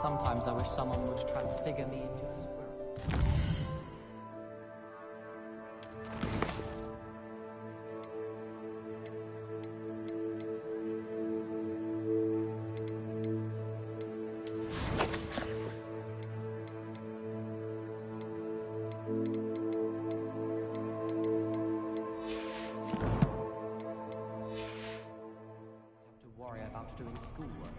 Sometimes I wish someone would transfigure me into a squirrel. Doing schoolwork.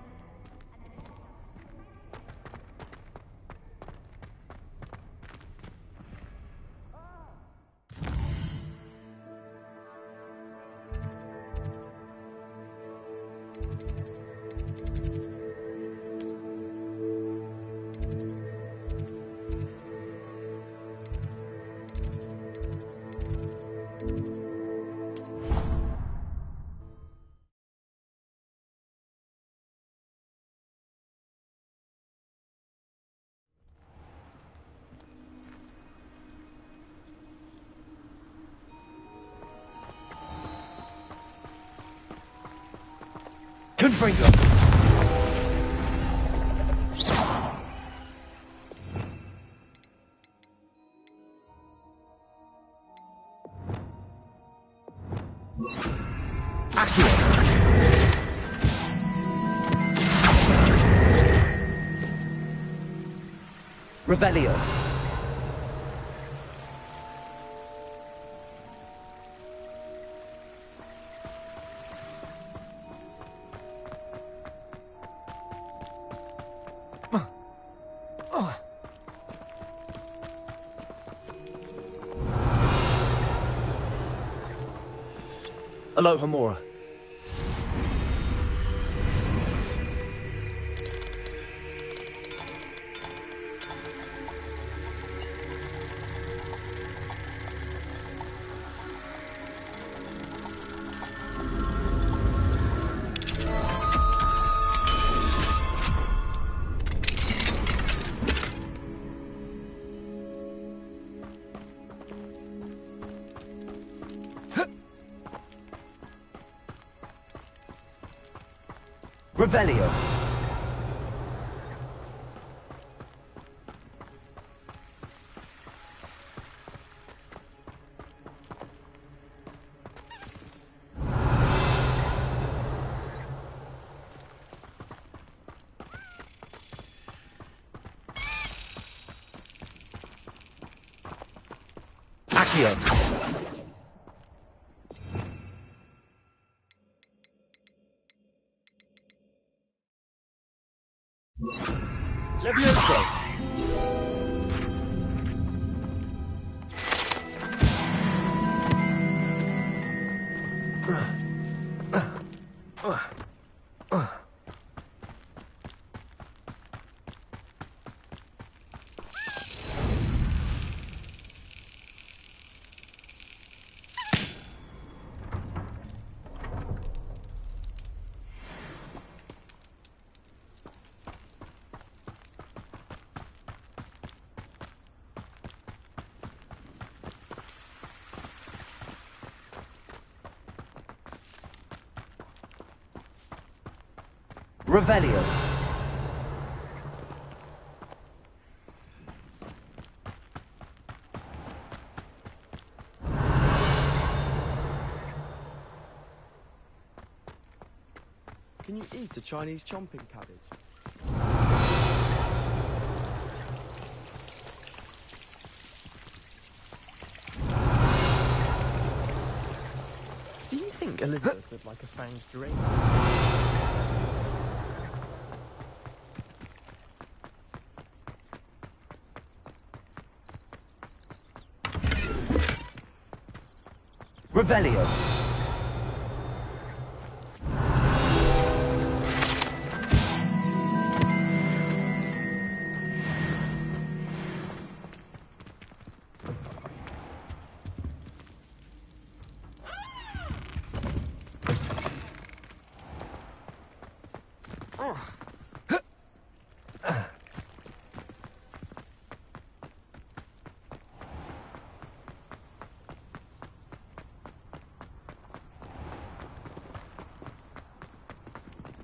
Confringo! Accio! Revelio! Alohomora. Revelio. Accio. Levioso! Revelio. Can you eat a Chinese chomping cabbage? Do you think Elizabeth would like a fanged drink? Revelio.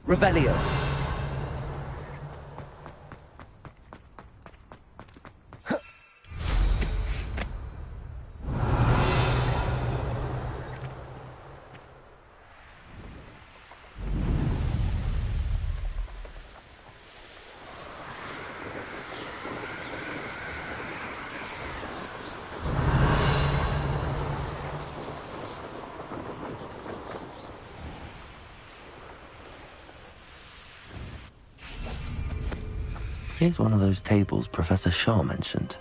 Revelio. Here's one of those tables Professor Shaw mentioned.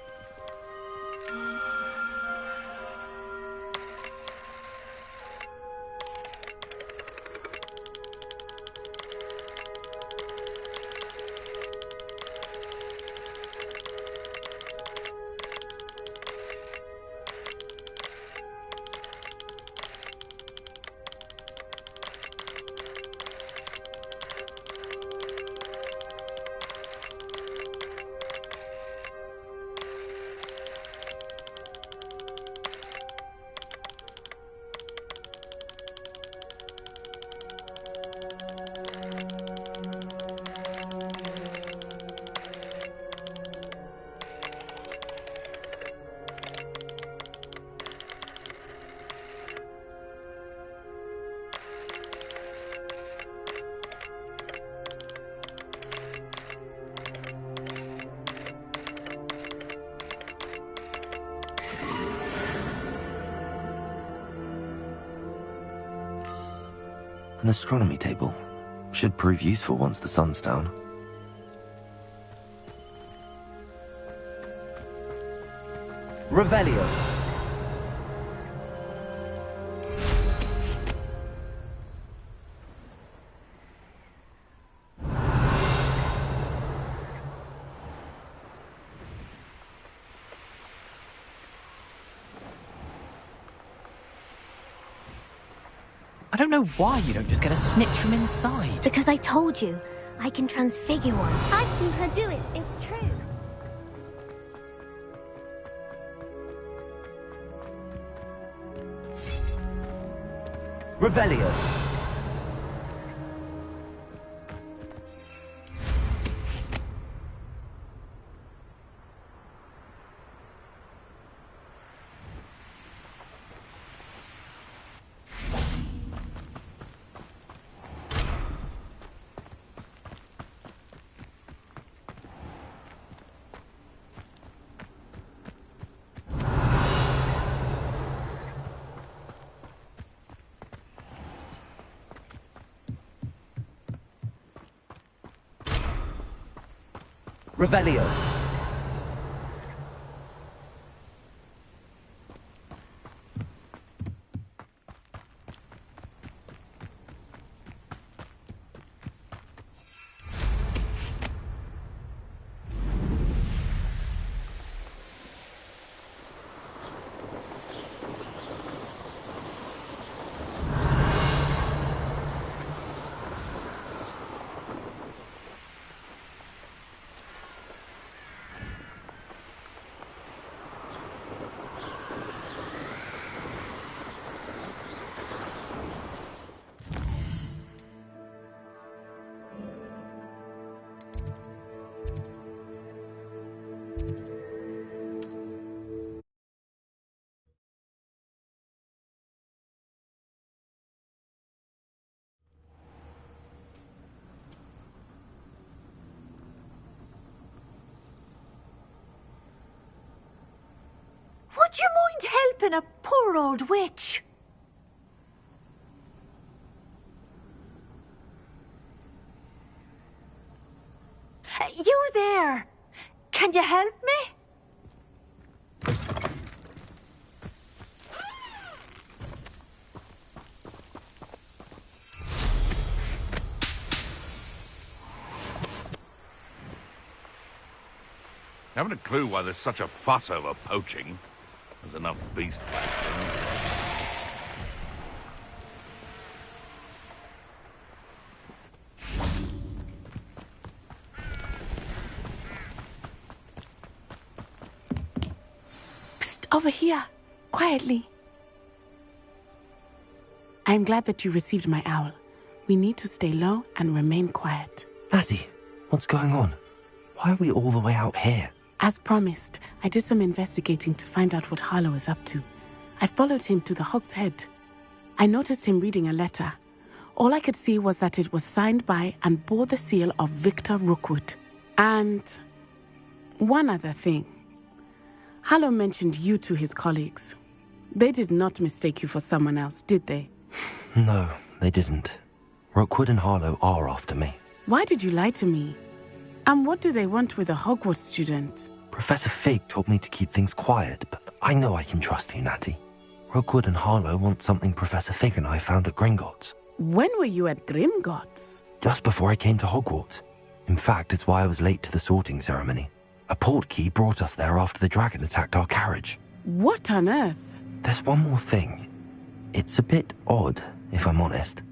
An astronomy table. Should prove useful once the sun's down. Revelio. I don't know why you don't just get a snitch from inside. Because I told you, I can transfigure one. I've seen her do it, it's true. Revelio. Revelio. Would you mind helping a poor old witch? You there! Can you help me? Haven't a clue why there's such a fuss over poaching. There's enough beast back there. Psst, over here. Quietly. I'm glad that you received my owl. We need to stay low and remain quiet. Lassie, what's going on? Why are we all the way out here? As promised, I did some investigating to find out what Harlow is up to. I followed him to the Hog's Head. I noticed him reading a letter. All I could see was that it was signed by and bore the seal of Victor Rookwood. And one other thing. Harlow mentioned you to his colleagues. They did not mistake you for someone else, did they? No, they didn't. Rookwood and Harlow are after me. Why did you lie to me? And what do they want with a Hogwarts student? Professor Fig told me to keep things quiet, but I know I can trust you, Natty. Rookwood and Harlow want something Professor Fig and I found at Gringotts. When were you at Gringotts? Just before I came to Hogwarts. In fact, it's why I was late to the sorting ceremony. A portkey brought us there after the dragon attacked our carriage. What on earth? There's one more thing. It's a bit odd, if I'm honest.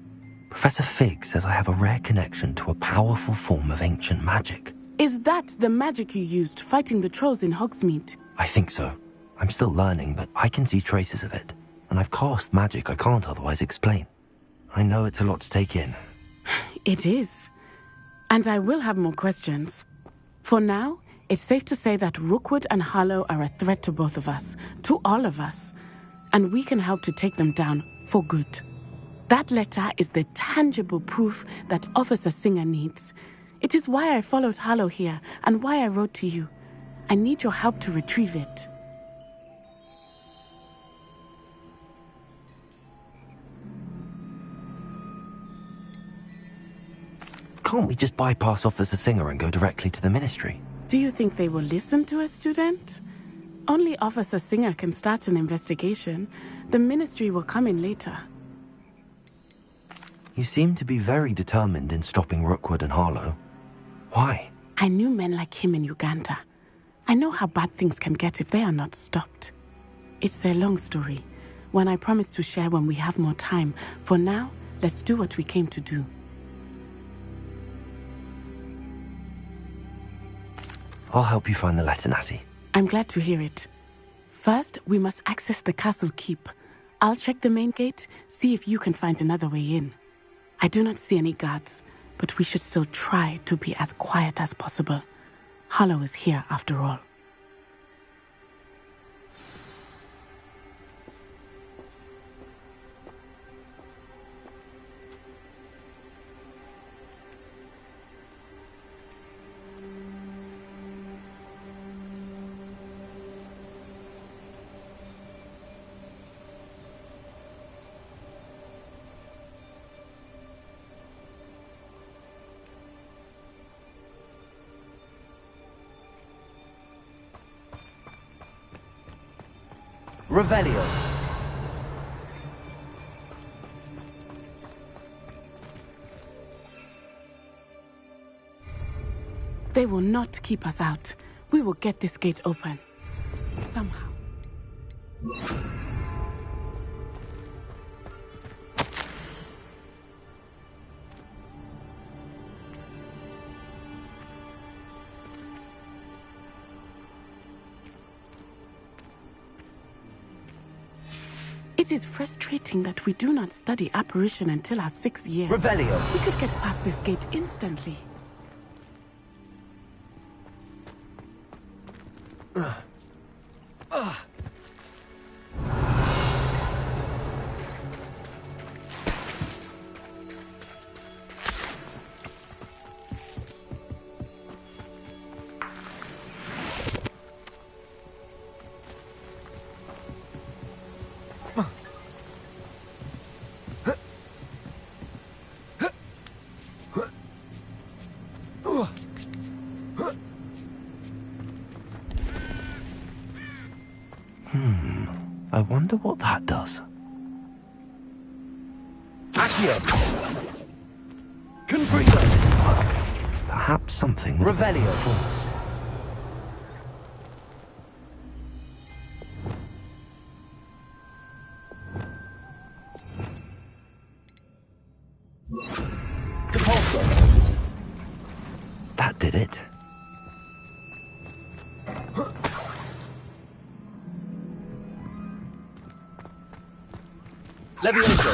Professor Fig says I have a rare connection to a powerful form of ancient magic. Is that the magic you used fighting the trolls in Hogsmeade? I think so. I'm still learning, but I can see traces of it. And I've cast magic I can't otherwise explain. I know it's a lot to take in. It is. And I will have more questions. For now, it's safe to say that Rookwood and Harlow are a threat to both of us, to all of us. And we can help to take them down for good. That letter is the tangible proof that Officer Singer needs. It is why I followed Harlow here and why I wrote to you. I need your help to retrieve it. Can't we just bypass Officer Singer and go directly to the Ministry? Do you think they will listen to a student? Only Officer Singer can start an investigation. The Ministry will come in later. You seem to be very determined in stopping Rookwood and Harlow. Why? I knew men like him in Uganda. I know how bad things can get if they are not stopped. It's a long story, one I promise to share when we have more time. For now, let's do what we came to do. I'll help you find the letter, Natty. I'm glad to hear it. First, we must access the castle keep. I'll check the main gate, see if you can find another way in. I do not see any guards, but we should still try to be as quiet as possible. Harlow is here after all. Revelio. They will not keep us out. We will get this gate open. Somehow. It is frustrating that we do not study apparition until our 6th year. Revelio. We could get past this gate instantly. I wonder what that does. Accio. Confringo. Perhaps something with a bit Revelio. of force. Compulso. That did it. Levioso.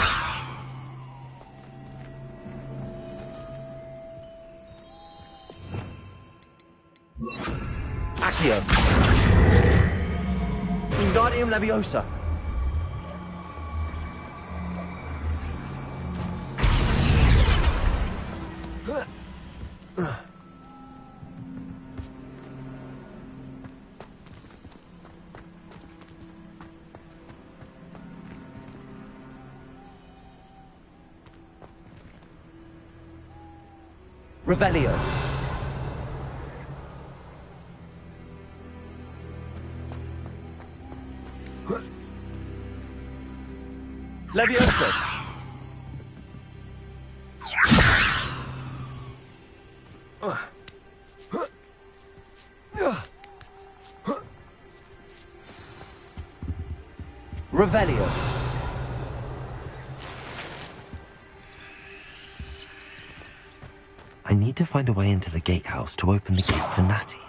Accio. Wingardium Leviosa. Revelio. Leviosa! Revelio. I need to find a way into the gatehouse to open the gate for Natty.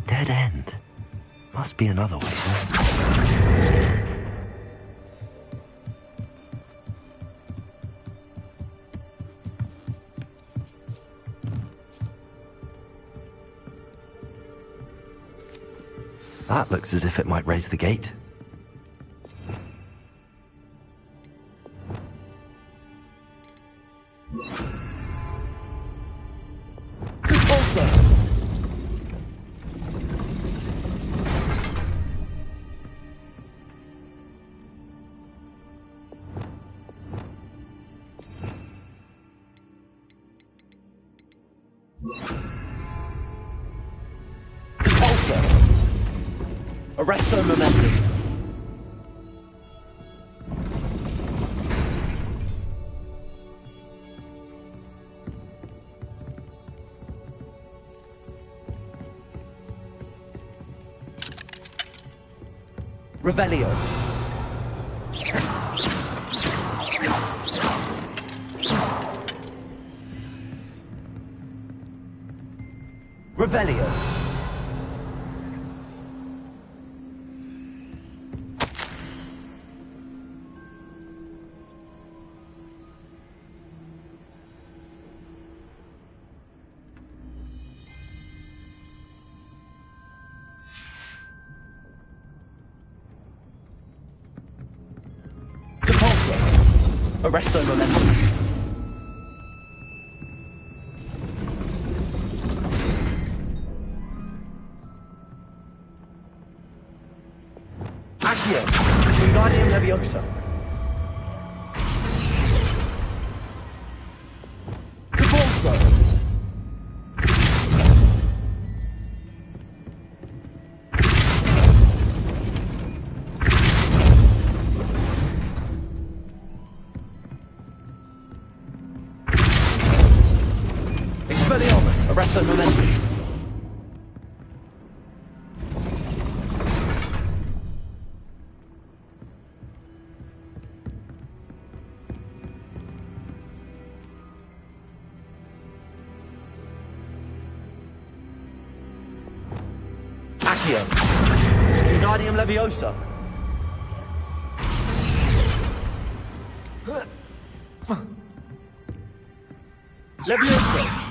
Dead end. Must be another way. That looks as if it might raise the gate. Arresto momentum. Revelio. Revelio. Arresto momentum. Accio. Wingardium Leviosa. Cabalso. Expelliarmus, arresto momentum. Accio. Wingardium Leviosa. Leviosa.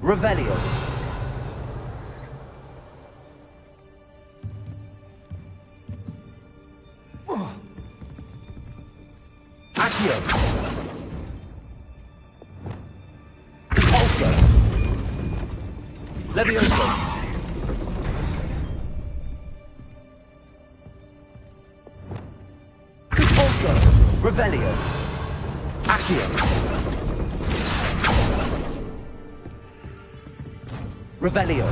Revelio. Accio. Repulso. Levioso. Repulso. Revelio. Accio. Revelio.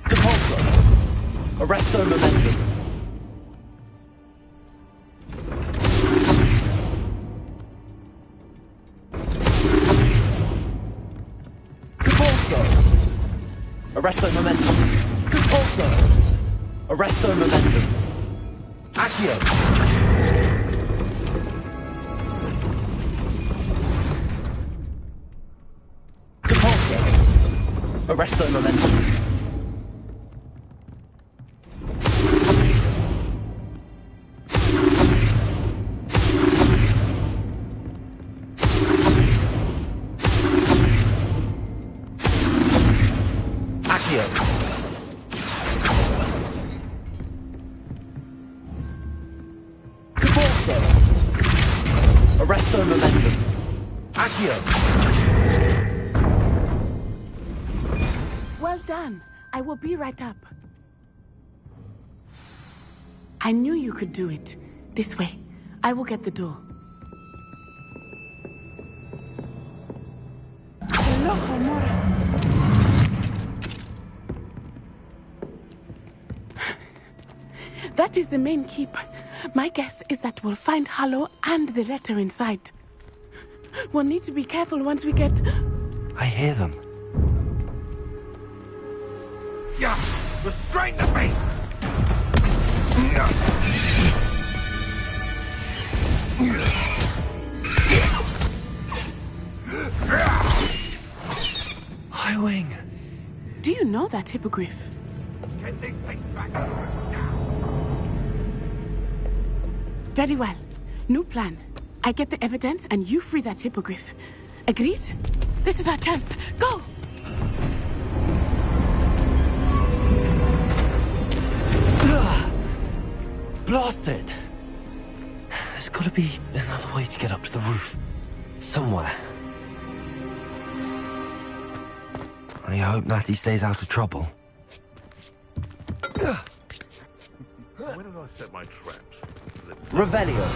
Repulso. Arresto momentum. Repulso. Arresto momentum. Repulso. Arresto momentum. Accio. Repulso. Arresto momentum. Accio. Repulso. Arresto momentum. Accio. Well done. I will be right up. I knew you could do it. This way. I will get the door. That is the main keep. My guess is that we'll find Harlow and the letter inside. We'll need to be careful once we get... I hear them. Yeah! Restrain the beast! High Wing. Do you know that hippogriff? Get this thing back to us now! Very well. New plan. I get the evidence and you free that hippogriff. Agreed? This is our chance. Go! Blasted! There's gotta be another way to get up to the roof. Somewhere. I hope Natty stays out of trouble. Where did I set my traps? Revelio.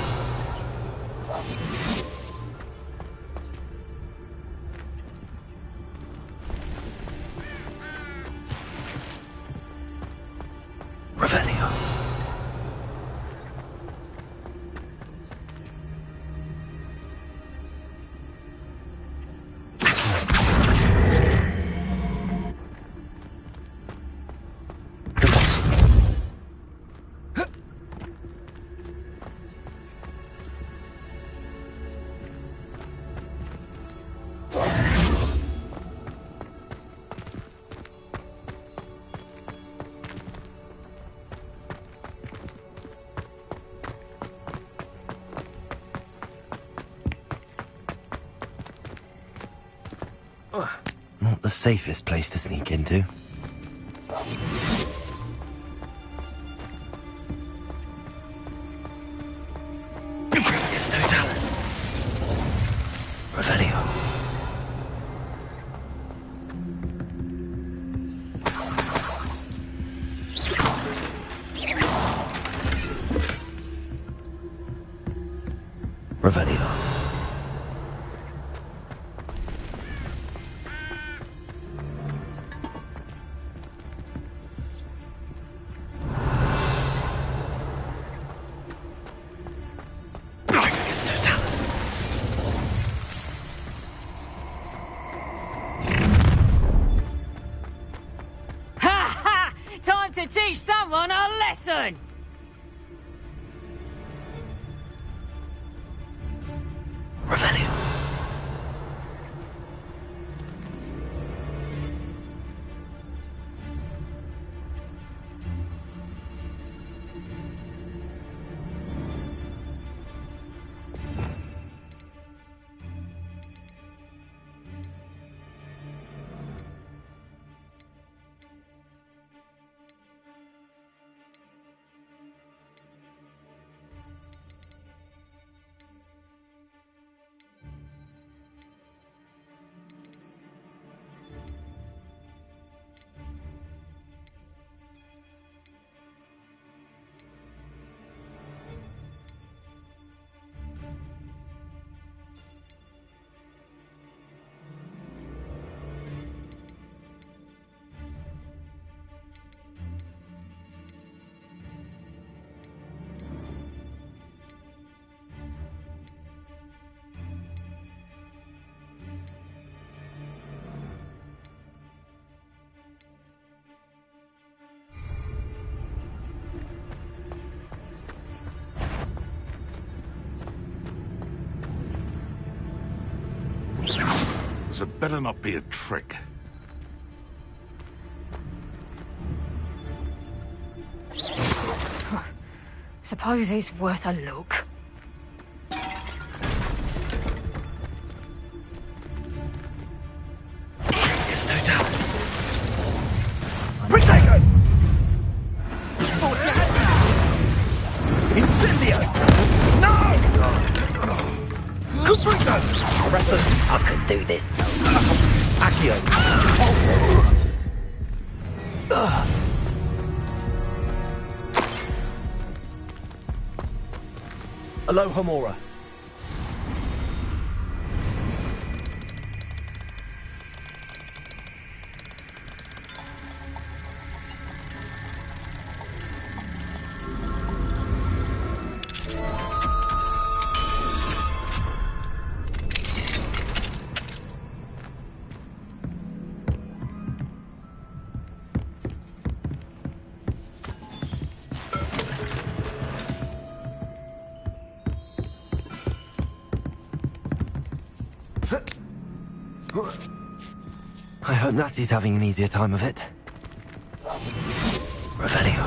Revelio. Not the safest place to sneak into. It's no Dallas. Revelio. Revelio. Time to teach someone a lesson! Revelio. This had better not be a trick. Suppose it's worth a look. It's no doubt. Protego! Incendio! No! Cuprito! Arrest them! I could do this. Accio! Compulso! Aloha Mora. I hope Natty's having an easier time of it. Revelio.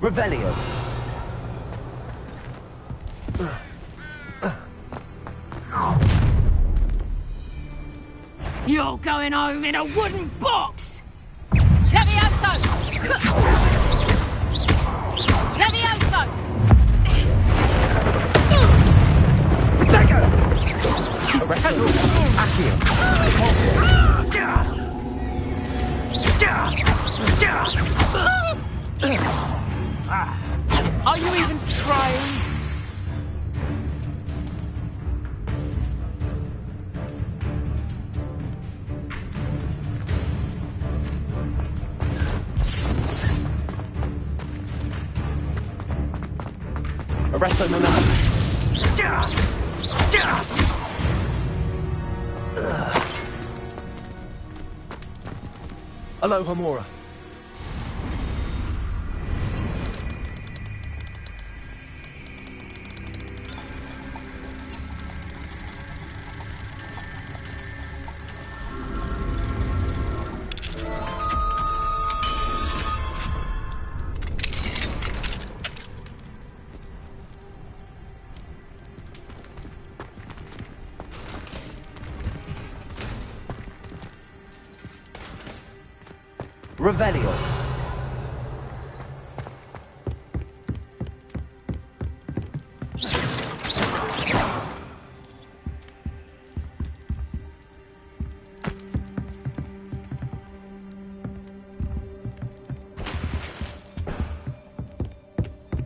Revelio. You're going home in a wooden box! Levioso! Levioso! Protego! Arrest them! Accio! Are you even trying? Arrest them now. Aloha Mora. Revelio.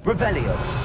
Revelio.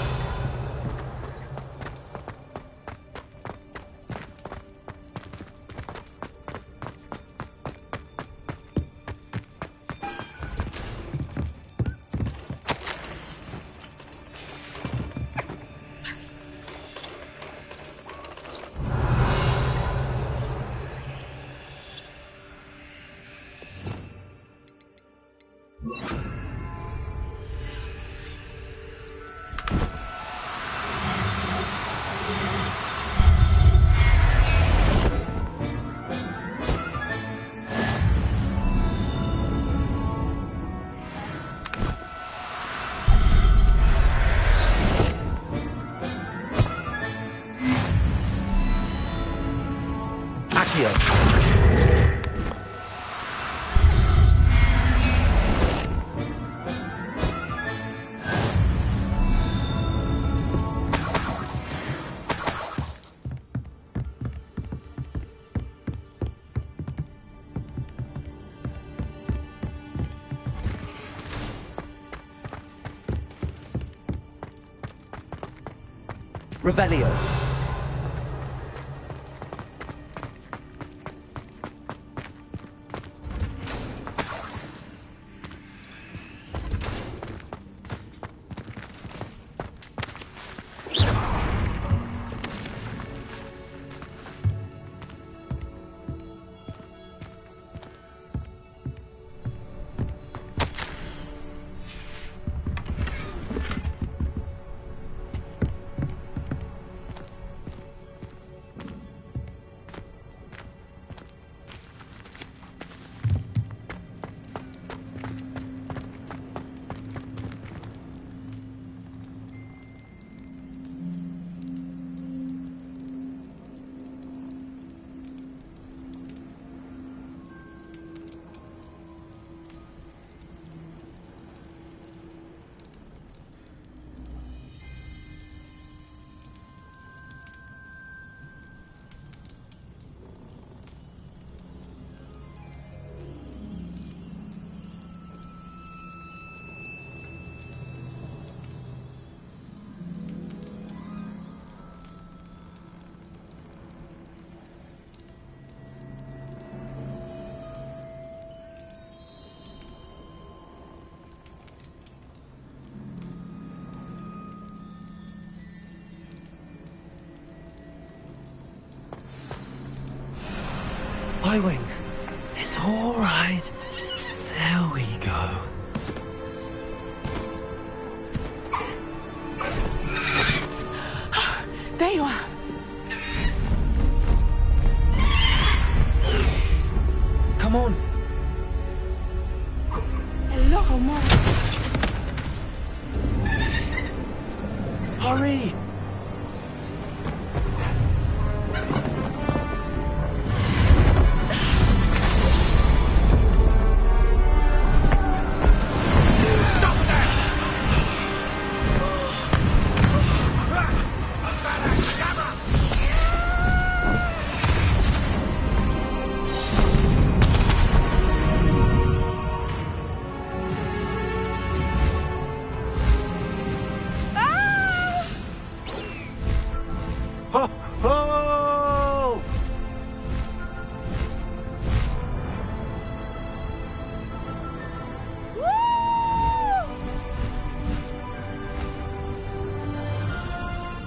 Revelio. Highwing. It's all right. There we go. There you are. Come on. Hello, Mom. Hurry.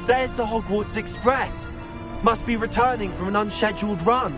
There's the Hogwarts Express. Must be returning from an unscheduled run.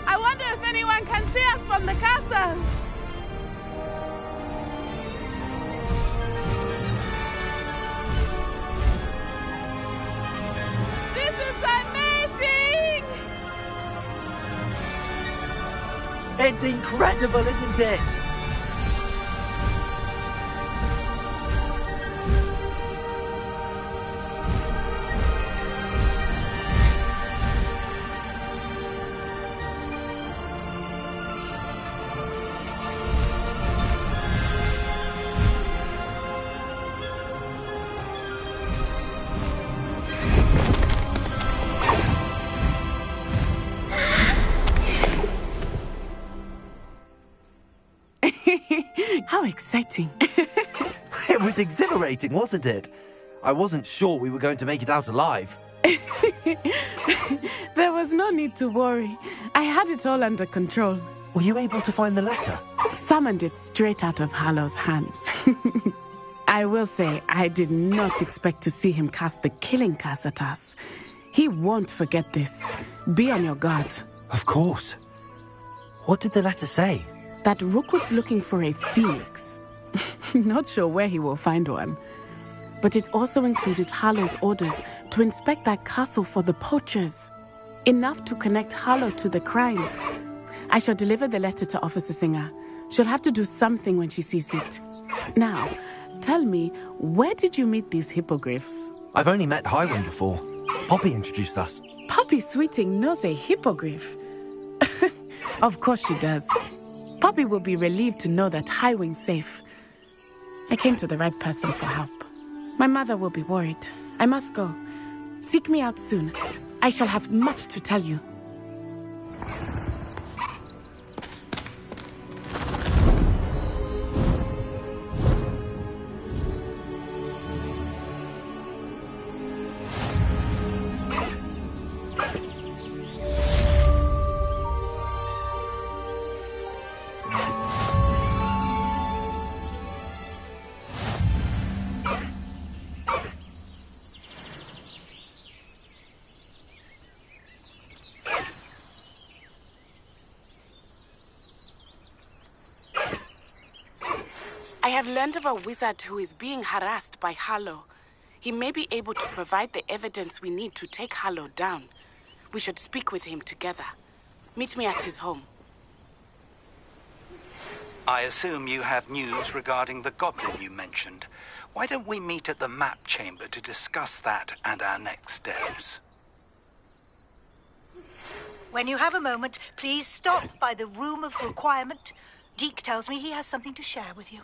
I wonder if anyone can see us from the castle. This is amazing! It's incredible, isn't it? How exciting. It was exhilarating, wasn't it? I wasn't sure we were going to make it out alive. There was no need to worry. I had it all under control. Were you able to find the letter? Summoned it straight out of Hallow's hands. I will say, I did not expect to see him cast the killing curse at us. He won't forget this. Be on your guard. Of course. What did the letter say? That Rookwood's looking for a phoenix. Not sure where he will find one. But it also included Hallow's orders to inspect that castle for the poachers. Enough to connect Hallow to the crimes. I shall deliver the letter to Officer Singer. She'll have to do something when she sees it. Now, tell me, where did you meet these hippogriffs? I've only met Highwing before. Poppy introduced us. Poppy Sweeting knows a hippogriff. Of course she does. Poppy will be relieved to know that Highwing's safe. I came to the right person for help. My mother will be worried. I must go. Seek me out soon. I shall have much to tell you. I have learned of a wizard who is being harassed by Hallow. He may be able to provide the evidence we need to take Hallow down. We should speak with him together. Meet me at his home. I assume you have news regarding the goblin you mentioned. Why don't we meet at the map chamber to discuss that and our next steps? When you have a moment, please stop by the room of requirement. Deke tells me he has something to share with you.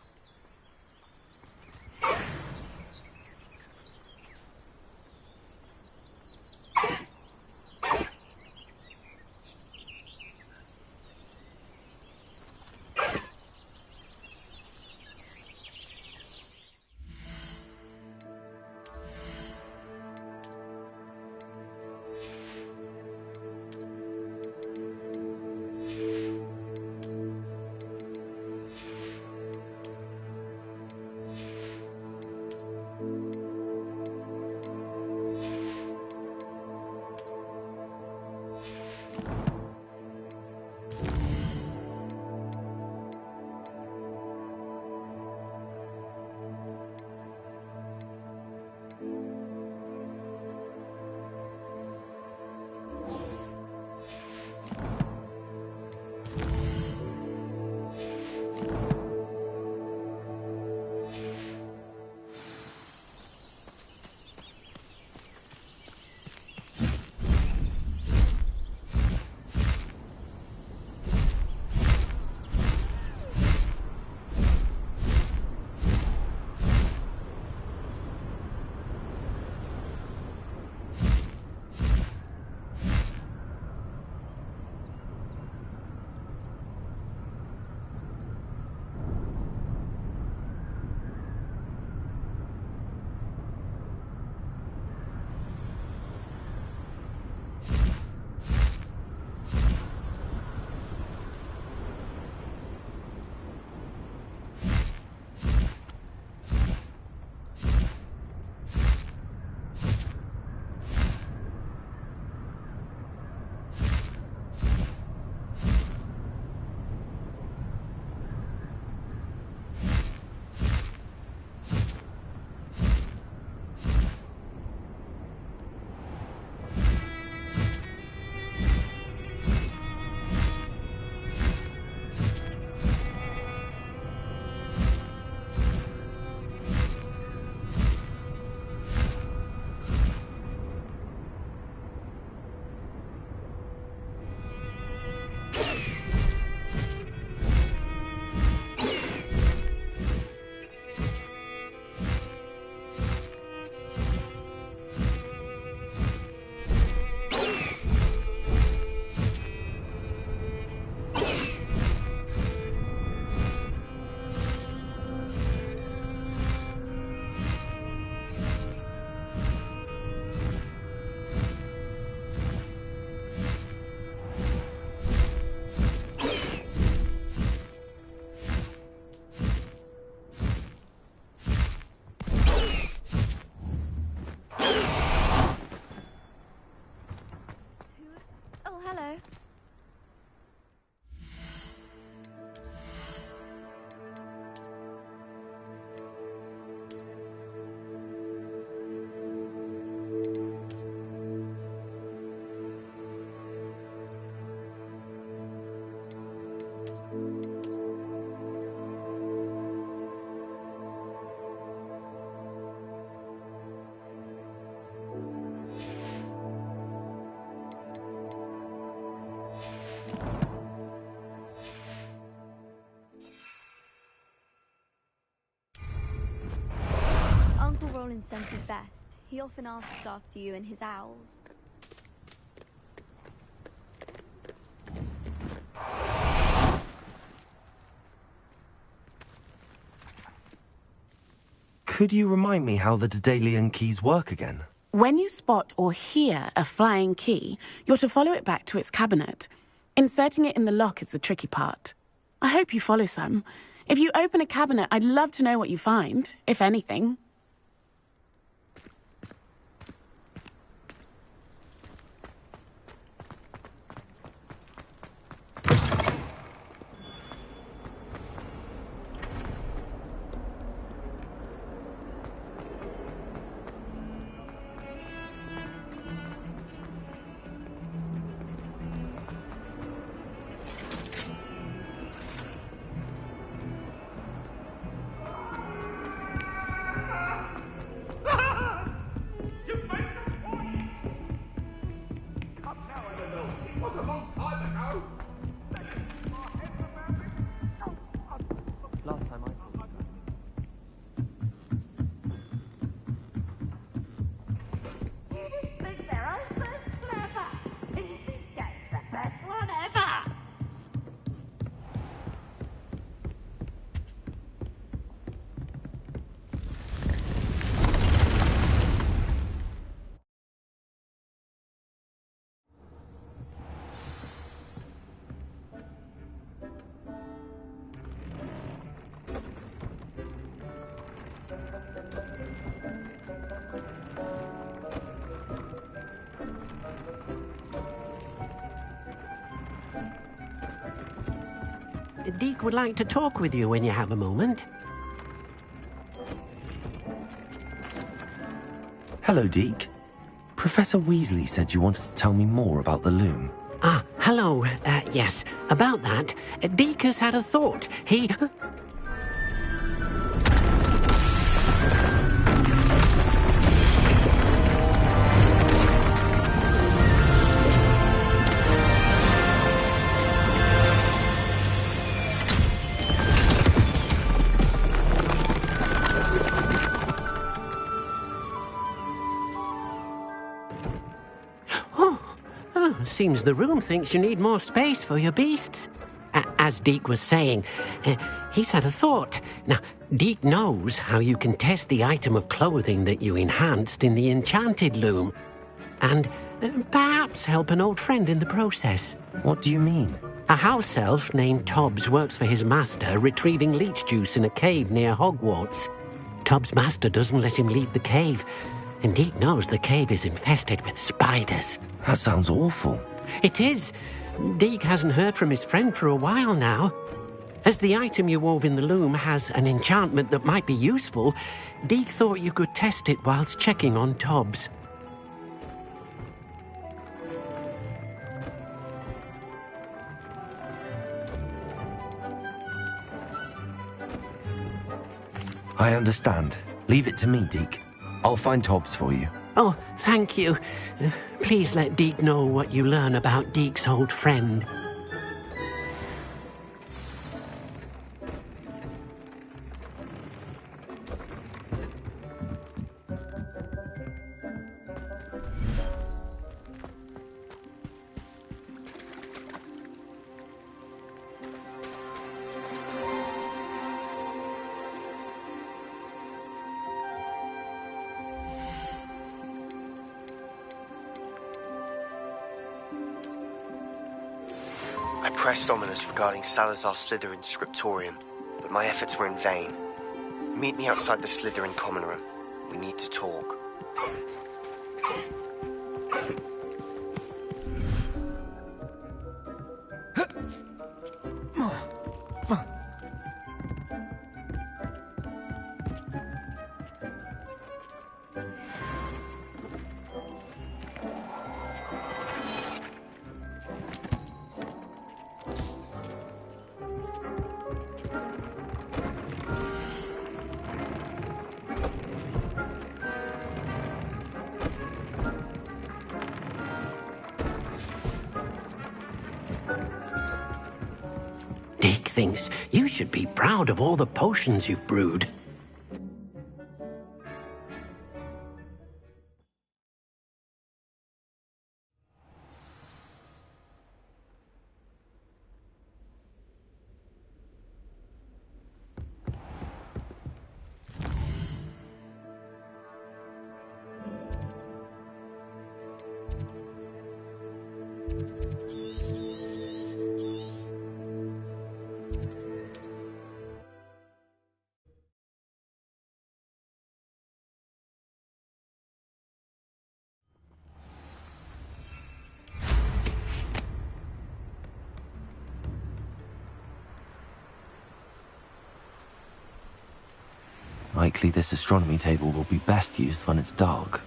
Oh, hello. Uncle Roland sends his best. He often asks after you and his owls. Could you remind me how the Daedalian keys work again? When you spot or hear a flying key, you're to follow it back to its cabinet. Inserting it in the lock is the tricky part. I hope you follow some. If you open a cabinet, I'd love to know what you find, if anything. Last time I saw you. Think their husband's clever. That's the best one ever. Deke would like to talk with you when you have a moment. Hello, Deke. Professor Weasley said you wanted to tell me more about the loom. Ah, hello. Yes, about that. Deke has had a thought. He... Seems the room thinks you need more space for your beasts. As Deke was saying, he's had a thought. Now, Deke knows how you can test the item of clothing that you enhanced in the enchanted loom. And perhaps help an old friend in the process. What do you mean? A house elf named Tobbs works for his master, retrieving leech juice in a cave near Hogwarts. Tobbs' master doesn't let him leave the cave, and Deke knows the cave is infested with spiders. That sounds awful. It is. Deke hasn't heard from his friend for a while now. As the item you wove in the loom has an enchantment that might be useful, Deke thought you could test it whilst checking on Tobbs. I understand. Leave it to me, Deke. I'll find Tobbs for you. Oh, thank you. Please let Deke know what you learn about Deke's old friend. I pressed Ominous regarding Salazar Slytherin's scriptorium, but my efforts were in vain. Meet me outside the Slytherin common room. We need to talk. Dick thinks you should be proud of all the potions you've brewed. Likely this astronomy table will be best used when it's dark.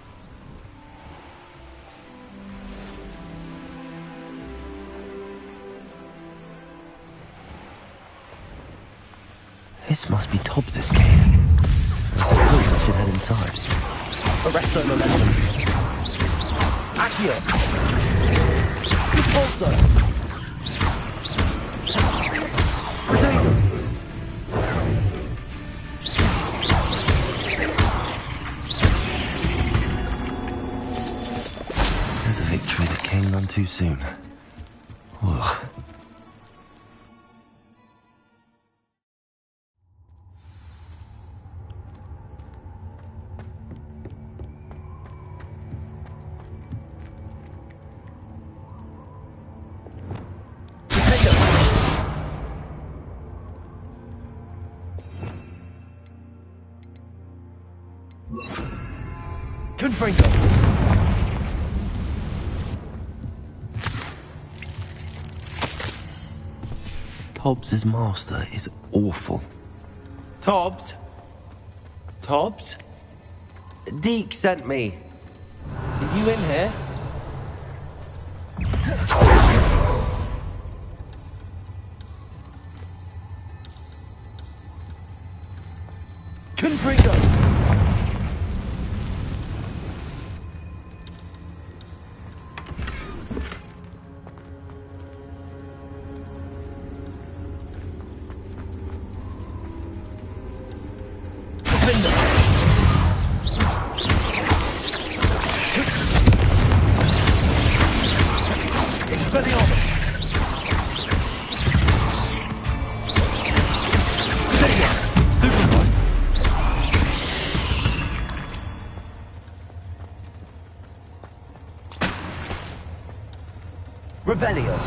This must be Tobbs' cave. I suppose I should head inside. Arresto momentum. Accio. Repulso. Potato. There's a victory that came none too soon. Ugh. Confringo. Tobbs' master is awful. Tobbs? Tobbs? Deke sent me. Are you in here? Confringo. Revelio.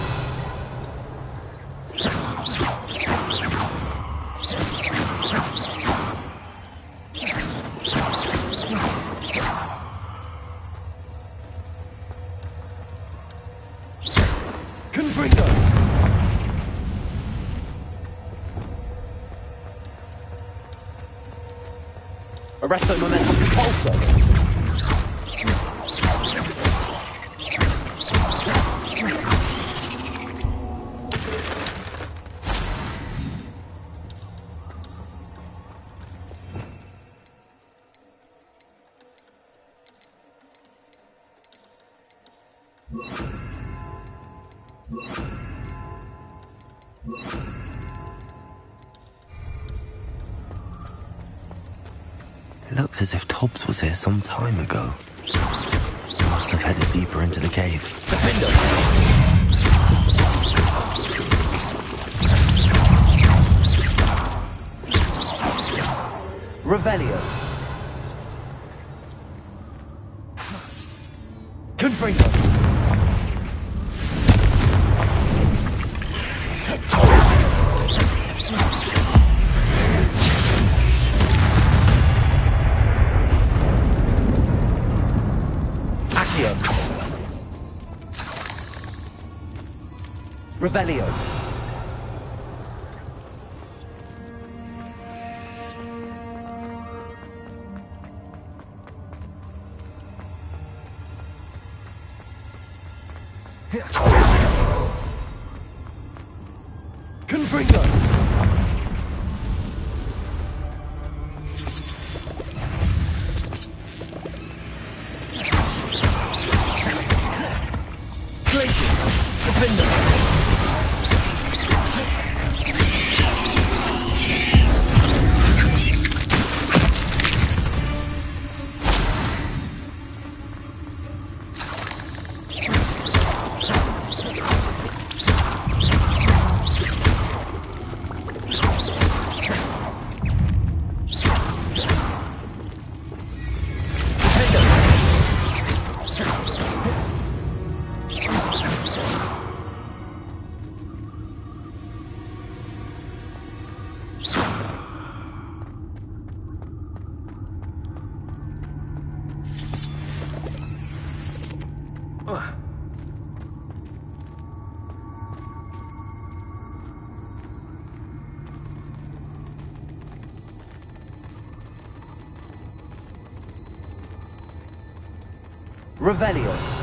Confringo. Arresto momentum repulso. It looks as if Tobbs was here some time ago. Must have headed deeper into the cave. Defendo. Revelio. Confringo. Revelio. Confringo! Revelio.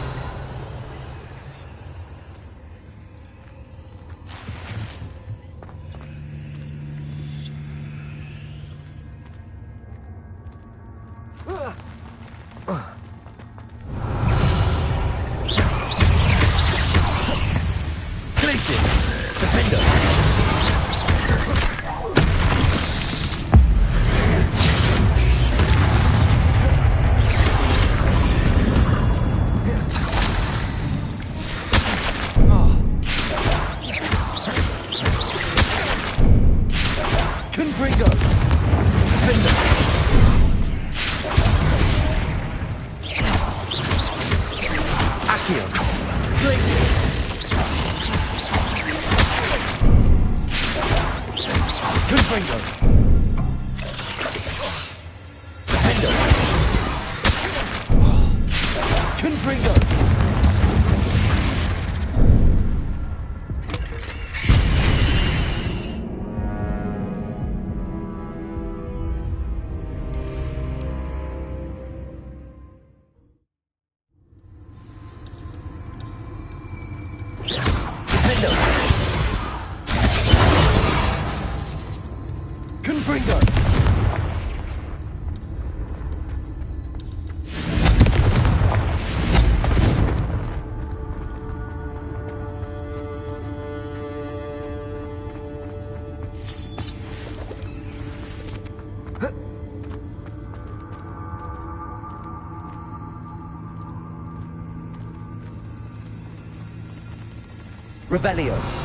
Revelio.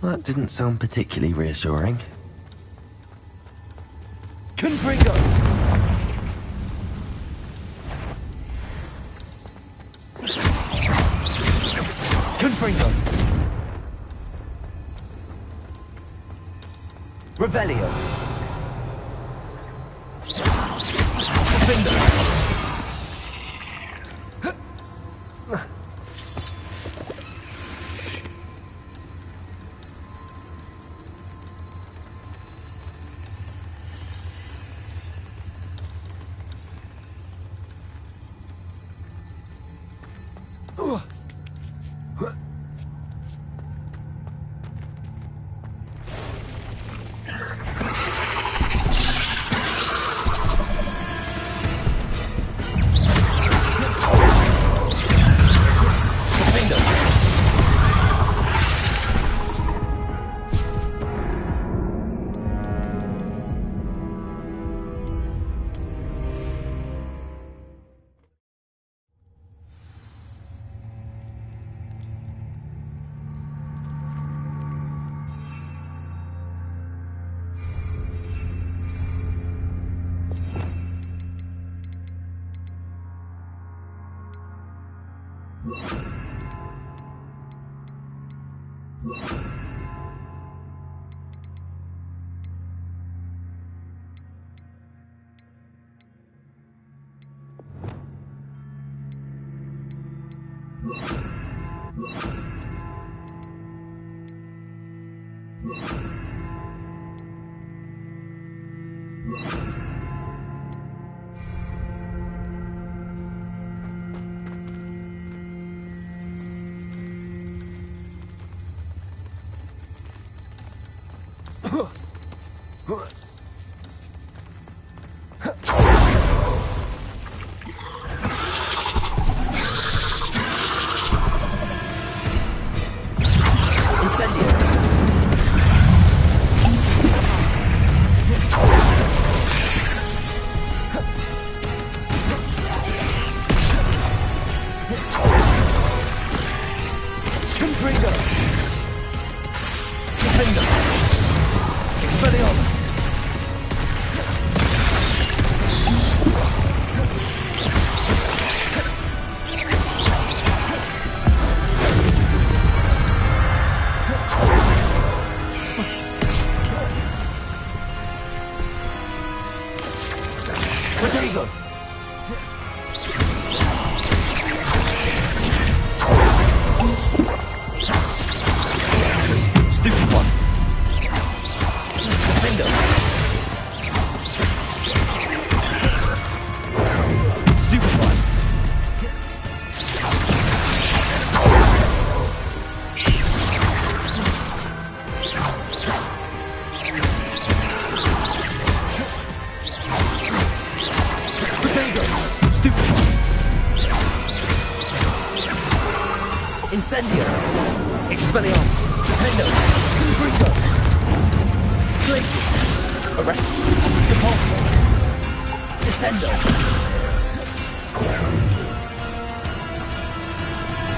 That didn't sound particularly reassuring. Confringo! Confringo! Revelio. Incendio! Expelliarmus! Defendo! Confringo! Glacier! Arrest! Repulsor! Descendo!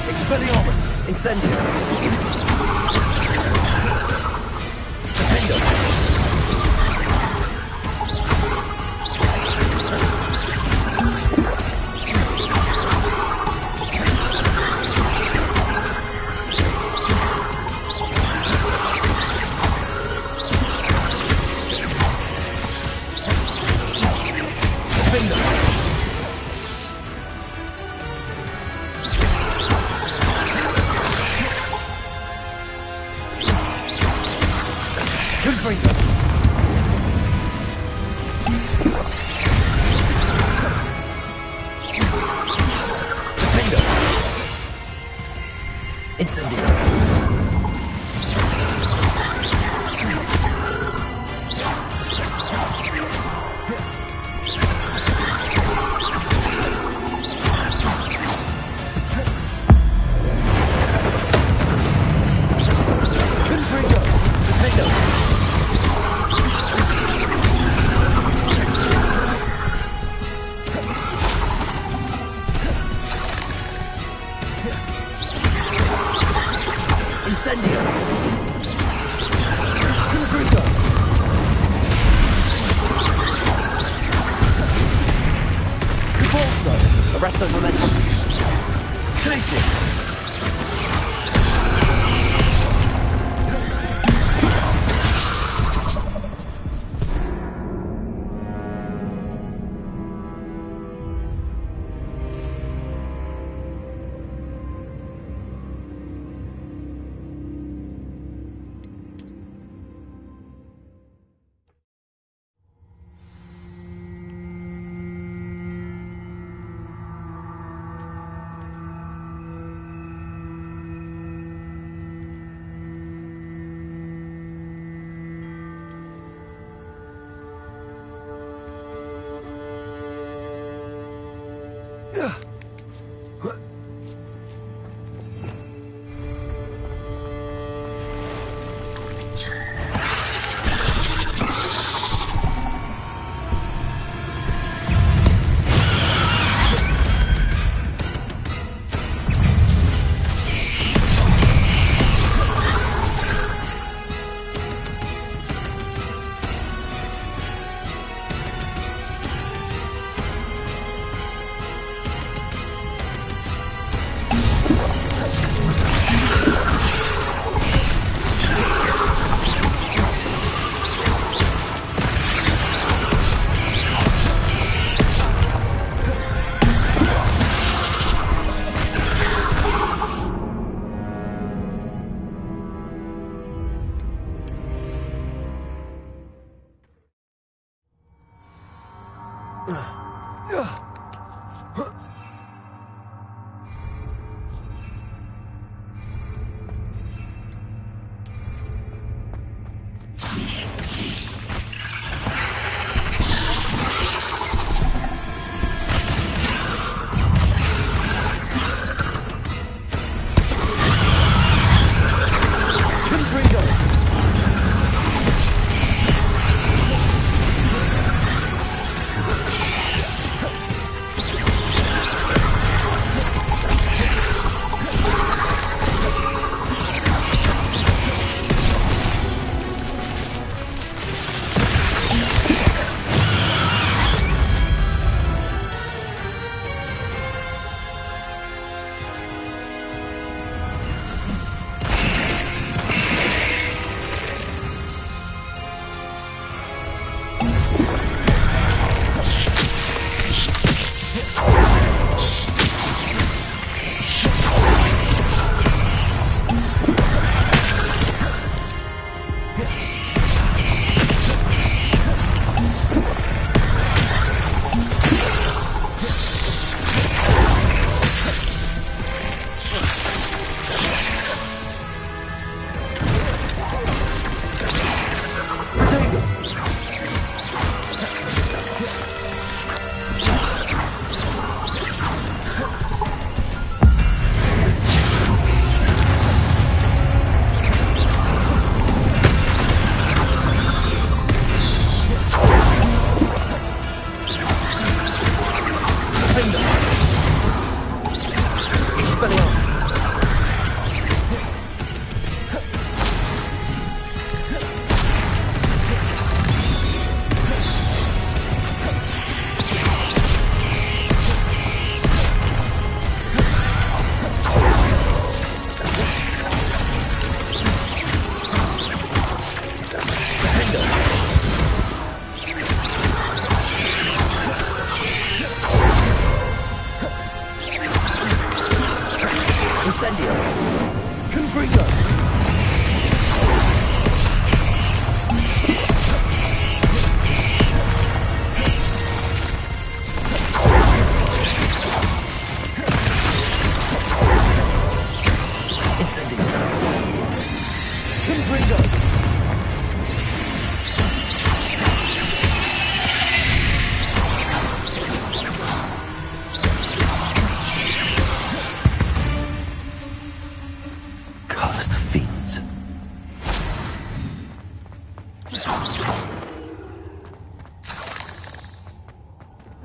Expelliarmus! Incendio! Defendo!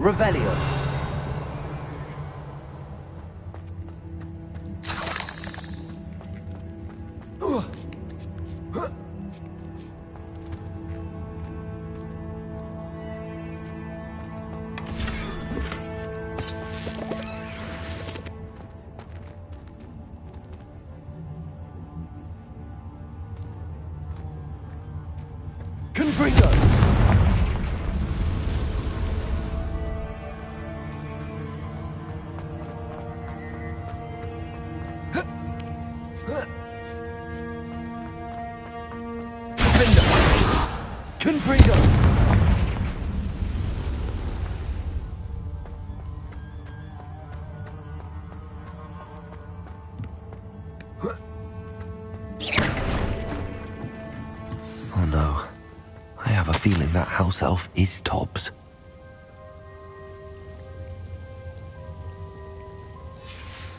Revelio. Oh no. I have a feeling that house elf is Tobbs.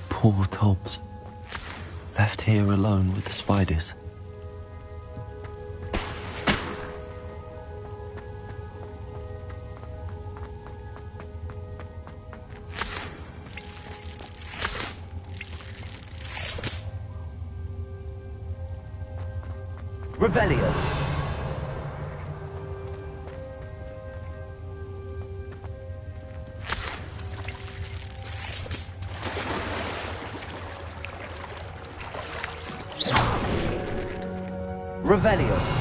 Poor Tobbs. Left here alone with the spiders. Revelio. Revelio.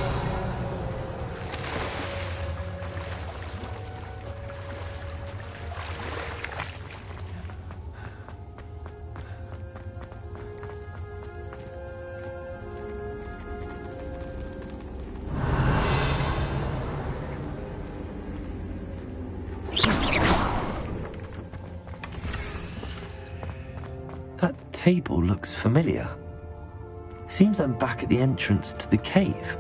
table looks familiar. Seems I'm back at the entrance to the cave.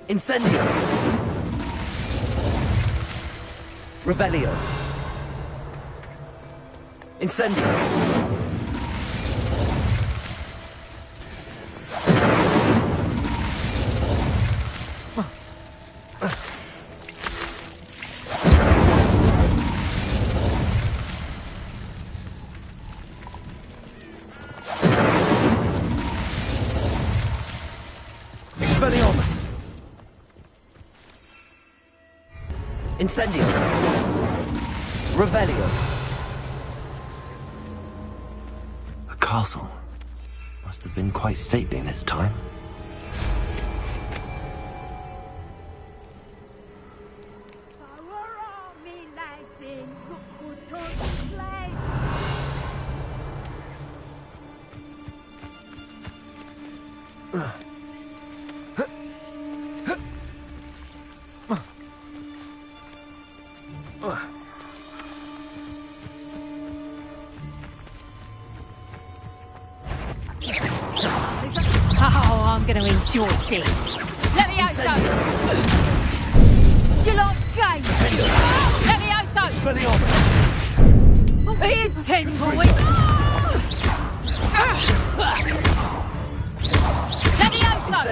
Incendio! Revelio! Incendio! Expelliarmus! Incendio! Revelio! A castle. Must have been quite stately in its time. Oh, I'm going to enjoy this. Let me out, so. You like games? Let me out, so. Here's 10 for it. Let me out, so.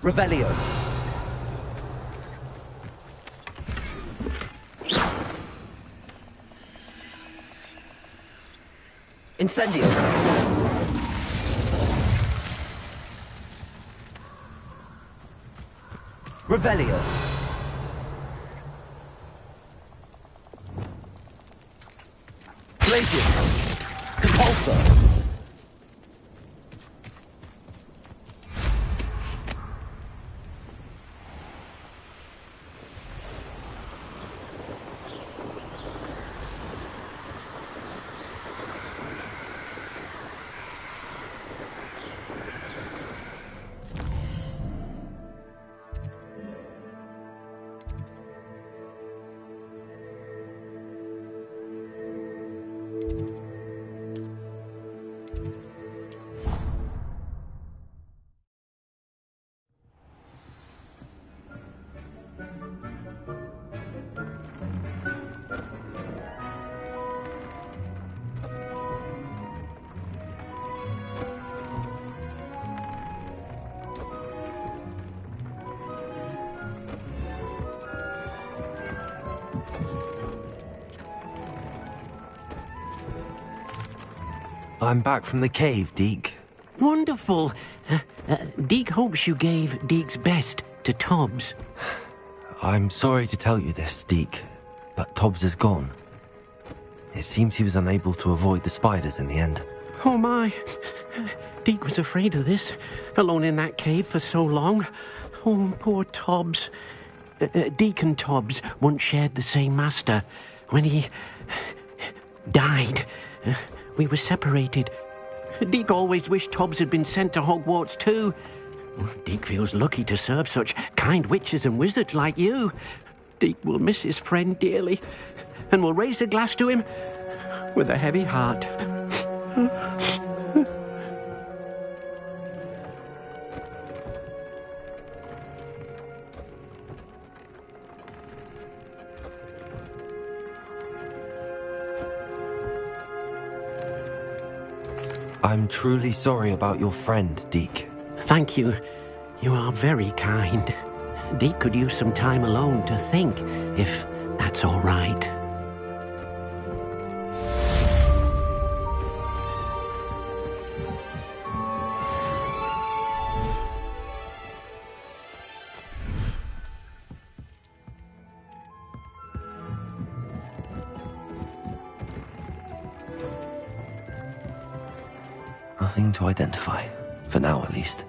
Revelio! Incendio! Revelio! Glacius! Compulsor! I'm back from the cave, Deke. Wonderful. Deke hopes you gave Deke's best to Tobbs. I'm sorry to tell you this, Deke, but Tobbs is gone. It seems he was unable to avoid the spiders in the end. Oh my. Deke was afraid of this, alone in that cave for so long. Oh, poor Tobbs. Deke and Tobbs once shared the same master. When he died, we were separated. Deke always wished Tobbs had been sent to Hogwarts too. Deke feels lucky to serve such kind witches and wizards like you. Deke will miss his friend dearly, and will raise a glass to him with a heavy heart. I'm truly sorry about your friend, Deke. Thank you. You are very kind. Deke could use some time alone to think, if that's all right. Nothing to identify, for now at least.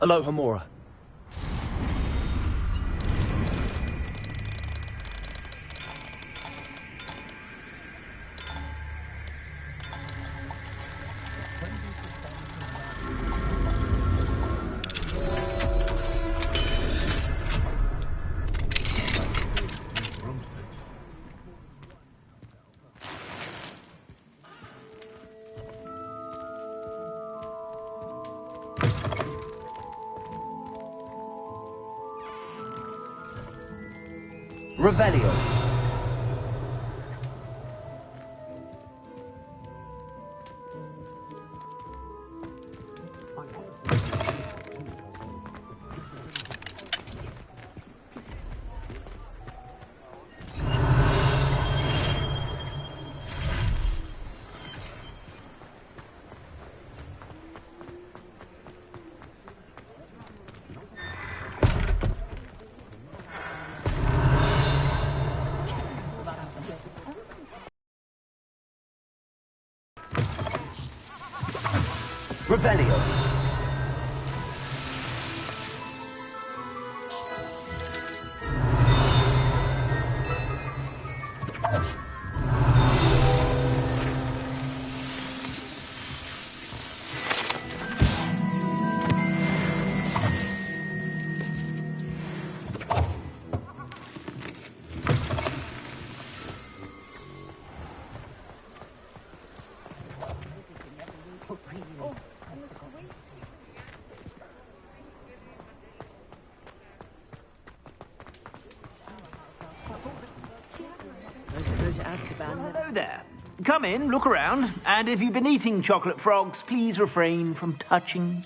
Aloha, Mora. Revelio. Revelio. Hello there. Come in, look around, and if you've been eating chocolate frogs, please refrain from touching.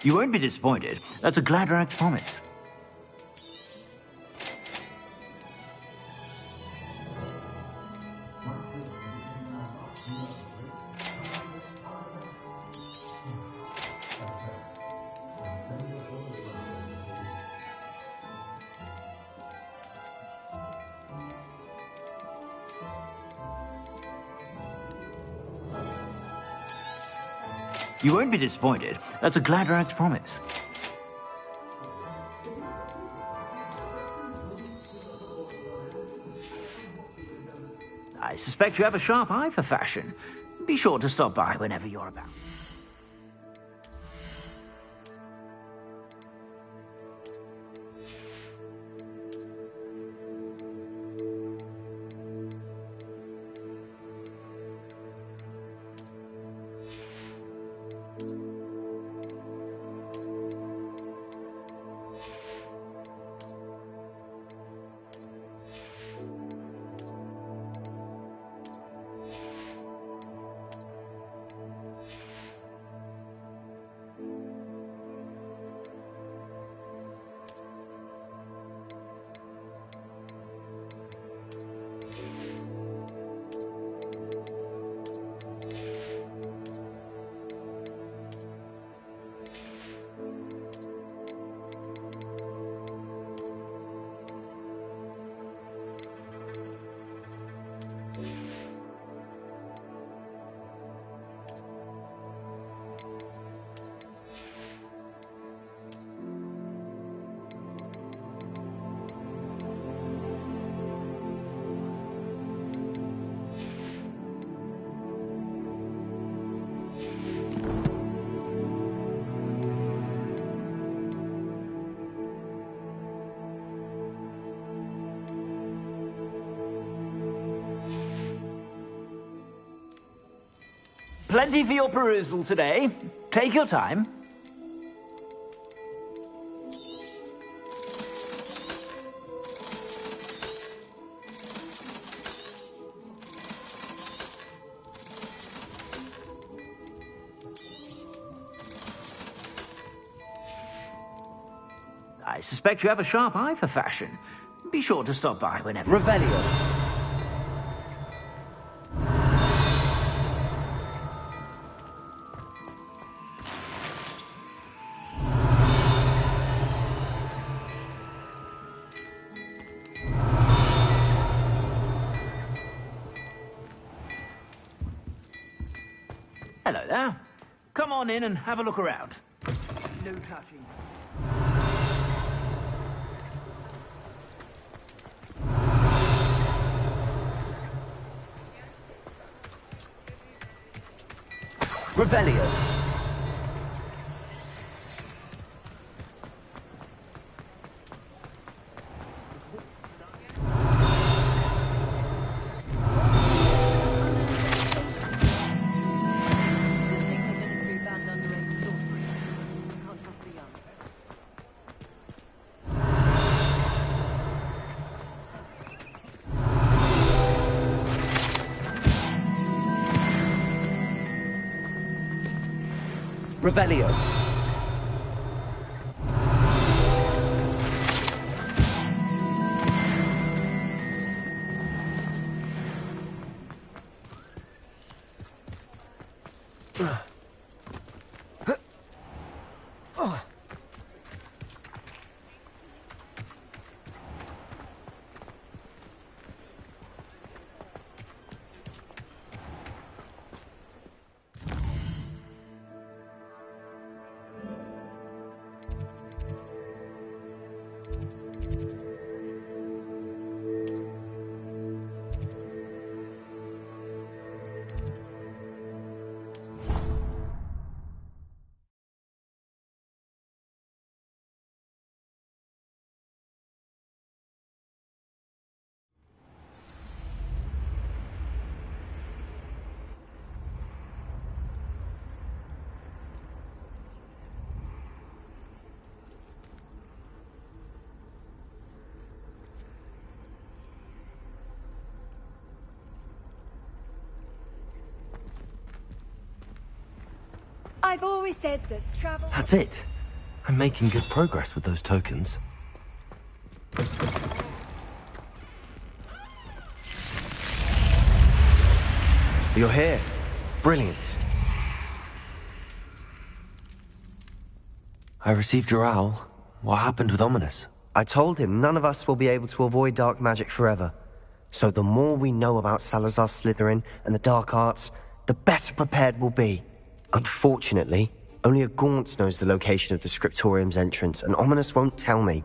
You won't be disappointed. That's a Gladrax promise. You won't be disappointed. That's a Gladrax promise. I suspect you have a sharp eye for fashion. Be sure to stop by whenever you're about. Plenty for your perusal today. Take your time. I suspect you have a sharp eye for fashion. Be sure to stop by whenever. Revelio. Hello there. Come on in and have a look around. No touching. Revelio. Revelio. I've always said that travel... That's it. I'm making good progress with those tokens. You're here. Brilliant. I received your owl. What happened with Ominous? I told him none of us will be able to avoid dark magic forever. So the more we know about Salazar Slytherin and the dark arts, the better prepared we'll be. Unfortunately, only a Gaunt knows the location of the Scriptorium's entrance, and Ominous won't tell me.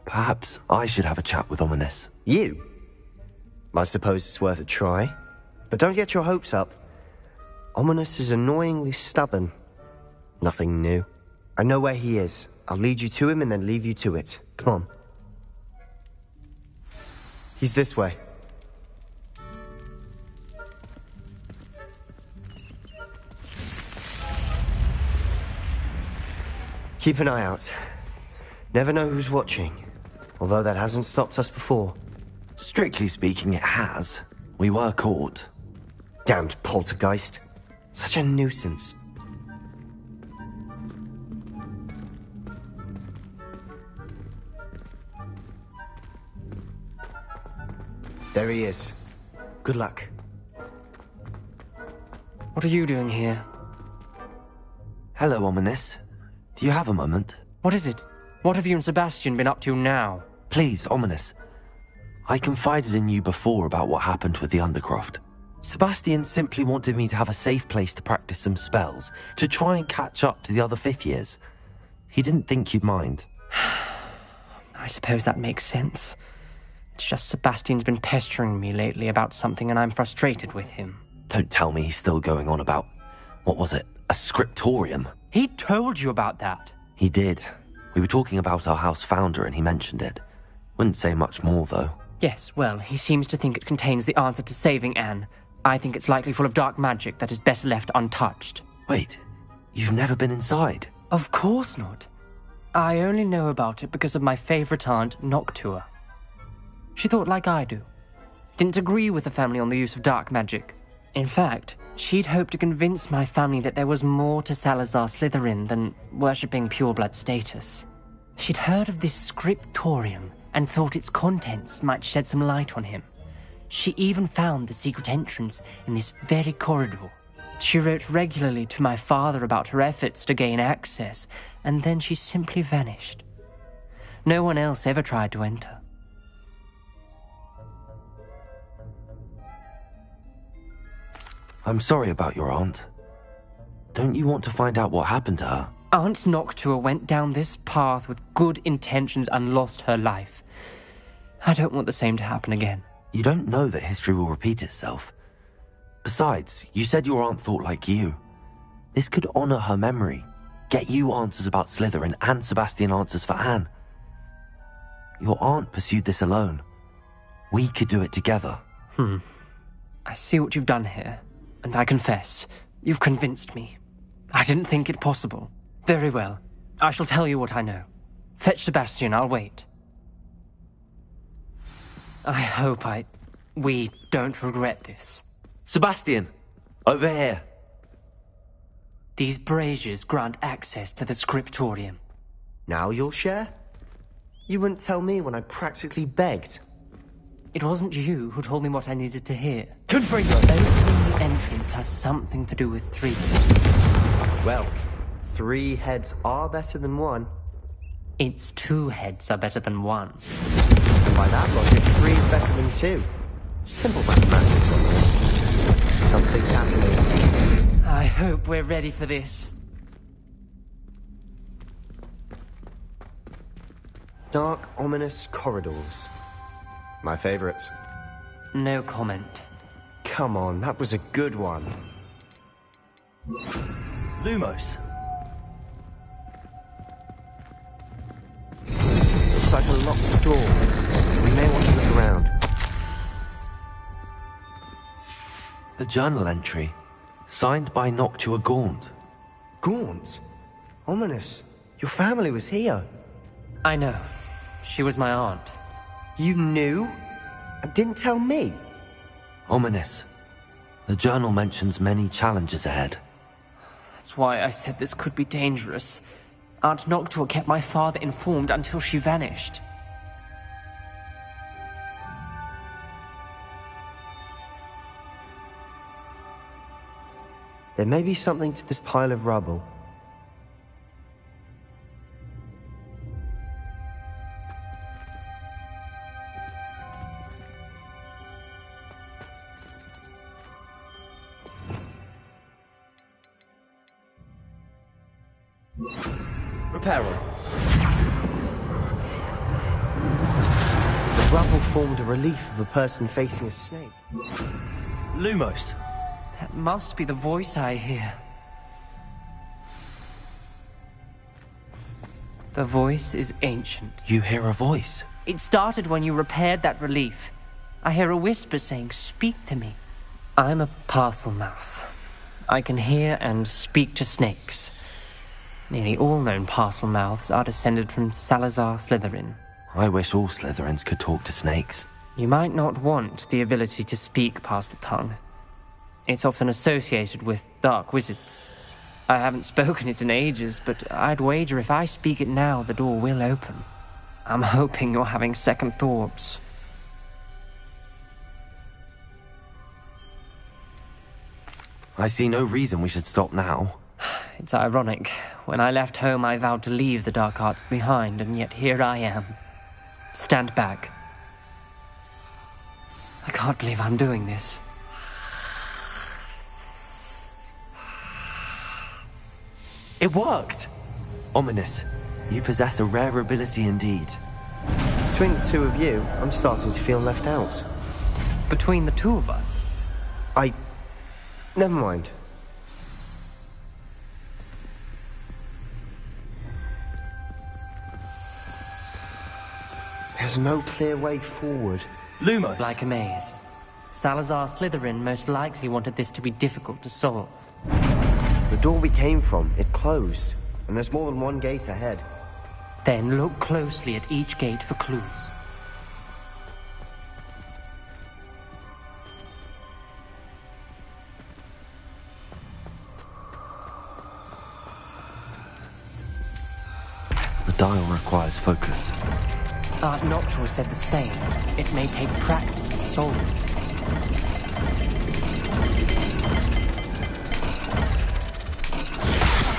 Perhaps I should have a chat with Ominous. You? I suppose it's worth a try. But don't get your hopes up. Ominous is annoyingly stubborn. Nothing new. I know where he is. I'll lead you to him and then leave you to it. Come on. He's this way. Keep an eye out. Never know who's watching. Although that hasn't stopped us before. Strictly speaking, it has. We were caught. Damned poltergeist. Such a nuisance. There he is. Good luck. What are you doing here? Hello, Ominous. Do you have a moment? What is it? What have you and Sebastian been up to now? Please, Ominous. I confided in you before about what happened with the Undercroft. Sebastian simply wanted me to have a safe place to practice some spells, to try and catch up to the other fifth years. He didn't think you'd mind. I suppose that makes sense. It's just Sebastian's been pestering me lately about something and I'm frustrated with him. Don't tell me he's still going on about, what was it, a scriptorium? He told you about that? He did. We were talking about our house founder and he mentioned it. Wouldn't say much more, though. Yes, well, he seems to think it contains the answer to saving Anne. I think it's likely full of dark magic that is better left untouched. Wait, you've never been inside? Of course not. I only know about it because of my favourite aunt, Noctua. She thought like I do. Didn't agree with the family on the use of dark magic. In fact, she'd hoped to convince my family that there was more to Salazar Slytherin than worshipping pureblood status. She'd heard of this scriptorium and thought its contents might shed some light on him. She even found the secret entrance in this very corridor. She wrote regularly to my father about her efforts to gain access, and then she simply vanished. No one else ever tried to enter. I'm sorry about your aunt. Don't you want to find out what happened to her? Aunt Noctua went down this path with good intentions and lost her life. I don't want the same to happen again. You don't know that history will repeat itself. Besides, you said your aunt thought like you. This could honor her memory, get you answers about Slytherin and Sebastian answers for Anne. Your aunt pursued this alone. We could do it together. I see what you've done here, and I confess, you've convinced me. I didn't think it possible. Very well. I shall tell you what I know. Fetch Sebastian, I'll wait. I hope we don't regret this. Sebastian! Over here! These braziers grant access to the scriptorium. Now you'll share? You wouldn't tell me when I practically begged. It wasn't you who told me what I needed to hear. Opening the entrance has something to do with 3. Well, 3 heads are better than 1. It's 2 heads are better than 1. And by that logic, 3 is better than 2. Simple mathematics on this. Something's happening. I hope we're ready for this. Dark, ominous corridors. My favorite. No comment. Come on, that was a good one. Lumos. Looks like a locked door. We may want to look around. The journal entry. Signed by Noctua Gaunt. Gaunt? Ominous. Your family was here. I know. She was my aunt. You knew? And didn't tell me? Ominous. The journal mentions many challenges ahead. That's why I said this could be dangerous. Aunt Noctua kept my father informed until she vanished. There may be something to this pile of rubble. Reparo. The rubble formed a relief of a person facing a snake. Lumos. That must be the voice I hear. The voice is ancient. You hear a voice? It started when you repaired that relief. I hear a whisper saying, "Speak to me." I'm a parcel mouth. I can hear and speak to snakes. Nearly all known parcel mouths are descended from Salazar Slytherin. I wish all Slytherins could talk to snakes. You might not want the ability to speak past the tongue. It's often associated with dark wizards. I haven't spoken it in ages, but I'd wager if I speak it now, the door will open. I'm hoping you're having second thoughts. I see no reason we should stop now. It's ironic. When I left home, I vowed to leave the dark arts behind, and yet here I am. Stand back. I can't believe I'm doing this. It worked! Ominous. You possess a rare ability indeed. Between the two of you, I'm starting to feel left out. Between the two of us? Never mind. There's no clear way forward. Lumos. Like a maze. Salazar Slytherin most likely wanted this to be difficult to solve. The door we came from, it closed. And there's more than one gate ahead. Then look closely at each gate for clues. The dial requires focus. Aunt Noctua said the same. It may take practice to solve it.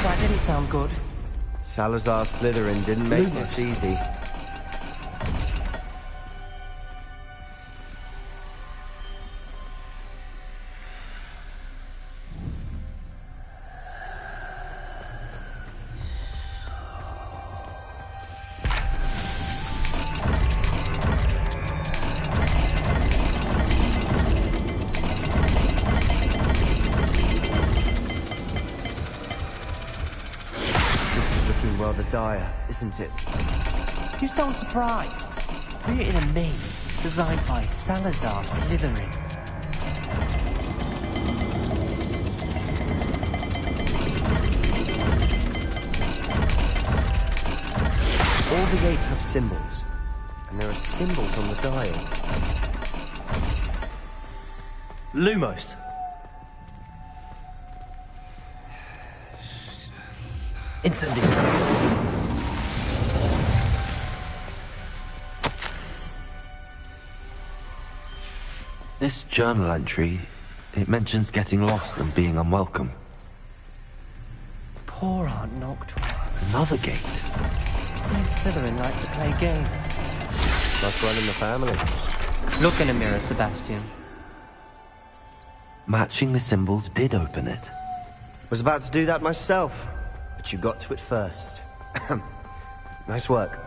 That didn't sound good. Salazar Slytherin didn't make this easy. Rather dire, isn't it? You sound surprised. We're in a maze designed by Salazar Slytherin. All the gates have symbols, and there are symbols on the dial. Lumos. Incendiary. This journal entry, it mentions getting lost and being unwelcome. Poor Aunt Noctua. Another gate. Seems Slytherin like to play games. Must run in the family. Look in a mirror, Sebastian. Matching the symbols did open it. Was about to do that myself, but you got to it first. Nice work.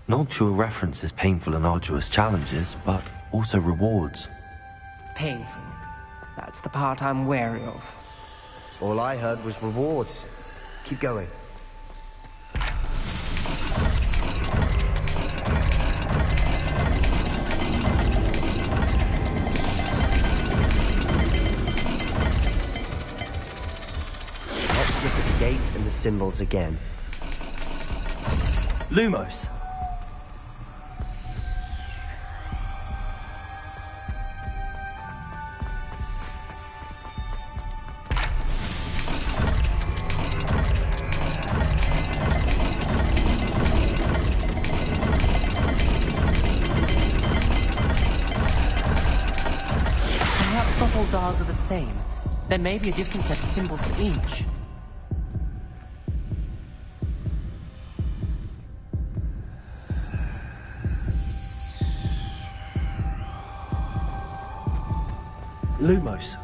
Noctua references painful and arduous challenges, but also rewards. Painful. That's the part I'm wary of. All I heard was rewards. Keep going. Let's look at the gate and the symbols again. Lumos. same, there may be a different set of symbols for each. Lumos.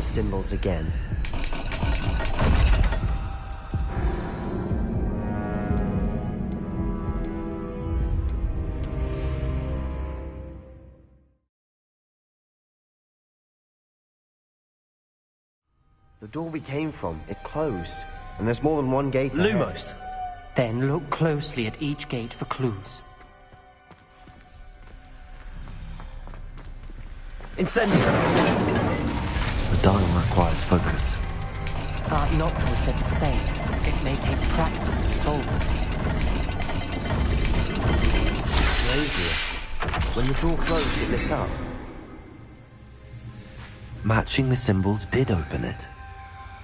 Symbols again. The door we came from, it closed. And there's more than one gate ahead. Lumos. Then look closely at each gate for clues. Incendio! The dial requires focus. Aunt Noctua said the same. It may take practice to solve it. Crazy. When the door closed, it lit up. Matching the symbols did open it.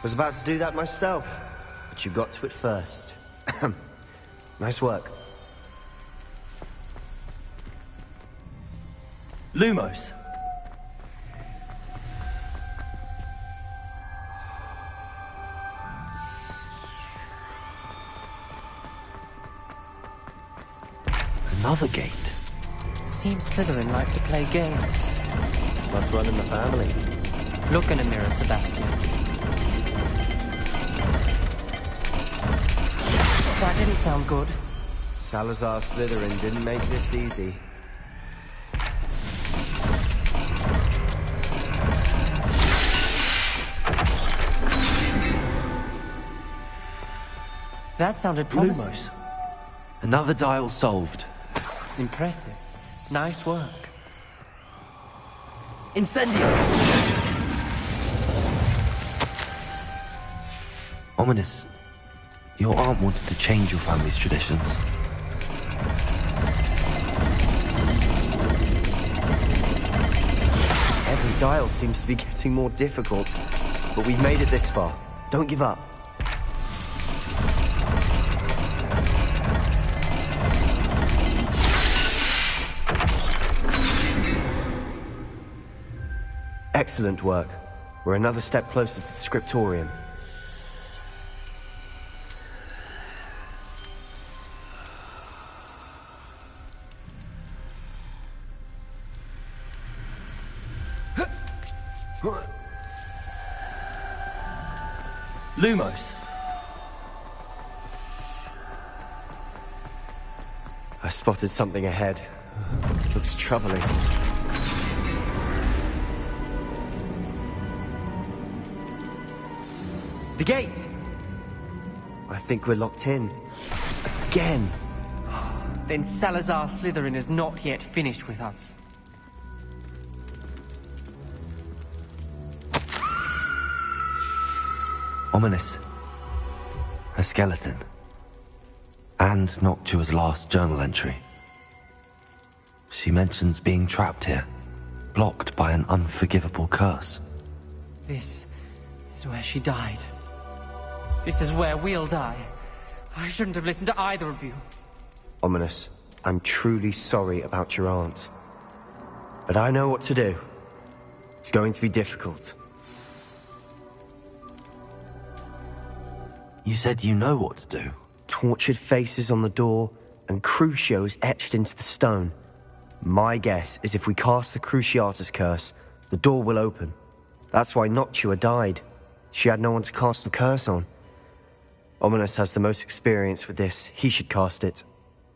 Was about to do that myself, but you got to it first. Nice work. Lumos. Another gate. Seems Slytherin like to play games. Must run in the family. Look in a mirror, Sebastian. That didn't sound good. Salazar Slytherin didn't make this easy. That sounded promising. Lumos. Another dial solved. Impressive. Nice work. Incendio! Ominous. Your aunt wanted to change your family's traditions. Every dial seems to be getting more difficult. But we've made it this far. Don't give up. Excellent work. We're another step closer to the scriptorium. Lumos. I spotted something ahead. Looks troubling. The gate! I think we're locked in. Again! Then Salazar Slytherin is not yet finished with us. Ominous. A skeleton. And Noctua's last journal entry. She mentions being trapped here, blocked by an unforgivable curse. This is where she died. This is where we'll die. I shouldn't have listened to either of you. Ominous, I'm truly sorry about your aunt. But I know what to do. It's going to be difficult. You said you know what to do. Tortured faces on the door, and Crucio is etched into the stone. My guess is if we cast the Cruciatus curse, the door will open. That's why Noctua died. She had no one to cast the curse on. Ominous has the most experience with this. He should cast it.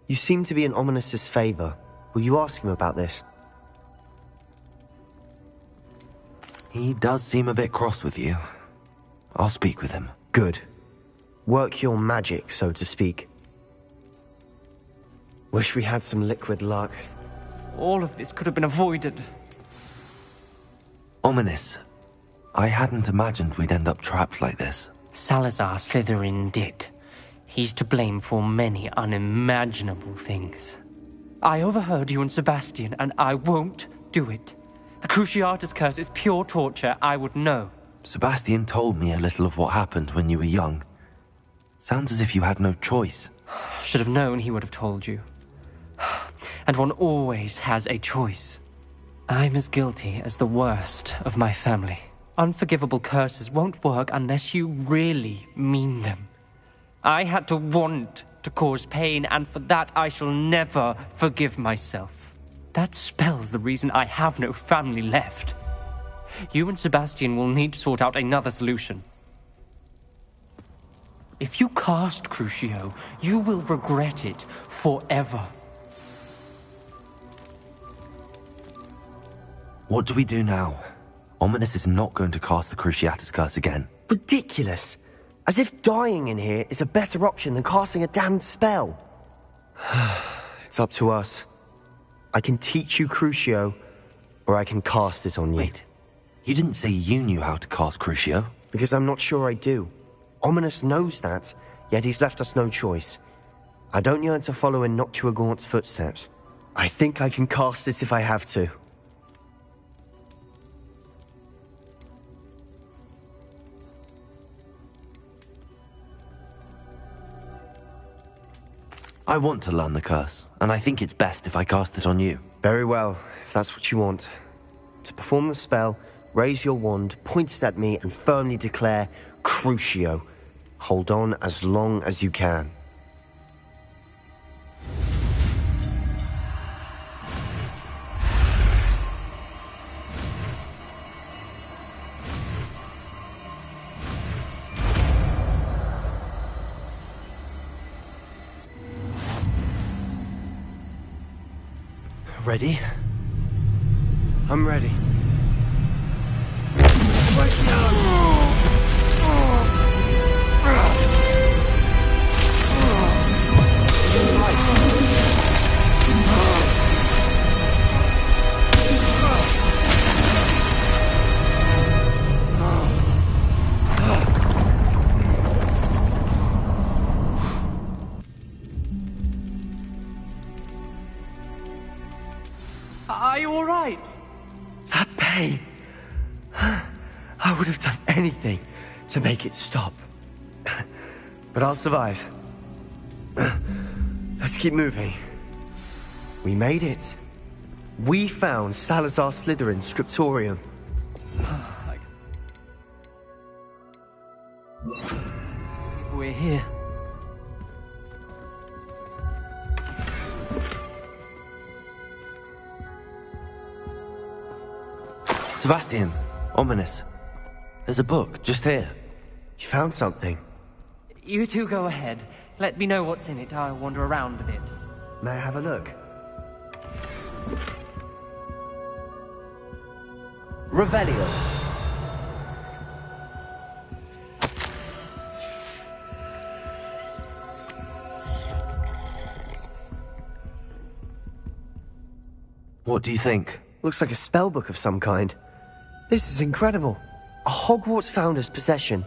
You seem to be in Ominous's favor. Will you ask him about this? He does seem a bit cross with you. I'll speak with him. Good. Work your magic, so to speak. Wish we had some liquid luck. All of this could have been avoided. Ominous. I hadn't imagined we'd end up trapped like this. Salazar Slytherin did. He's to blame for many unimaginable things. I overheard you and Sebastian, and I won't do it. The Cruciatus curse is pure torture. I would know. Sebastian told me a little of what happened when you were young. Sounds as if you had no choice. Should have known he would have told you. And one always has a choice. I'm as guilty as the worst of my family. Unforgivable curses won't work unless you really mean them. I had to want to cause pain, and for that I shall never forgive myself. That spells the reason I have no family left. You and Sebastian will need to sort out another solution. If you cast Crucio, you will regret it forever. What do we do now? Ominous is not going to cast the Cruciatus curse again. Ridiculous! As if dying in here is a better option than casting a damned spell. It's up to us. I can teach you Crucio, or I can cast it on you. Wait, you didn't say you knew how to cast Crucio? Because I'm not sure I do. Ominous knows that, yet he's left us no choice. I don't yearn to follow in Noctua Gaunt's footsteps. I think I can cast it if I have to. I want to learn the curse, and I think it's best if I cast it on you. Very well, if that's what you want. To perform the spell, raise your wand, point it at me, and firmly declare, Crucio. Hold on as long as you can. Ready? I'm ready. Are you all right? That pain. I would have done anything to make it stop. But I'll survive. Let's keep moving. We made it. We found Salazar Slytherin's scriptorium. We're here. Sebastian, Ominous. There's a book, just here. You found something? You two go ahead. Let me know what's in it. I'll wander around a bit. May I have a look? Revelio. What do you think? Looks like a spellbook of some kind. This is incredible. A Hogwarts founder's possession.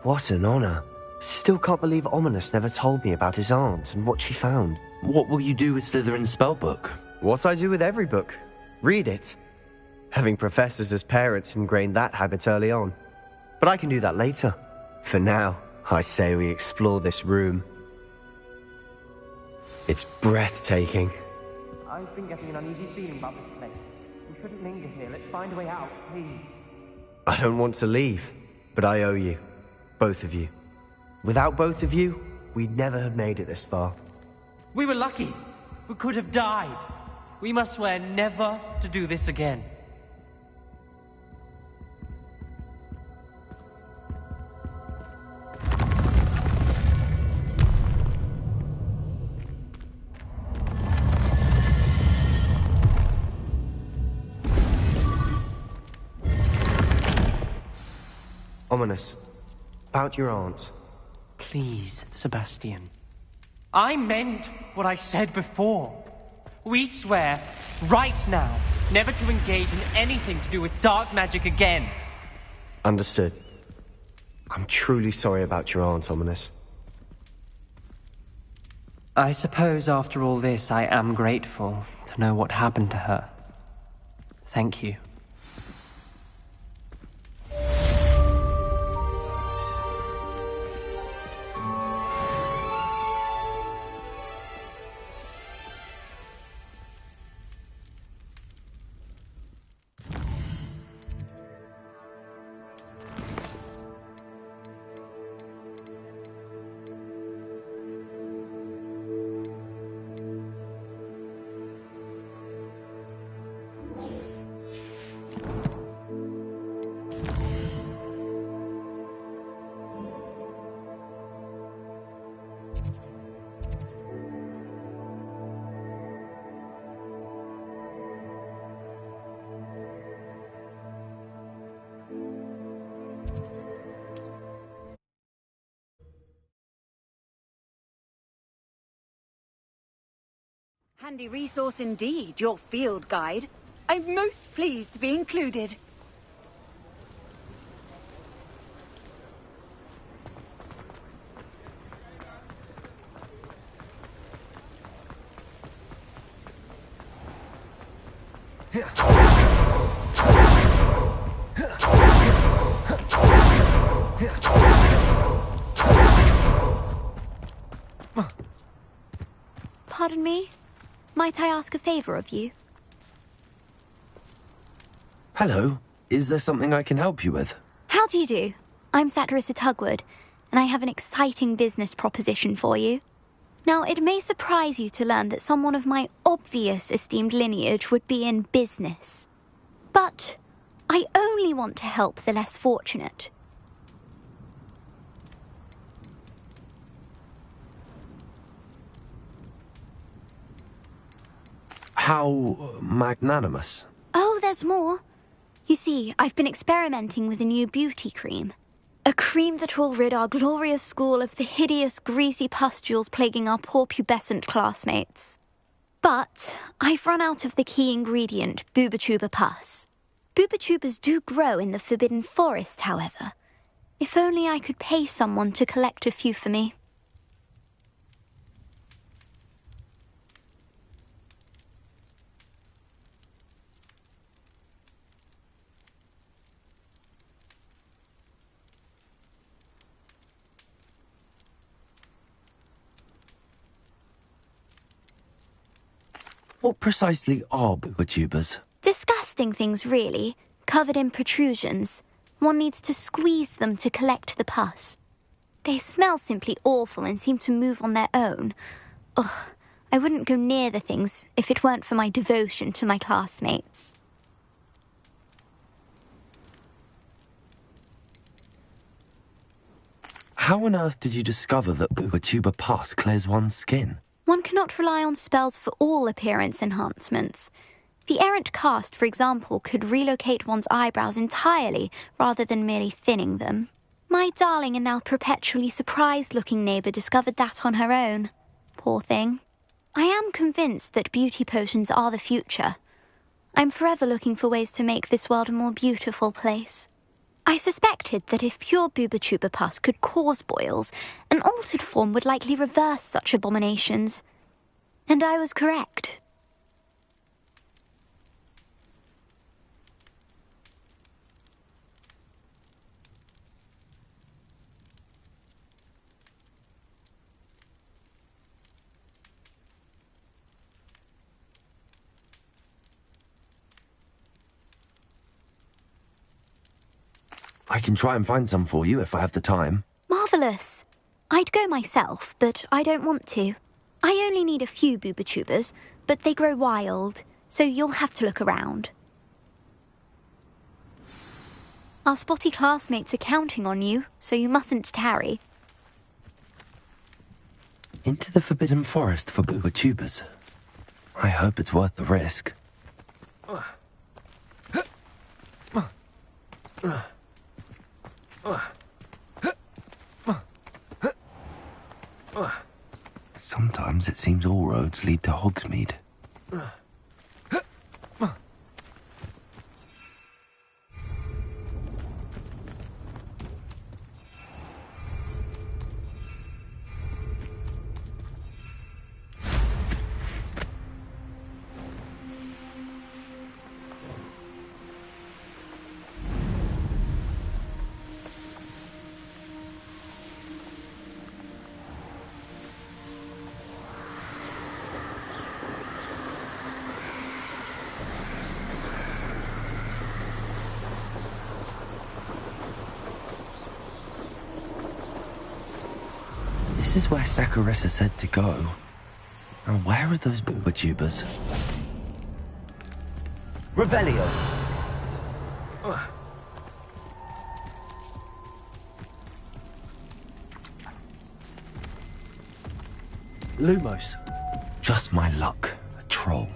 What an honor. Still can't believe Ominous never told me about his aunt and what she found. What will you do with Slytherin's spellbook? What I do with every book. Read it. Having professors as parents ingrained that habit early on. But I can do that later. For now, I say we explore this room. It's breathtaking. I've been getting an uneasy feeling about this place. We shouldn't linger here. Let's find a way out, please. I don't want to leave, but I owe you. Both of you. Without both of you, we'd never have made it this far. We were lucky. We could have died. We must swear never to do this again. Ominous. About your aunt. Please, Sebastian. I meant what I said before. We swear, right now, never to engage in anything to do with dark magic again. Understood. I'm truly sorry about your aunt, Ominous. I suppose after all this, I am grateful to know what happened to her. Thank you. Handy resource indeed, your field guide. I'm most pleased to be included. Pardon me? Might I ask a favor of you? Hello. Is there something I can help you with? How do you do? I'm Satirissa Tugwood, and I have an exciting business proposition for you. Now, it may surprise you to learn that someone of my obvious esteemed lineage would be in business. But I only want to help the less fortunate. How magnanimous. Oh, there's more. You see, I've been experimenting with a new beauty cream. A cream that will rid our glorious school of the hideous, greasy pustules plaguing our poor pubescent classmates. But I've run out of the key ingredient, booba-tuber pus. Booba-tubers do grow in the Forbidden Forest, however. If only I could pay someone to collect a few for me. What precisely are booba-tubers? Disgusting things, really, covered in protrusions. One needs to squeeze them to collect the pus. They smell simply awful and seem to move on their own. Ugh, I wouldn't go near the things if it weren't for my devotion to my classmates. How on earth did you discover that booba-tuber pus clears one's skin? One cannot rely on spells for all appearance enhancements. The errant cast, for example, could relocate one's eyebrows entirely rather than merely thinning them. My darling and now perpetually surprised-looking neighbour discovered that on her own. Poor thing. I am convinced that beauty potions are the future. I'm forever looking for ways to make this world a more beautiful place. I suspected that if pure booba-tuber pus could cause boils, an altered form would likely reverse such abominations. And I was correct. I can try and find some for you if I have the time. Marvellous. I'd go myself, but I don't want to. I only need a few booba-tubers, but they grow wild, so you'll have to look around. Our spotty classmates are counting on you, so you mustn't tarry. Into the Forbidden Forest for booba-tubers. I hope it's worth the risk. Some seems all roads lead to Hogsmeade. This is where Saccharissa said to go. Now, where are those booba-tubers? Revelio! Lumos. Just my luck. A troll.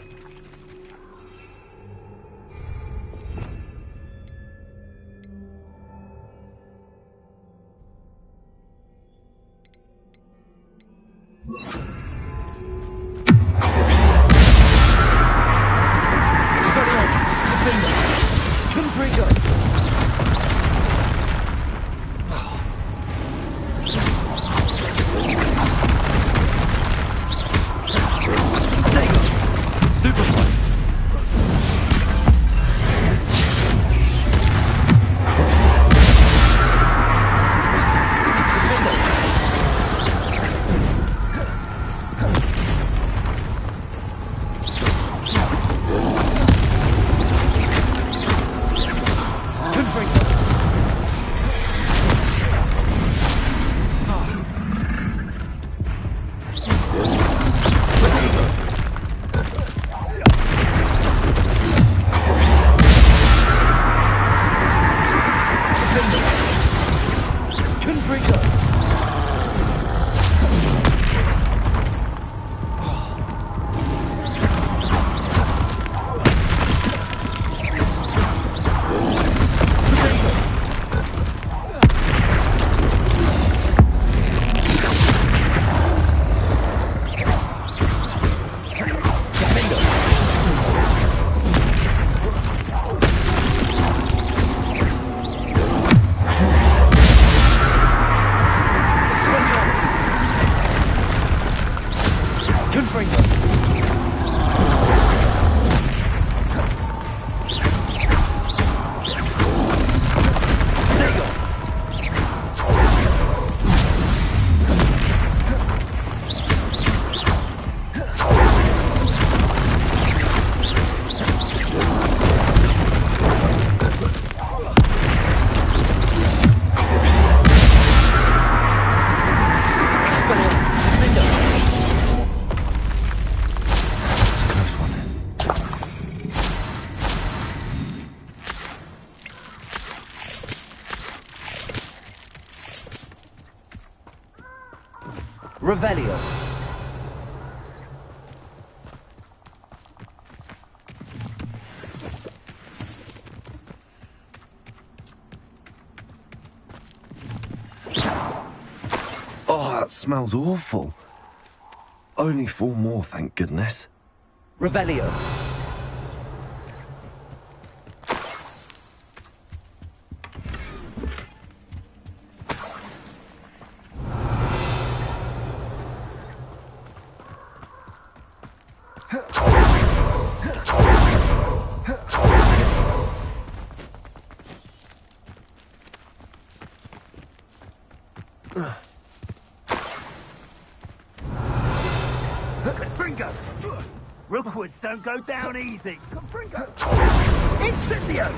Revelio. Oh, that smells awful. Only 4 more, thank goodness. Revelio. Confringo! Rookwoods don't go down easy. Confringo! Incendio!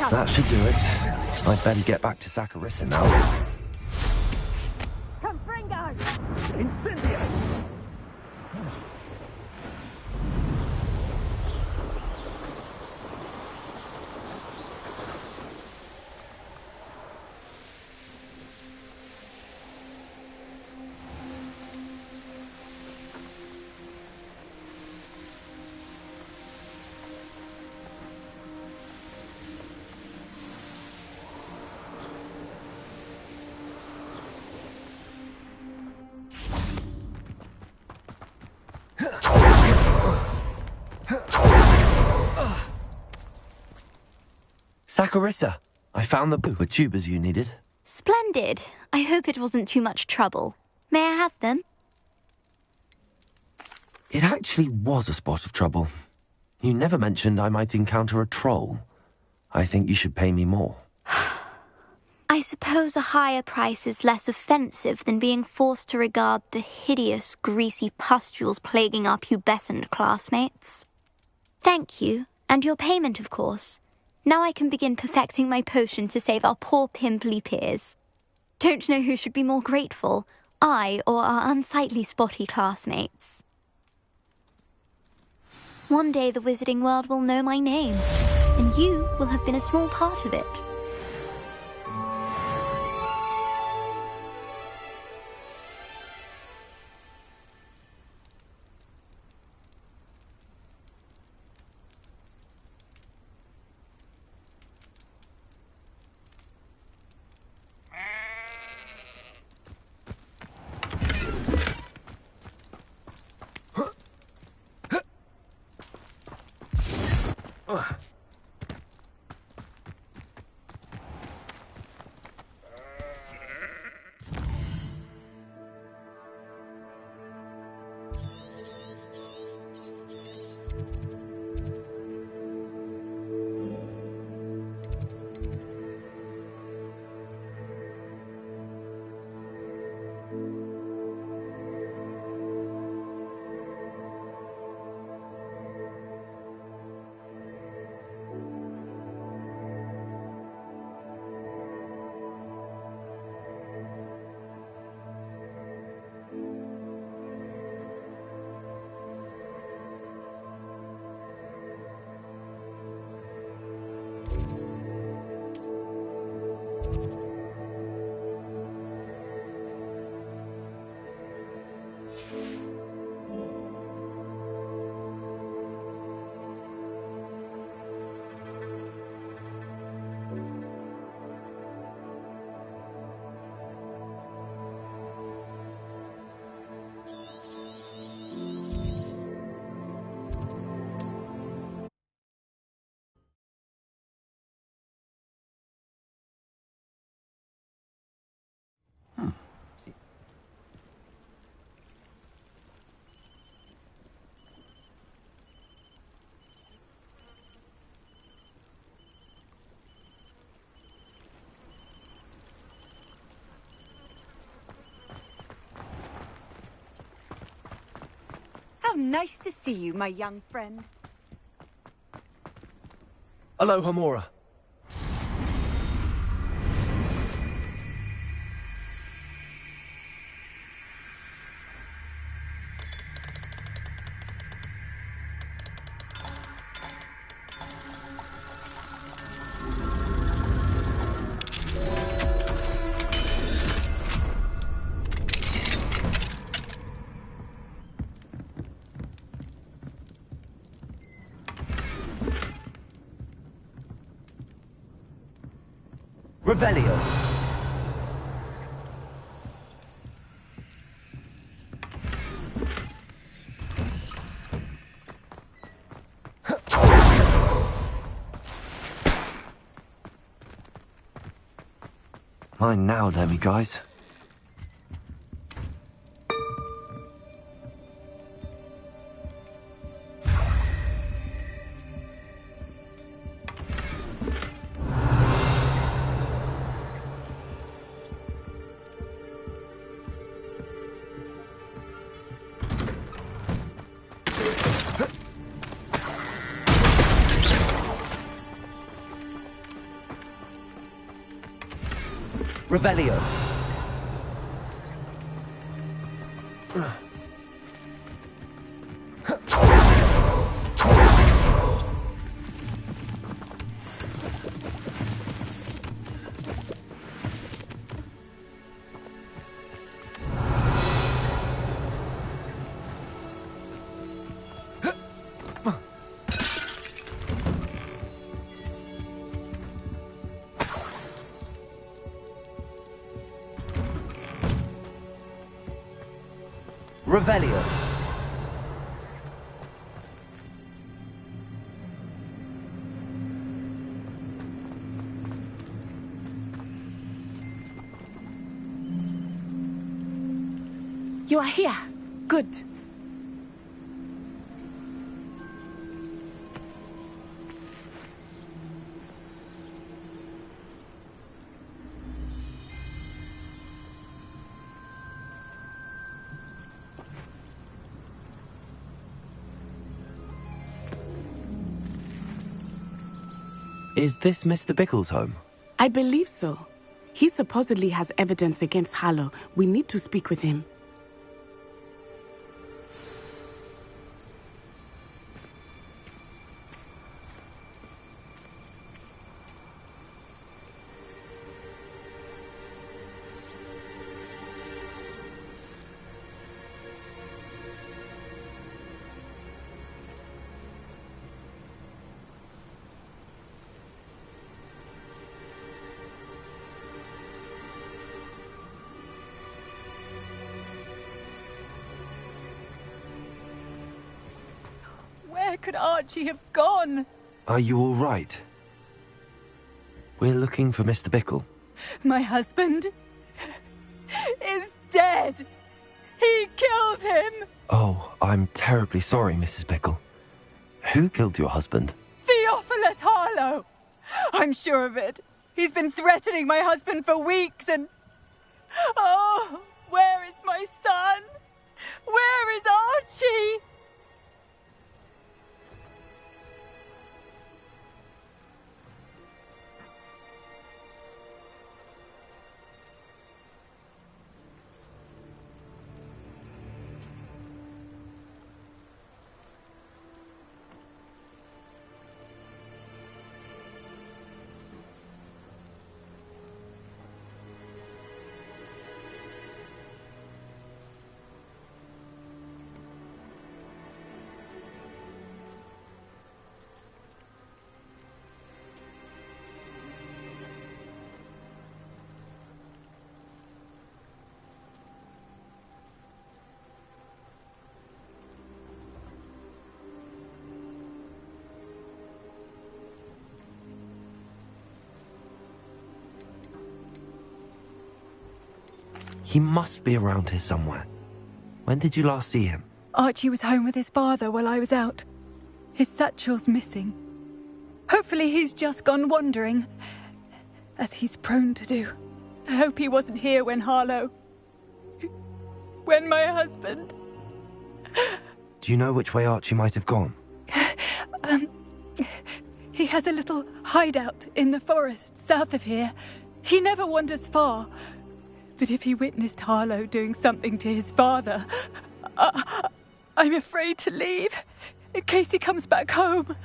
That should do it. I'd better get back to Saccharissa now. Confringo! Incendio! Saccharissa, I found the pooper tubers you needed. Splendid. I hope it wasn't too much trouble. May I have them? It actually was a spot of trouble. You never mentioned I might encounter a troll. I think you should pay me more. I suppose a higher price is less offensive than being forced to regard the hideous, greasy pustules plaguing our pubescent classmates. Thank you, and your payment, of course. Now I can begin perfecting my potion to save our poor pimply peers. Don't know who should be more grateful, I or our unsightly spotty classmates. One day the wizarding world will know my name, and you will have been a small part of it. How nice to see you, my young friend. Aloha, Mora. Revelio. Mine now, damn you guys. Revelio. Revelio. You are here. Good. Is this Mr. Bickle's home? I believe so. He supposedly has evidence against Harlow. We need to speak with him. Where could Archie have gone? Are you all right? We're looking for Mr. Bickle. My husband is dead. He killed him. Oh, I'm terribly sorry, Mrs. Bickle. Who killed your husband? Theophilus Harlow. I'm sure of it. He's been threatening my husband for weeks and... Oh, where is my son? Where is Archie? He must be around here somewhere. When did you last see him? Archie was home with his father while I was out. His satchel's missing. Hopefully he's just gone wandering, as he's prone to do. I hope he wasn't here when Harlow... when my husband... Do you know which way Archie might have gone? He has a little hideout in the forest south of here. He never wanders far. But if he witnessed Harlow doing something to his father, I'm afraid to leave, in case he comes back home.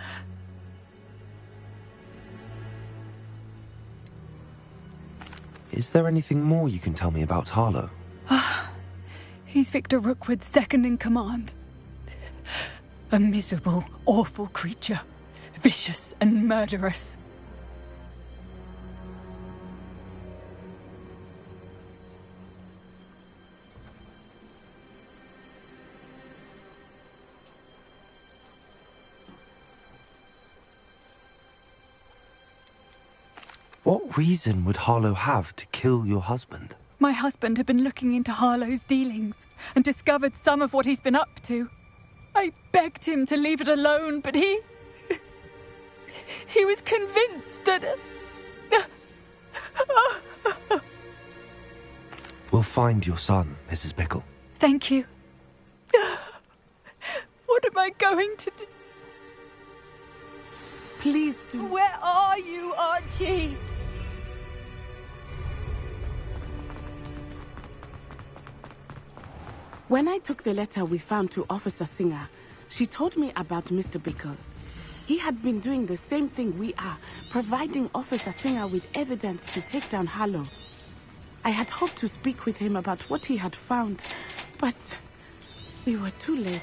Is there anything more you can tell me about Harlow? He's Victor Rookwood's second in command. A miserable, awful creature. Vicious and murderous. What reason would Harlow have to kill your husband? My husband had been looking into Harlow's dealings and discovered some of what he's been up to. I begged him to leave it alone, but he was convinced that... We'll find your son, Mrs. Bickle. Thank you. What am I going to do? Please do. Where are you, Archie? When I took the letter we found to Officer Singer, she told me about Mr. Bickle. He had been doing the same thing we are, providing Officer Singer with evidence to take down Harlow. I had hoped to speak with him about what he had found, but we were too late.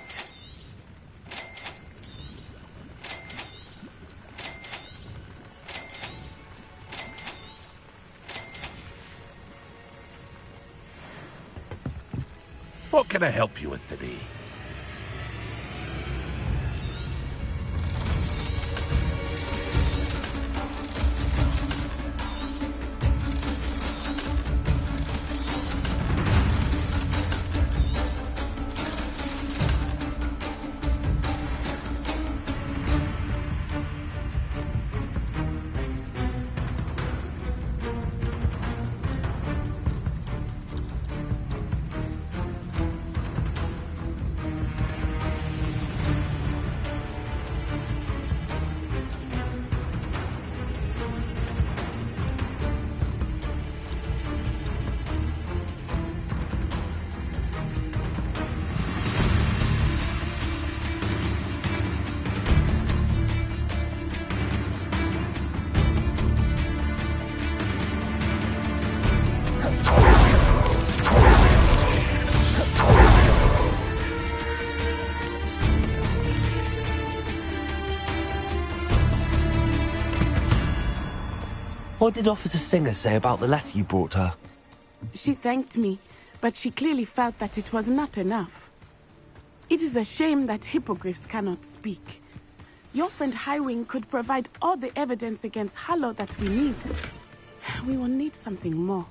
What can I help you with today? What did Officer Singer say about the letter you brought her? She thanked me, but she clearly felt that it was not enough. It is a shame that hippogriffs cannot speak. Your friend Highwing could provide all the evidence against Harlow that we need. We will need something more.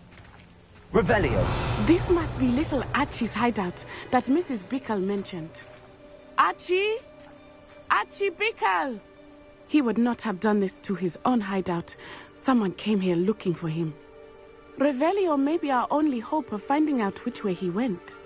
Revelio. This must be little Archie's hideout that Mrs. Bickle mentioned. Archie? Archie Bickle! He would not have done this to his own hideout. Someone came here looking for him. Revelio may be our only hope of finding out which way he went.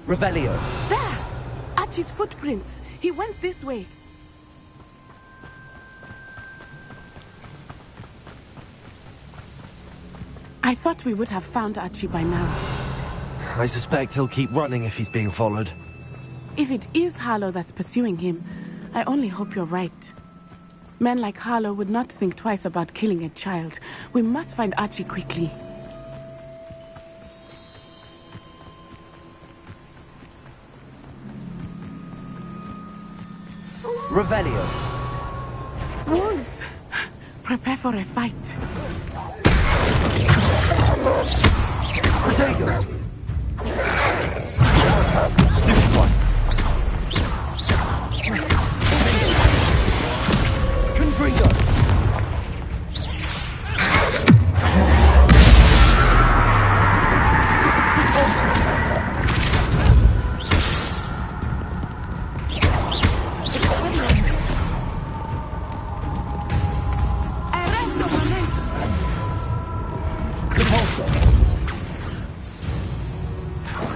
Revelio. There! Archie's footprints. He went this way. I thought we would have found Archie by now. I suspect he'll keep running if he's being followed. If it is Harlow that's pursuing him, I only hope you're right. Men like Harlow would not think twice about killing a child. We must find Archie quickly. Revelio. Wolves! Prepare for a fight. Potato. Stupid one. Confringo.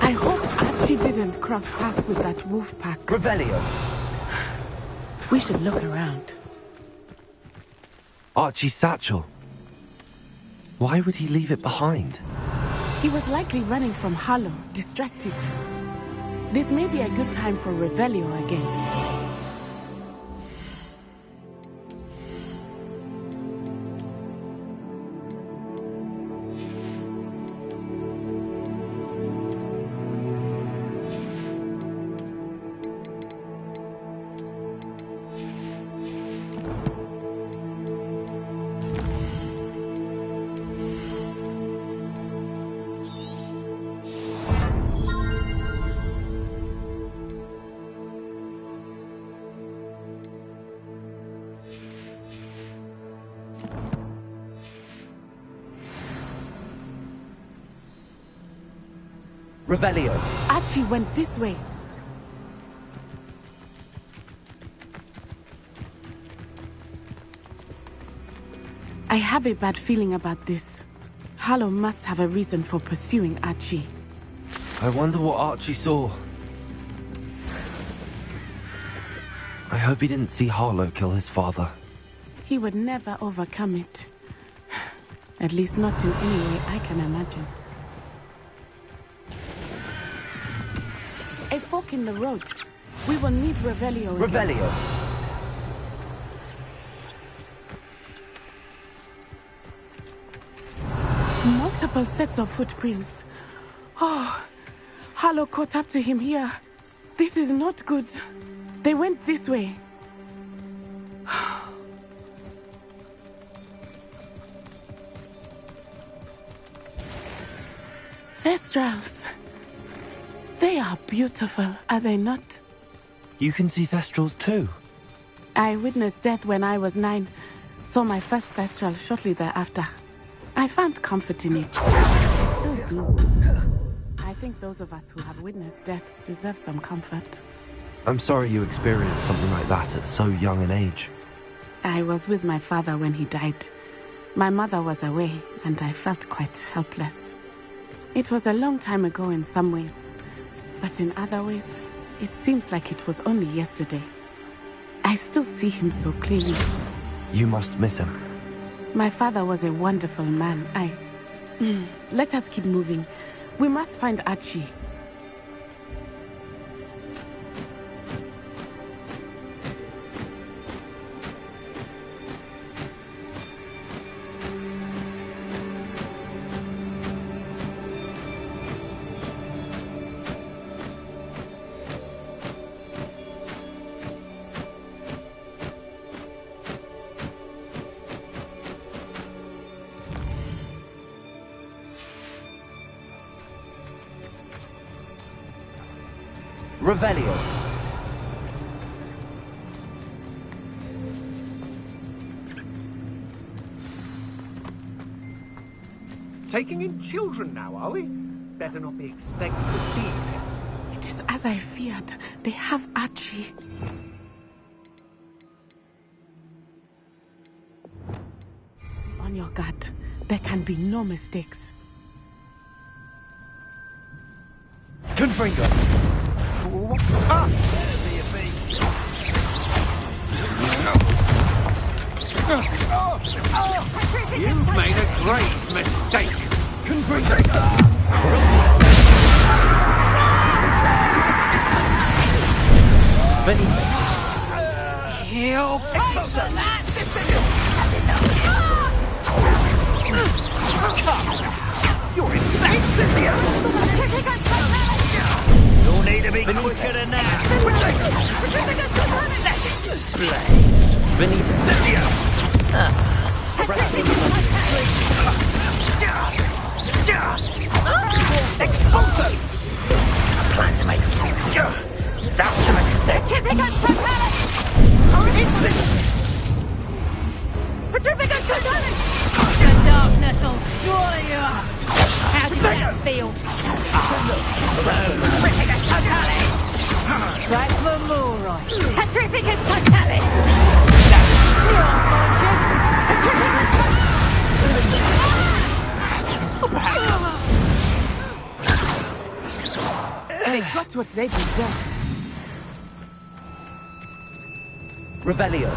I hope Archie didn't cross paths with that wolf pack. Revelio. We should look around. Archie's satchel. Why would he leave it behind? He was likely running from Harlow, distracted. This may be a good time for Revelio again. Revelio. Archie went this way. I have a bad feeling about this. Harlow must have a reason for pursuing Archie. I wonder what Archie saw. I hope he didn't see Harlow kill his father. He would never overcome it. At least not in any way I can imagine. A fork in the road. We will need Revelio again. Revelio. Multiple sets of footprints. Oh, Harlow caught up to him here. This is not good. They went this way. Thestrals. They are beautiful, are they not? You can see Thestrals too? I witnessed death when I was 9. Saw my first Thestral shortly thereafter. I found comfort in it. I still do. I think those of us who have witnessed death deserve some comfort. I'm sorry you experienced something like that at so young an age. I was with my father when he died. My mother was away, and I felt quite helpless. It was a long time ago in some ways, but in other ways, it seems like it was only yesterday. I still see him so clearly. You must miss him. My father was a wonderful man. Let us keep moving. We must find Archie. Revelio. Taking in children now, are we? Better not be expected to feed them. It is as I feared. They have Archie. On your guard. There can be no mistakes. Confringo. Ah! You've made a great mistake. You You're in place, Cynthia! You'll need to be quicker than that. Display. Benita. Cynthia! Expulso! I plan to make... That was a mistake. The darkness will swallow you up. How does that feel? Right for more, right? Petrificus totalis! They got what they deserved. Revelio.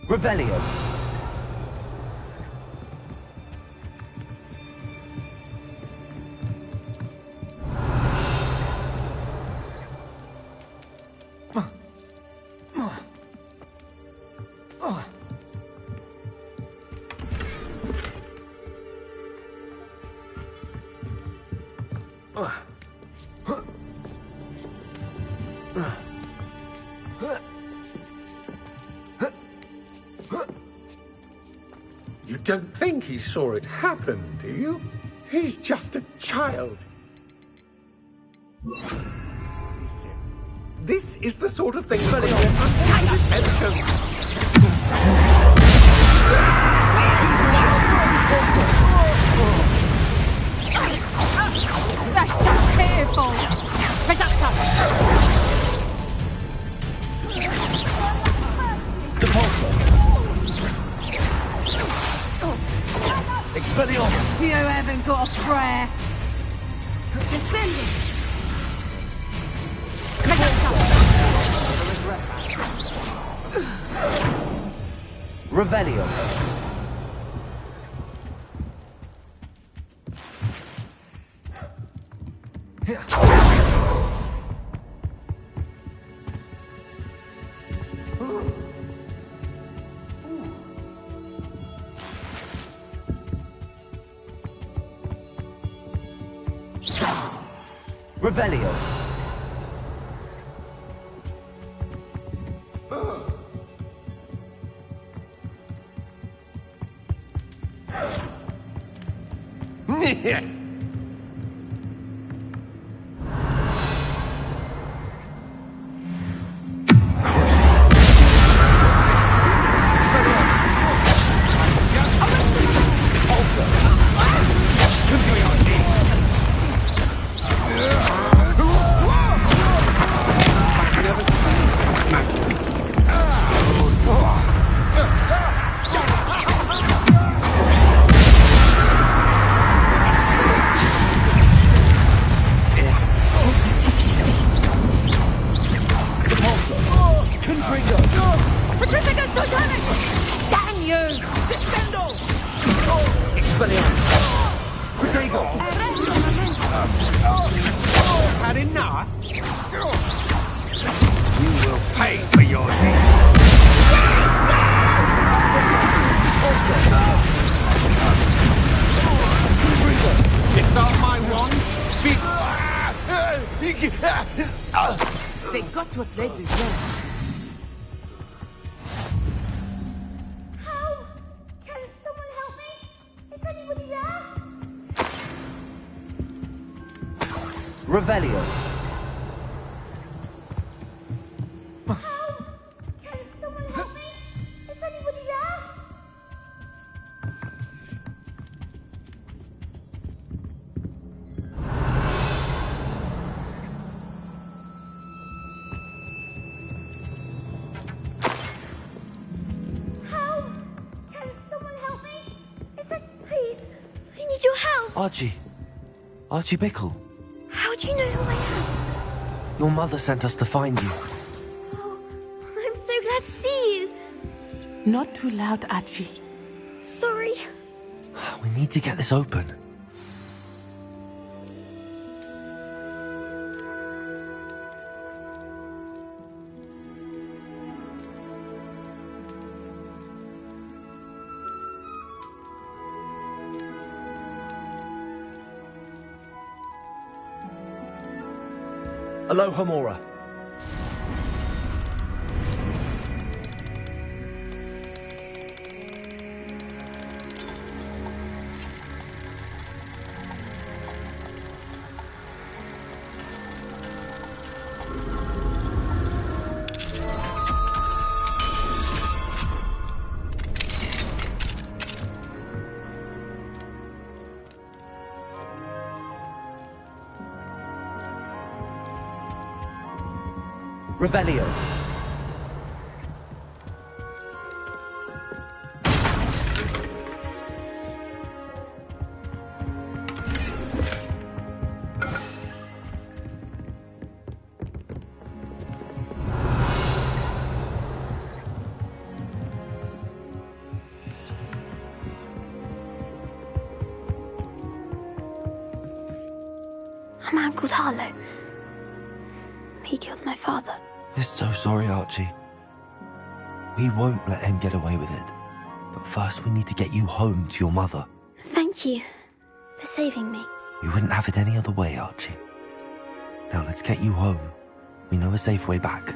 Revelio. You don't think he saw it happen, do you? He's just a child. This is the sort of thing that gets attention. That's just fearful. Reducto. Expelliarmus! You haven't got a prayer. Descending. Revelio. Revelio. Damn you! Had enough? You will pay for your sins. Disarm my wand. They got what they deserve. Revelio. Archie Bickle. How do you know who I am? Your mother sent us to find you. Oh, I'm so glad to see you. Not too loud, Archie. Sorry. We need to get this open. Aloha Mora. Revelio. A man called Harlow. He killed my father. We're so sorry, Archie. We won't let him get away with it. But first we need to get you home to your mother. Thank you for saving me. We wouldn't have it any other way, Archie. Now let's get you home. We know a safe way back.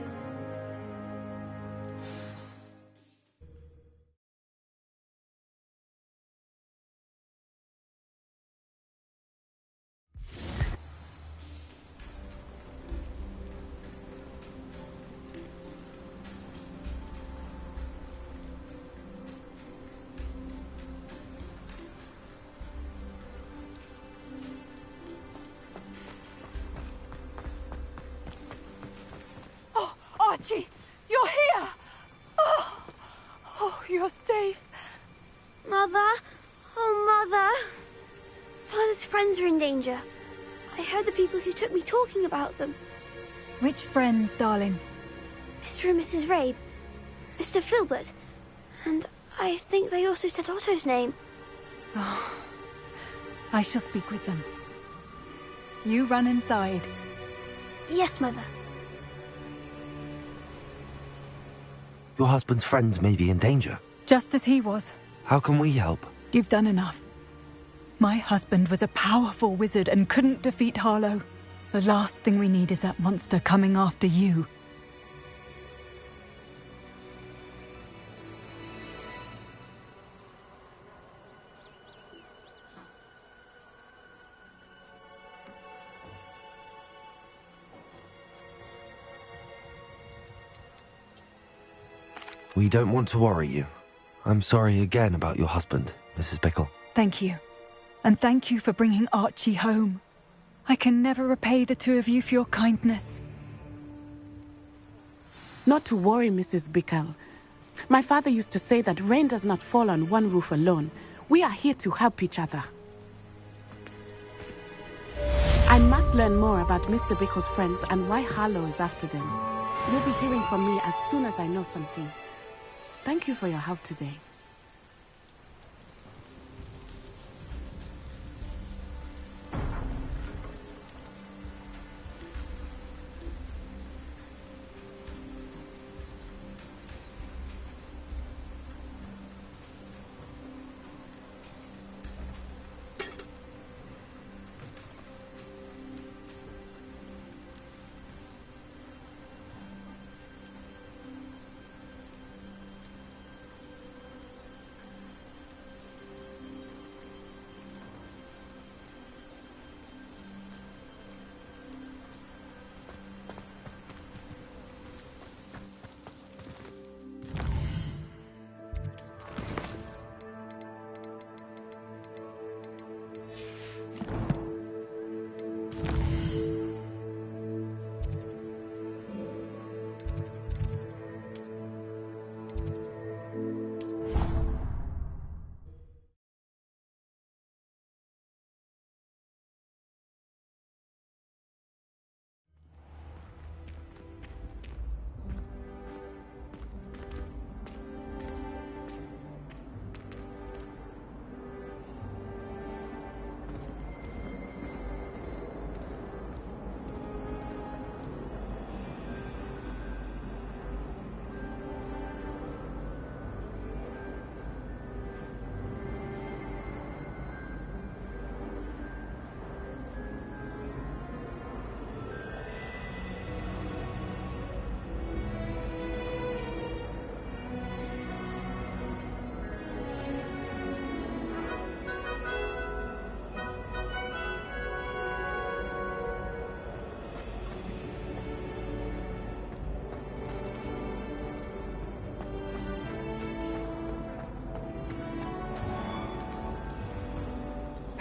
Archie! You're here! Oh, you're safe. Mother? Oh, Mother. Father's friends are in danger. I heard the people who took me talking about them. Which friends, darling? Mr. and Mrs. Rabe. Mr. Filbert. And I think they also said Otto's name. Oh, I shall speak with them. You run inside. Yes, Mother. Your husband's friends may be in danger. Just as he was. How can we help? You've done enough. My husband was a powerful wizard and couldn't defeat Harlow. The last thing we need is that monster coming after you. We don't want to worry you. I'm sorry again about your husband, Mrs. Bickle. Thank you. And thank you for bringing Archie home. I can never repay the two of you for your kindness. Not to worry, Mrs. Bickle. My father used to say that rain does not fall on one roof alone. We are here to help each other. I must learn more about Mr. Bickle's friends and why Harlow is after them. You'll be hearing from me as soon as I know something. Thank you for your help today.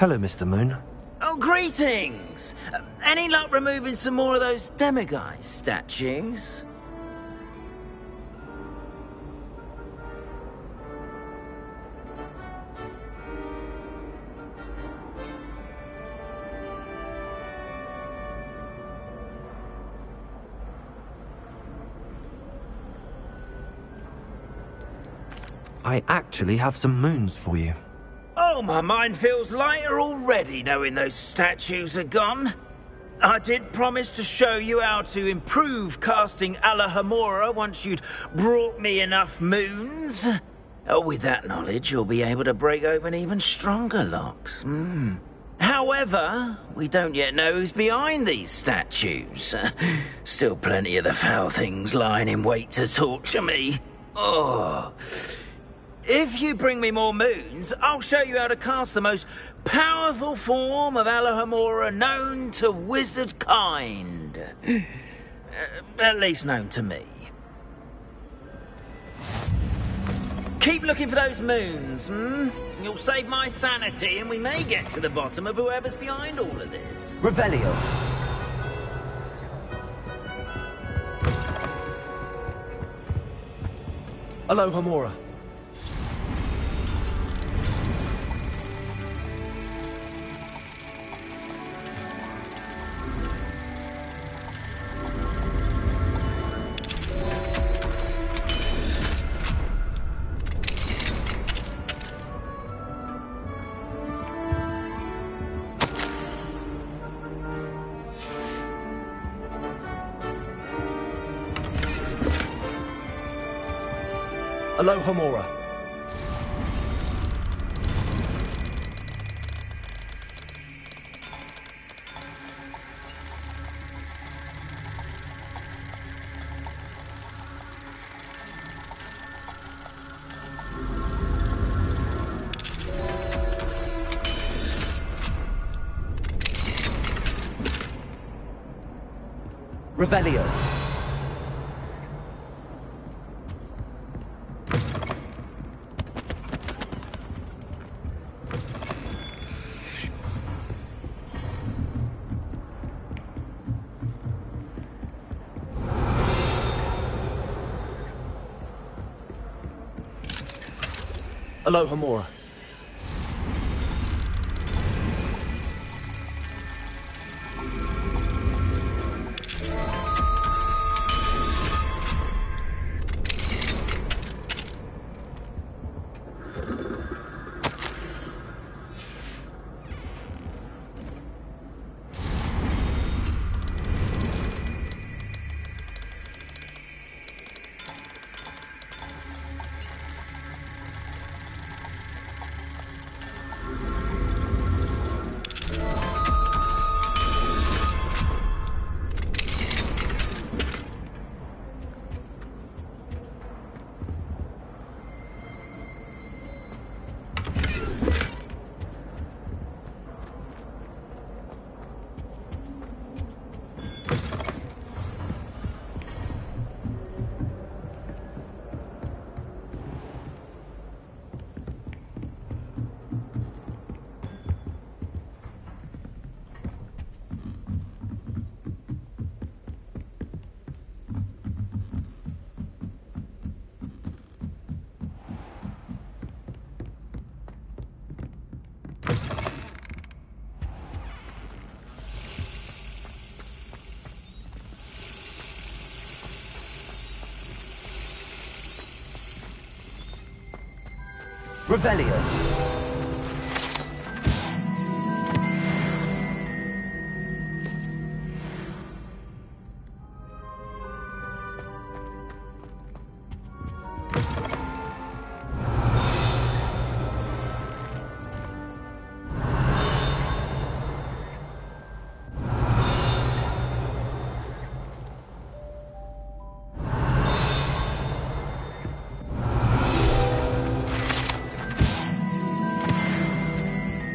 Hello, Mr. Moon. Oh, greetings! Any luck removing some more of those demiguise statues? I actually have some moons for you. Oh, my mind feels lighter already knowing those statues are gone. I did promise to show you how to improve casting Alahamora once you'd brought me enough moons. With that knowledge, you'll be able to break open even stronger locks. However, we don't yet know who's behind these statues. Still plenty of the foul things lying in wait to torture me. Oh... If you bring me more moons, I'll show you how to cast the most powerful form of Alahamora known to wizard kind. At least known to me. Keep looking for those moons, You'll save my sanity and we may get to the bottom of whoever's behind all of this. Revelio. Alohomora. Alohomora. Revelio. Alohomora. Revelio.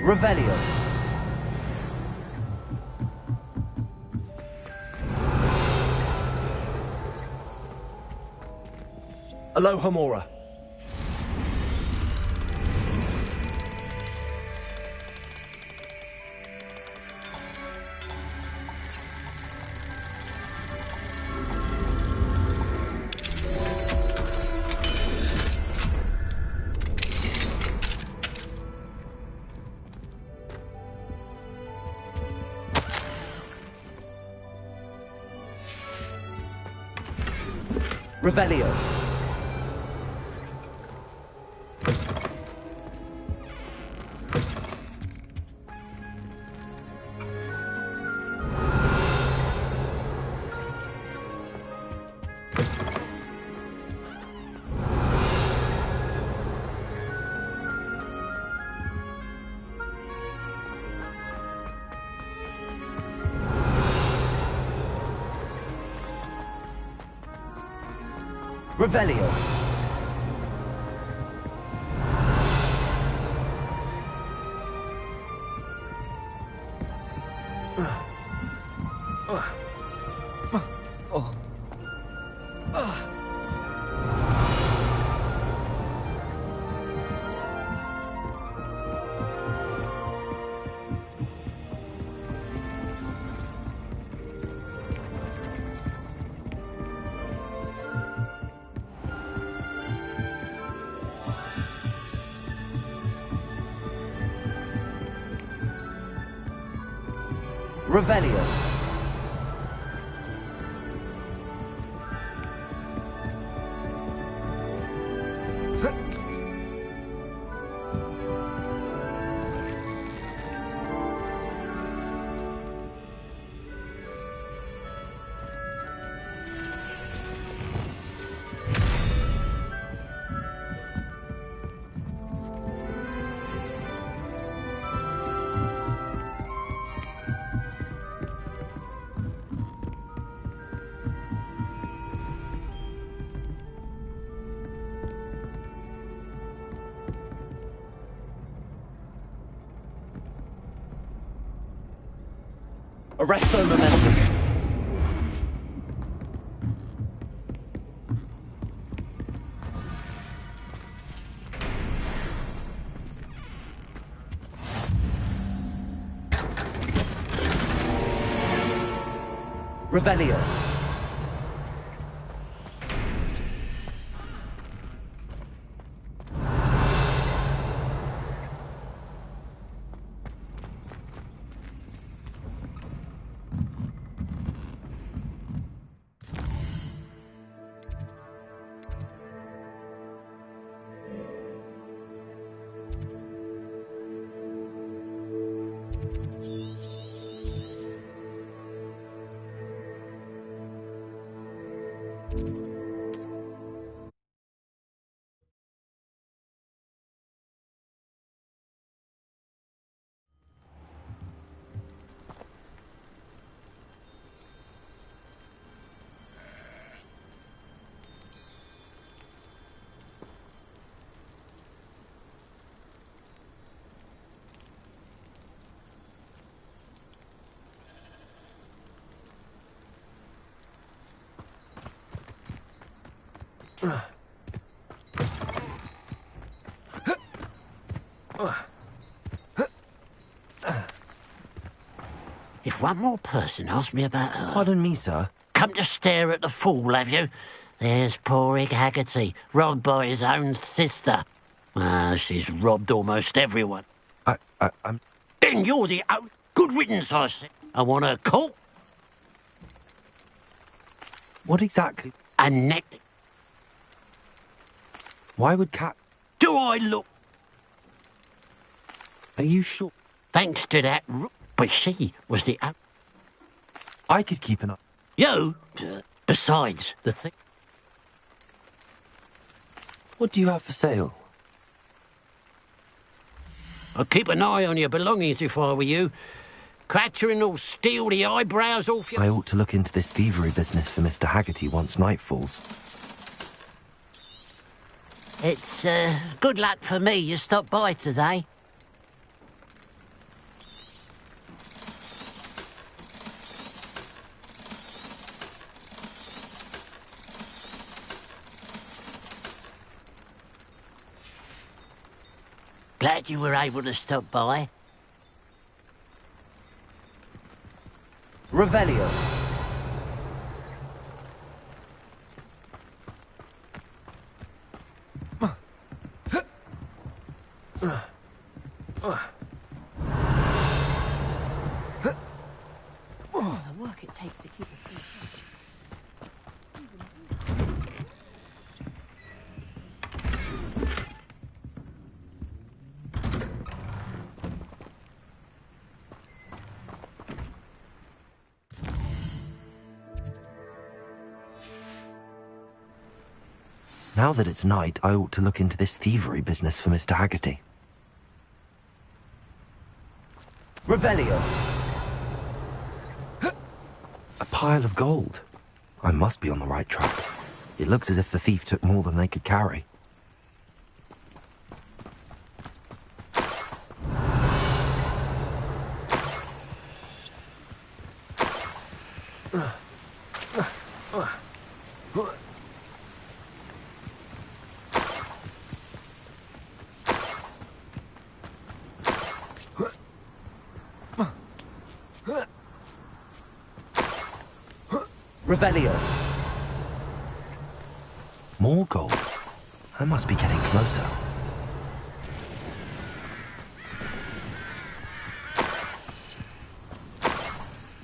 Revelio. Alohomora. Revelio. Revelio. Revelio. Arresto momentum. Revelio. If one more person asks me about her... Pardon me, sir. Come to stare at the fool, have you? There's poor Ig Haggerty, robbed by his own sister. She's robbed almost everyone. I'm... Then you're the... Good riddance, I said. I want her caught. What exactly? A neck. Why would Cat... Do I look... Are you sure? Thanks to that... But she was the... I could keep an eye... You? Besides, the thing... What do you have for sale? I'd keep an eye on your belongings if I were you. Cratchering will steal the eyebrows off you. I ought to look into this thievery business for Mr. Haggerty once night falls. It's, good luck for me you stopped by today. Glad you were able to stop by. Revelio. The work it takes to keep a peace. Now that it's night, I ought to look into this thievery business for Mr. Haggerty. Revelio. A pile of gold. I must be on the right track. It looks as if the thief took more than they could carry. Revelio. More gold. I must be getting closer.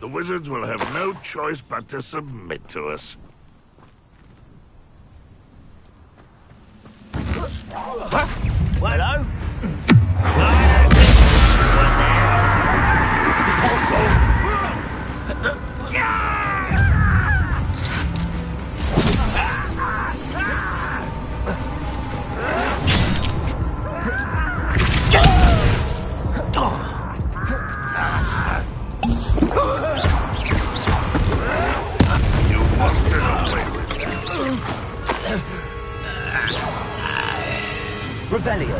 The wizards will have no choice but to submit to us. Hello? Revelio.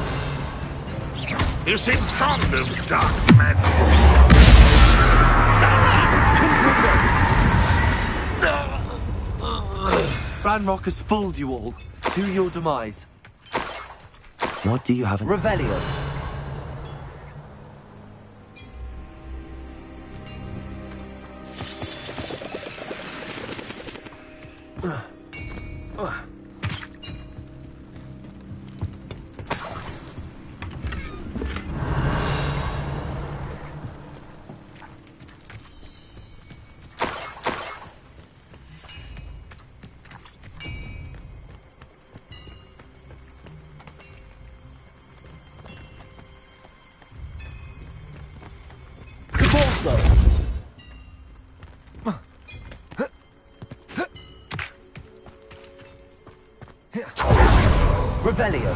You seem fond of dark magic. Ranrock has fooled you all. To your demise. What do you have in... Revelio. Revelio.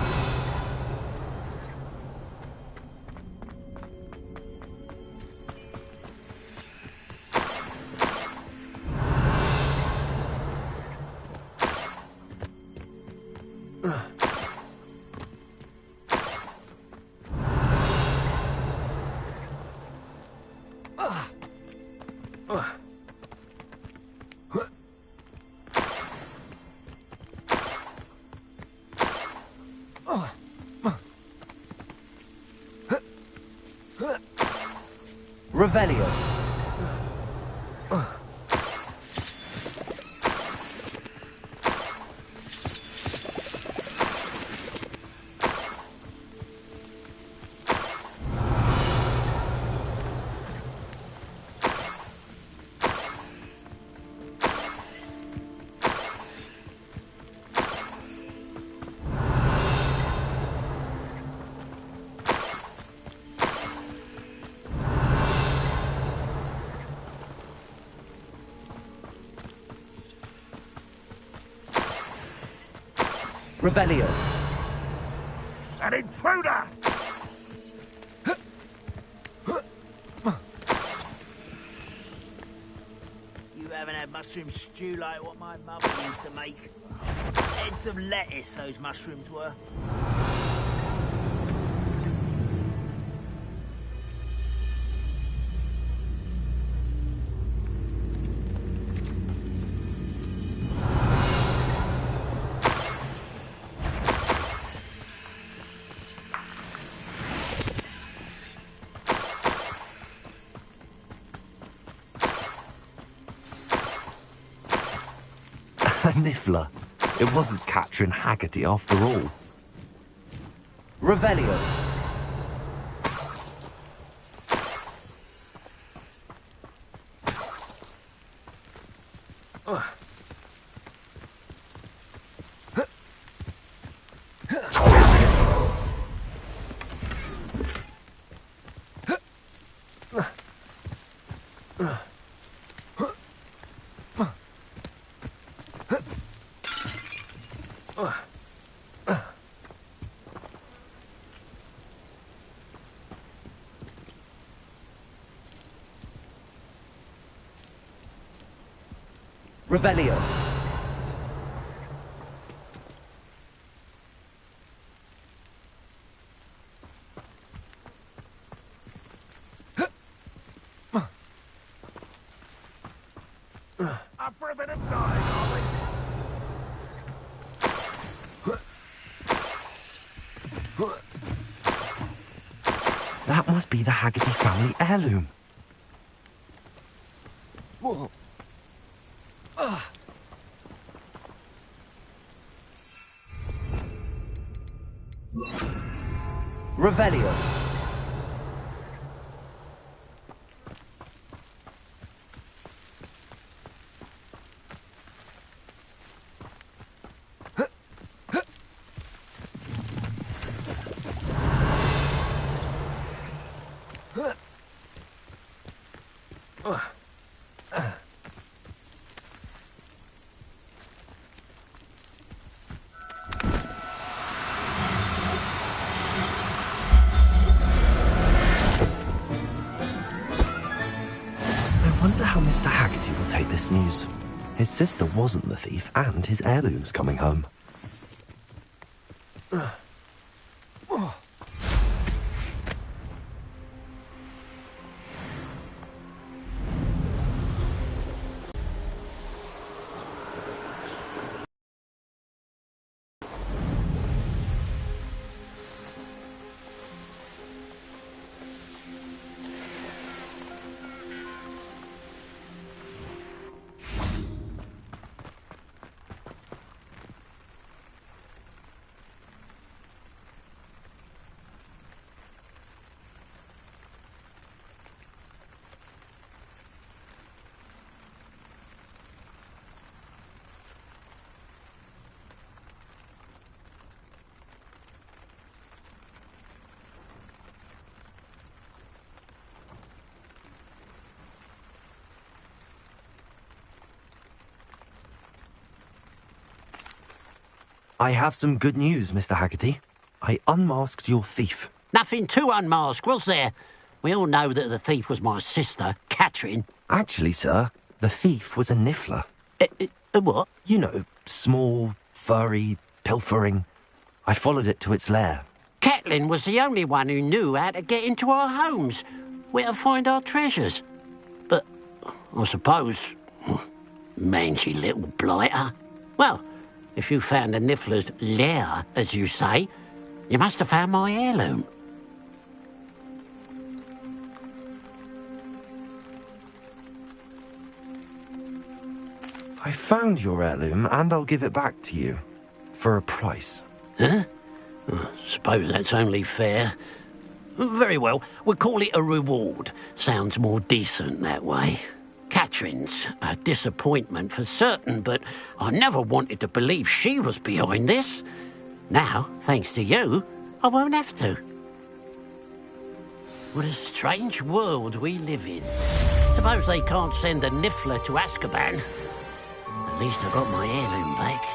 Revelio. Revelio. An intruder! You haven't had mushroom stew like what my mother used to make. Heads of lettuce, those mushrooms were. Niffler. It wasn't Catherine Haggerty after all. Revelio. Revelio. Up for a bit of dying, are we? That must be the Haggerty family heirloom. Whoa. Revelio. this news. His sister wasn't the thief, and his heirloom's coming home. I have some good news, Mr. Haggerty. I unmasked your thief. Nothing to unmask, was there? We all know that the thief was my sister, Catherine. Actually, sir, the thief was a niffler. A what? You know, small, furry, pilfering. I followed it to its lair. Catelyn was the only one who knew how to get into our homes, where to find our treasures. But I suppose, mangy little blighter. Well, if you found the niffler's lair, as you say, you must have found my heirloom. I found your heirloom, and I'll give it back to you. For a price. Huh? I suppose that's only fair. Very well, we'll call it a reward. Sounds more decent that way. Catherine's a disappointment for certain, but I never wanted to believe she was behind this. Now, thanks to you, I won't have to. What a strange world we live in. Suppose they can't send a niffler to Azkaban. At least I got my heirloom back.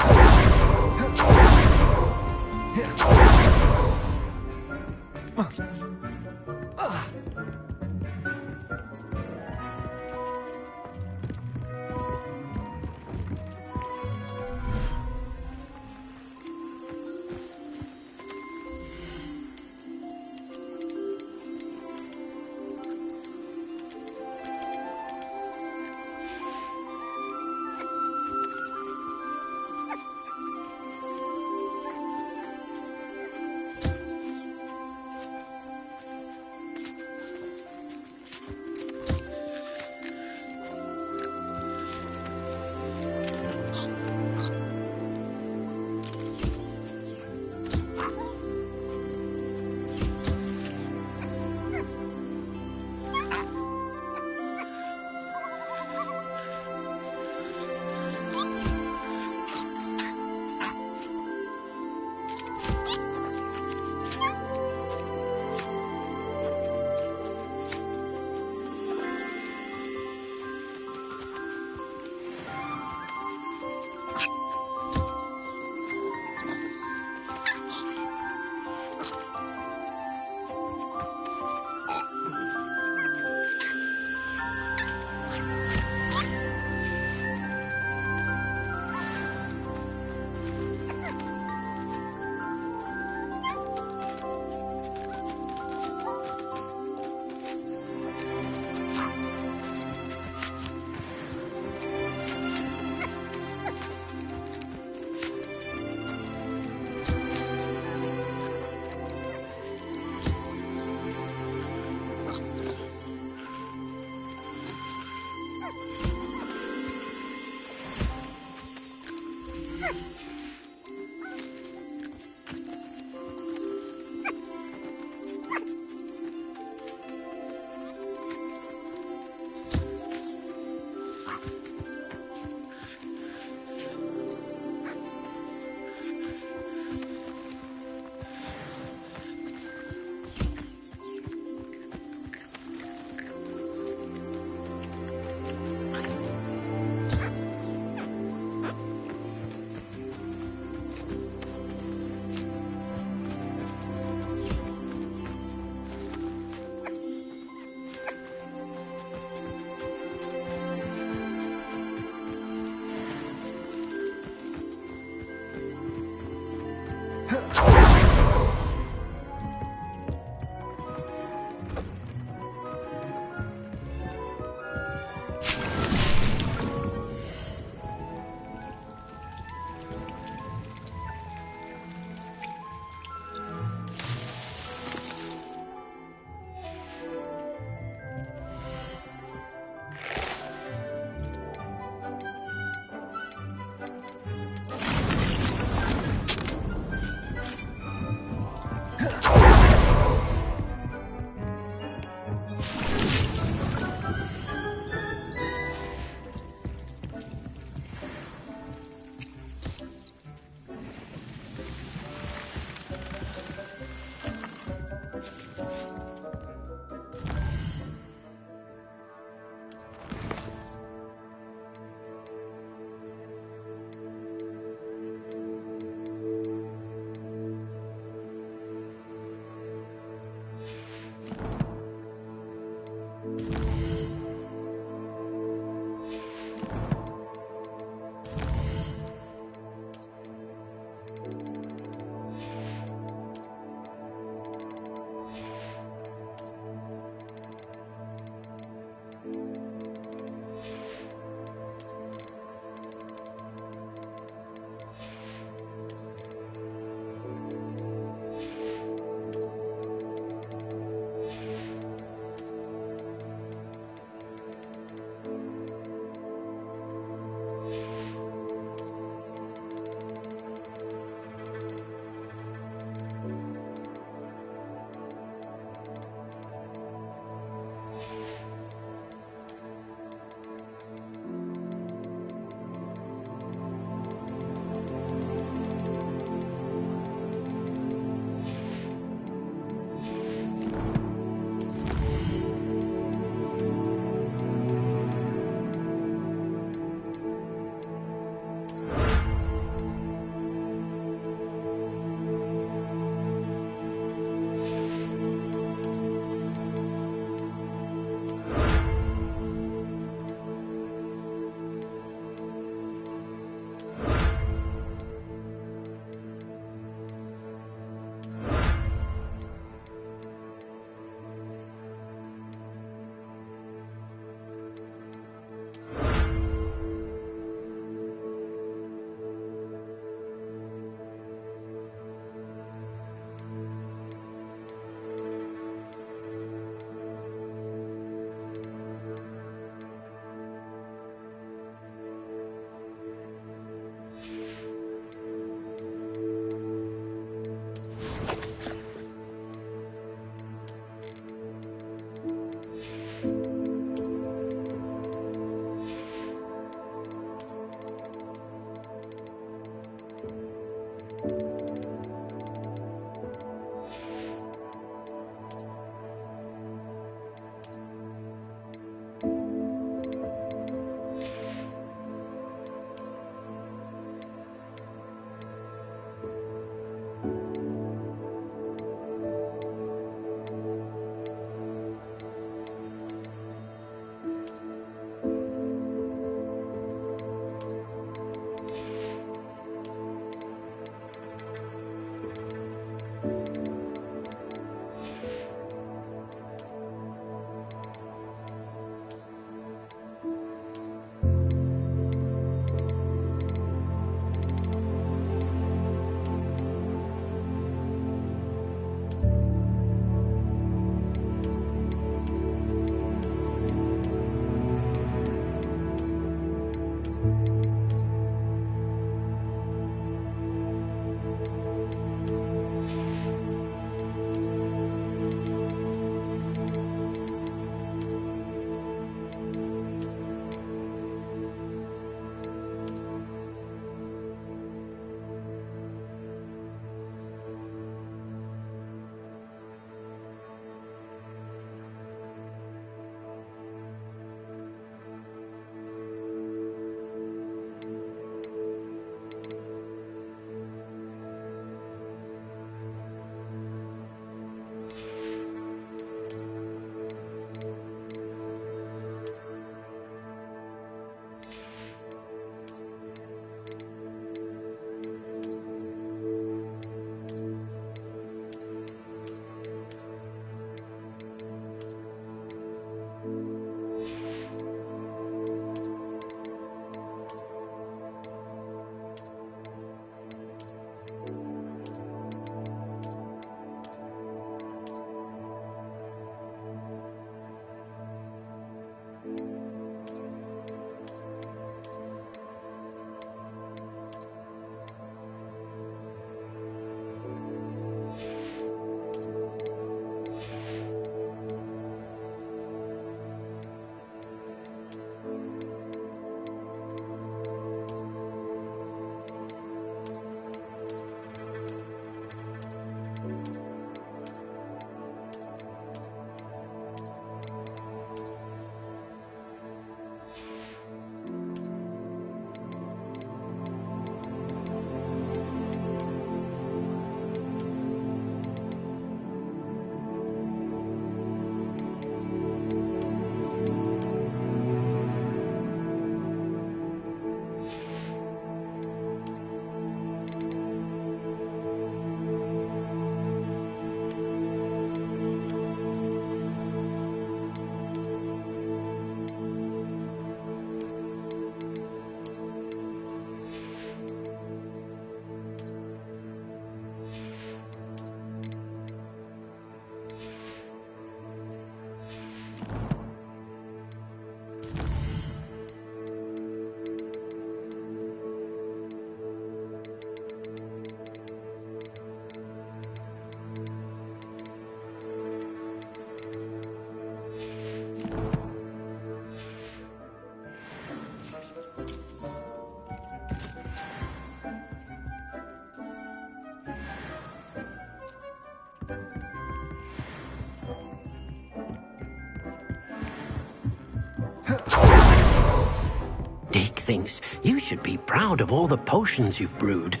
thinks you should be proud of all the potions you've brewed.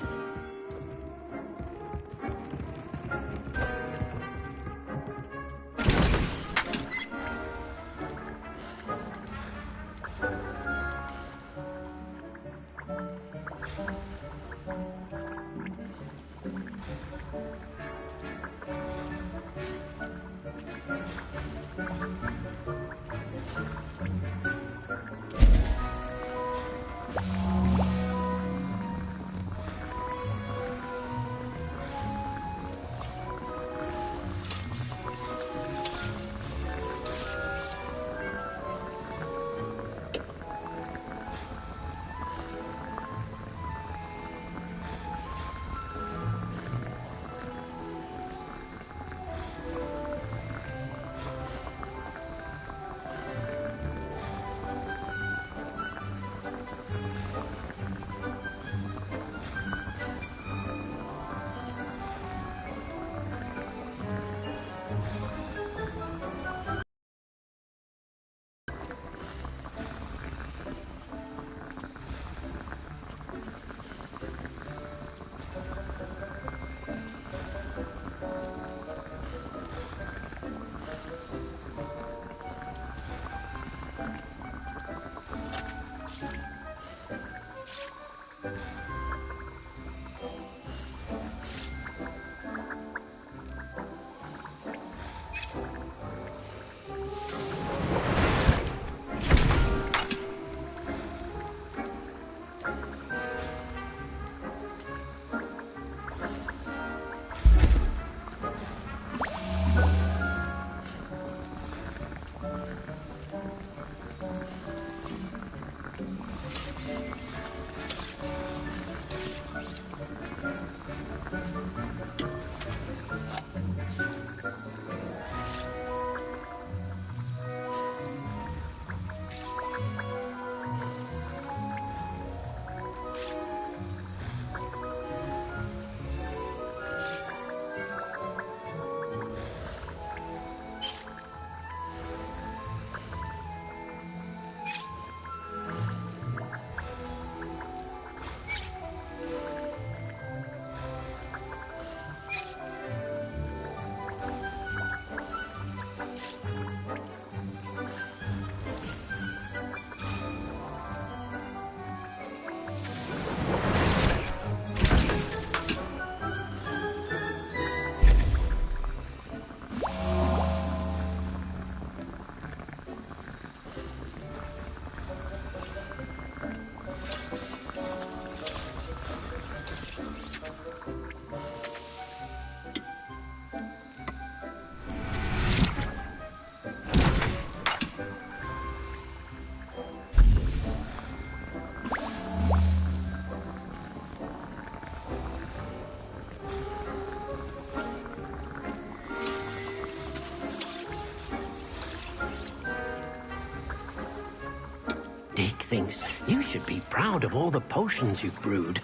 Dick thinks you should be proud of all the potions you've brewed.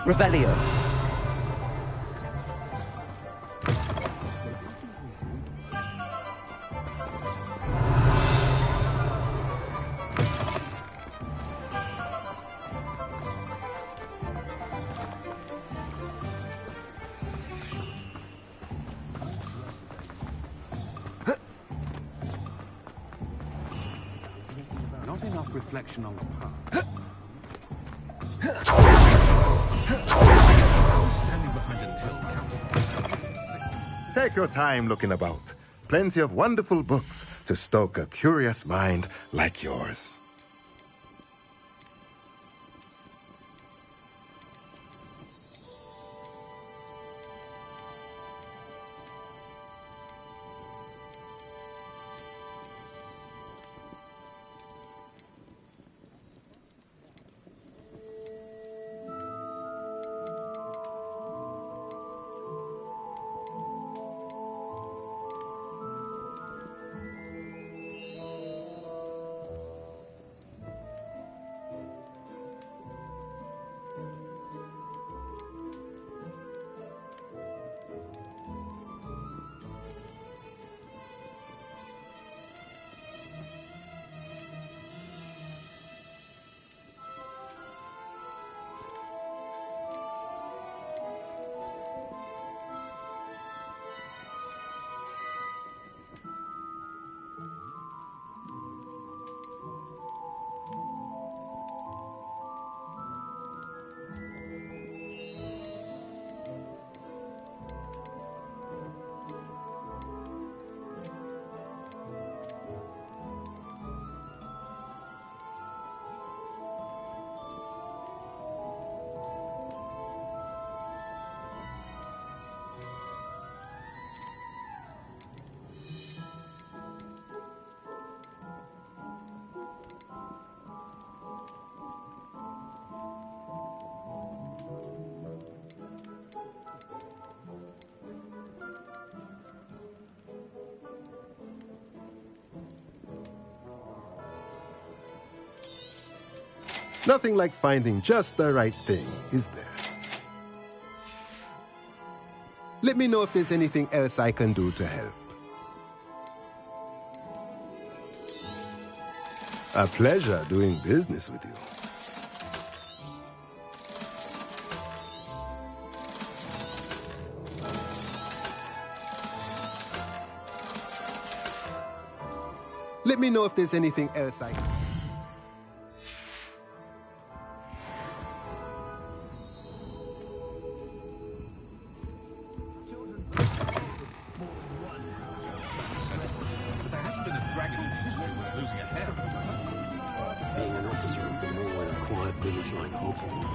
Revelio. Not enough reflection on the path. Standing behind a till. Take your time looking about. Plenty of wonderful books to stoke a curious mind like yours. Nothing like finding just the right thing, is there? Let me know if there's anything else I can do to help. A pleasure doing business with you. Let me know if there's anything else I can... Being an officer of the law in a quiet village like Waffles.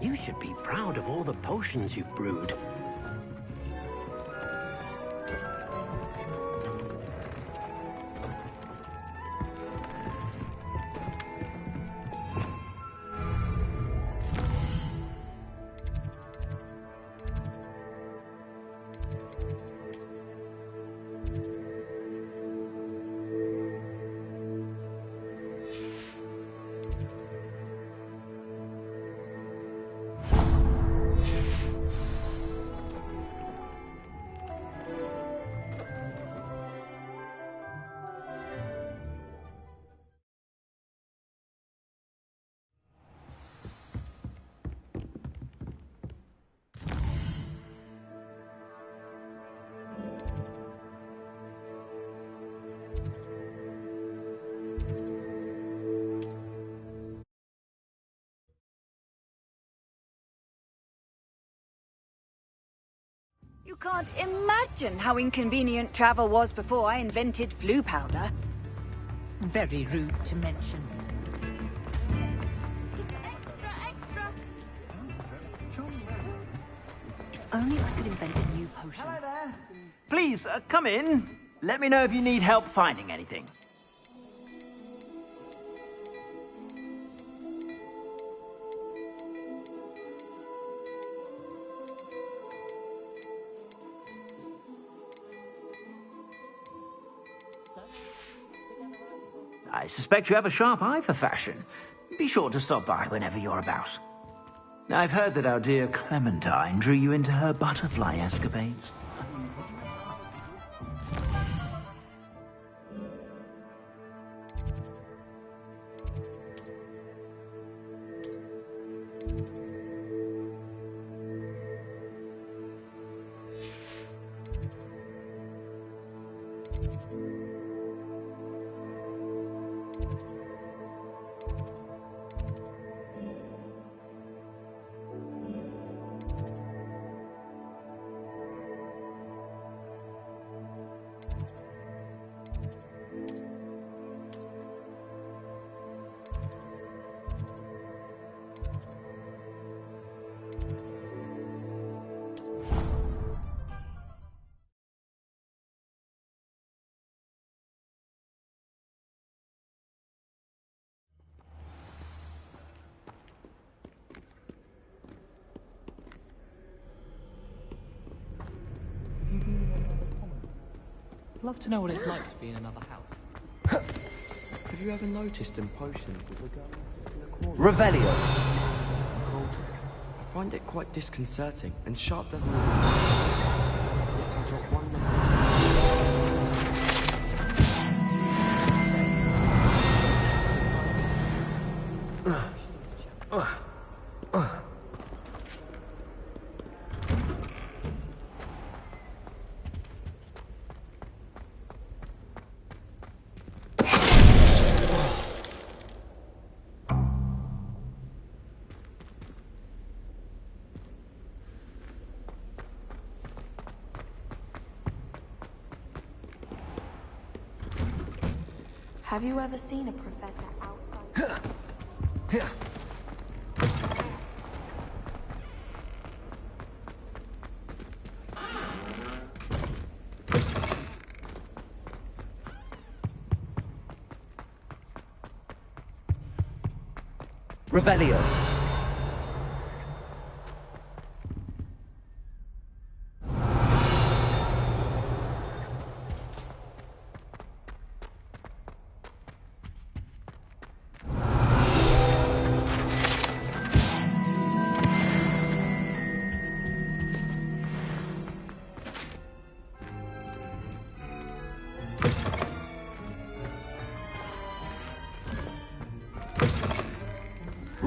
You should be proud of all the potions you've brewed. You can't imagine how inconvenient travel was before I invented flu powder. Very rude to mention. If only I could invent a new potion. Hello there. Please, come in. Let me know if you need help finding anything. I suspect you have a sharp eye for fashion. Be sure to stop by whenever you're about. I've heard that our dear Clementine drew you into her butterfly escapades. I'd love to know what it's like to be in another house. Have you ever noticed in potions that the girl in the corner? Revelio. I find it quite disconcerting, and Sharp doesn't even. Yet I drop one Have you ever seen a professor outside? Revelio.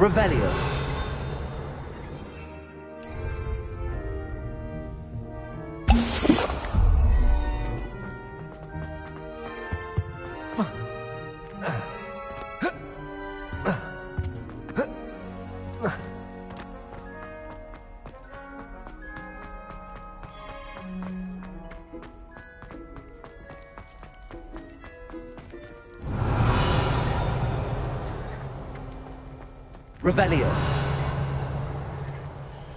Revelio. Revelio.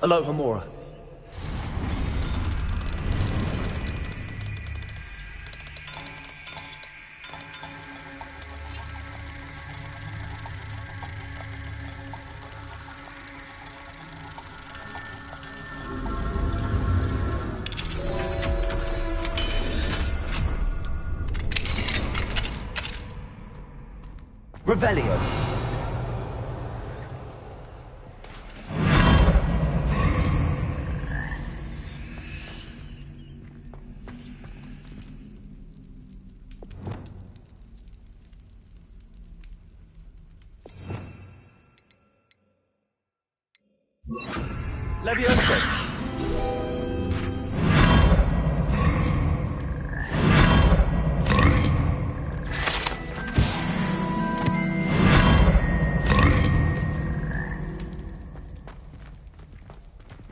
Aloha Mora. Revelio. Leviosa.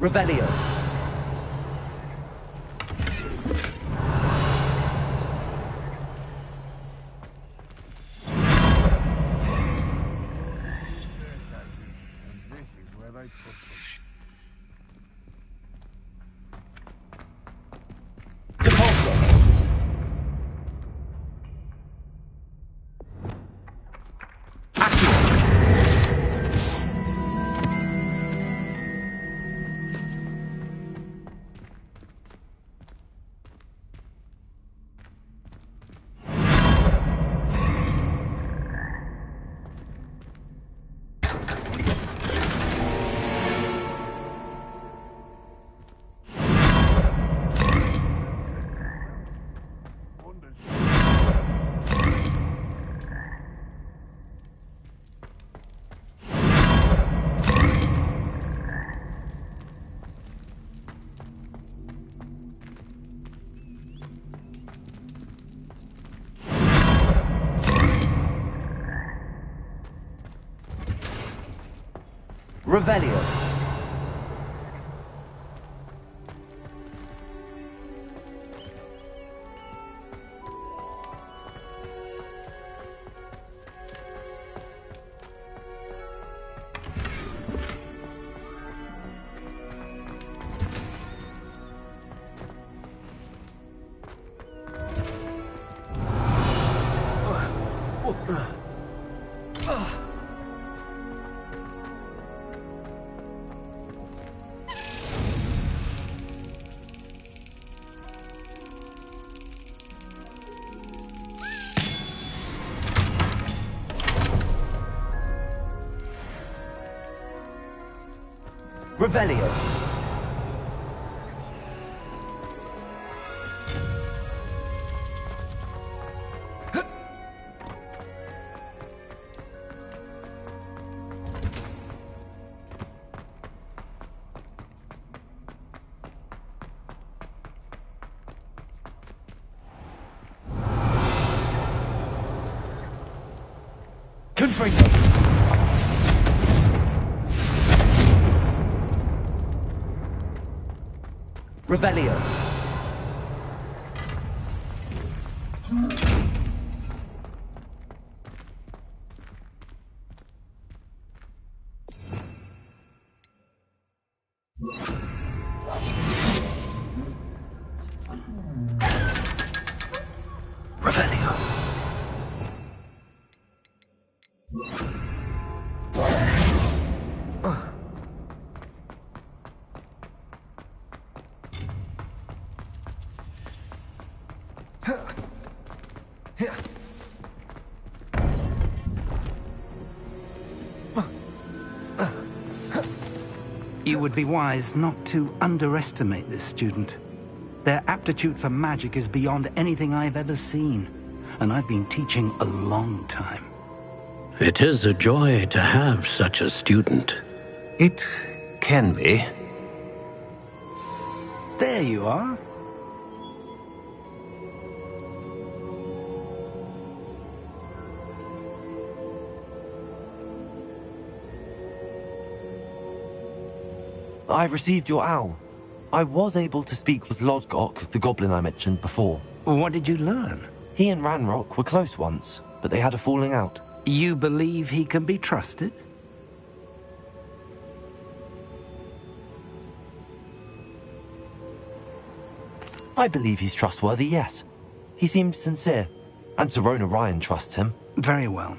Revelio. Revelio. Revelio. Confringo. Revelio. Revelio. You would be wise not to underestimate this student. Their aptitude for magic is beyond anything I've ever seen, and I've been teaching a long time. It is a joy to have such a student. It can be. There you are. I received your owl. I was able to speak with Lodgok, the goblin I mentioned before. What did you learn? He and Ranrock were close once, but they had a falling out. You believe he can be trusted? I believe he's trustworthy, yes. He seemed sincere, and Serona Ryan trusts him. Very well.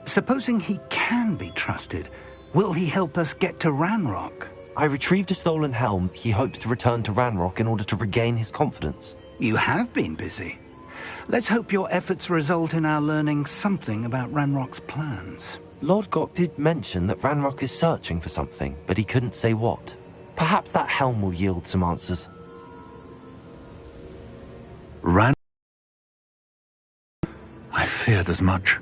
Supposing he can be trusted, will he help us get to Ranrock? I retrieved a stolen helm he hopes to return to Ranrock in order to regain his confidence. You have been busy. Let's hope your efforts result in our learning something about Ranrock's plans. Lodgok did mention that Ranrock is searching for something, but he couldn't say what. Perhaps that helm will yield some answers. I feared as much.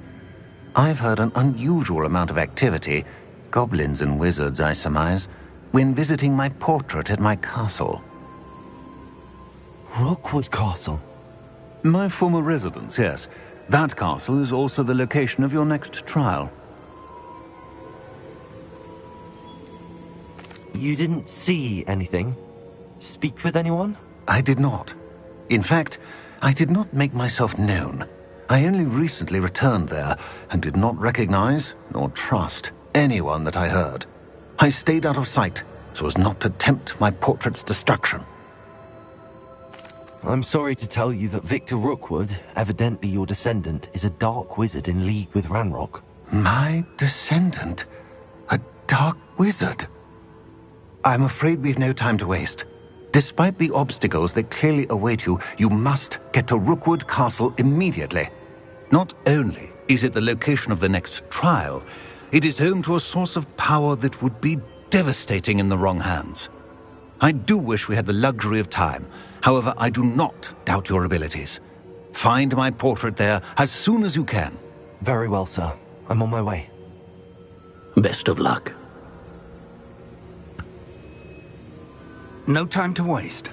I've heard an unusual amount of activity, goblins and wizards, I surmise, when visiting my portrait at my castle. Rookwood Castle? My former residence, yes. That castle is also the location of your next trial. You didn't see anything? Speak with anyone? I did not. In fact, I did not make myself known. I only recently returned there and did not recognize nor trust anyone that I heard. I stayed out of sight so as not to tempt my portrait's destruction. I'm sorry to tell you that Victor Rookwood, evidently your descendant, is a dark wizard in league with Ranrock. My descendant? A dark wizard? I'm afraid we've no time to waste. Despite the obstacles that clearly await you, you must get to Rookwood Castle immediately. Not only is it the location of the next trial, it is home to a source of power that would be devastating in the wrong hands. I do wish we had the luxury of time. However, I do not doubt your abilities. Find my portrait there as soon as you can. Very well, sir. I'm on my way. Best of luck. No time to waste.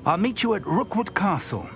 I'll meet you at Rookwood Castle.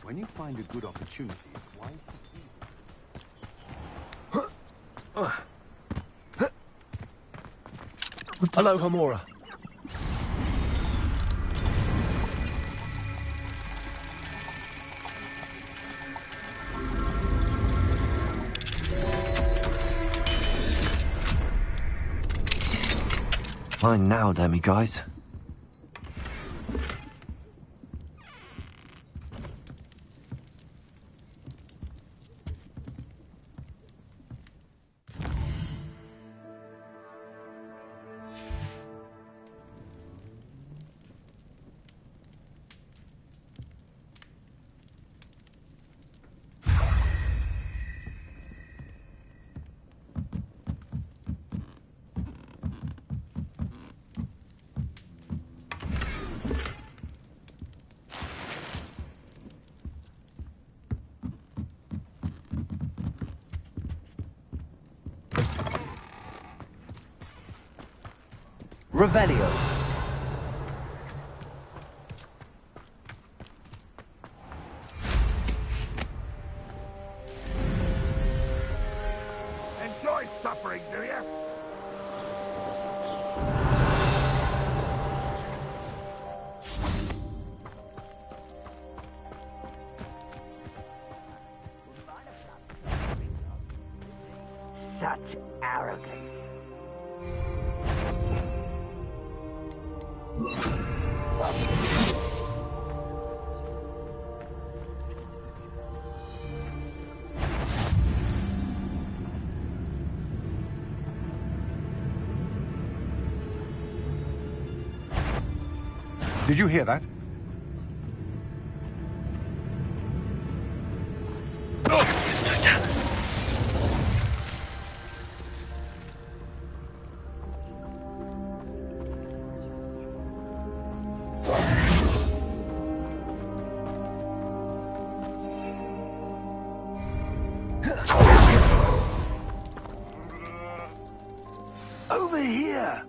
When you find a good opportunity, why... Hello, Hamura. Mine now, Demi guys. Revelio. Enjoy suffering, do you? Such arrogance. Did you hear that? Over here!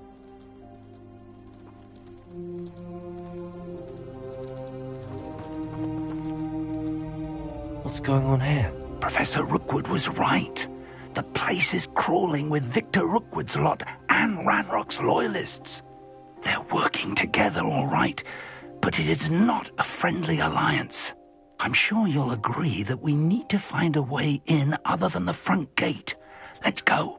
What's going on here? Professor Rookwood was right. The place is crawling with Victor Rookwood's lot and Ranrock's loyalists. They're working together, all right, but it is not a friendly alliance. I'm sure you'll agree that we need to find a way in other than the front gate. Let's go.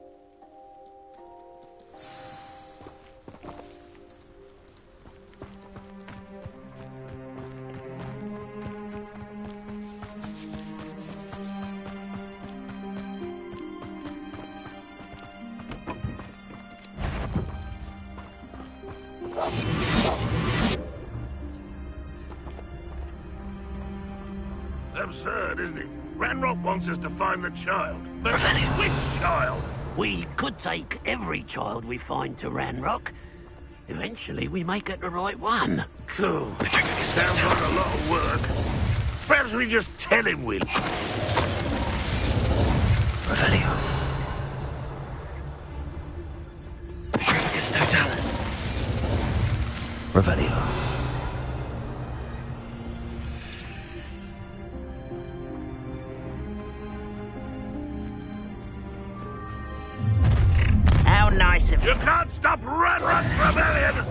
Absurd, isn't it? Ranrock wants us to find the child. But which child? We could take every child we find to Ranrock. Eventually, we may get the right one. Cool. Sounds like a lot of work. Perhaps we just tell him we'll... Revelio. Petrificus totalis. Revelio. How nice of you. You can't stop Ranrock's rebellion!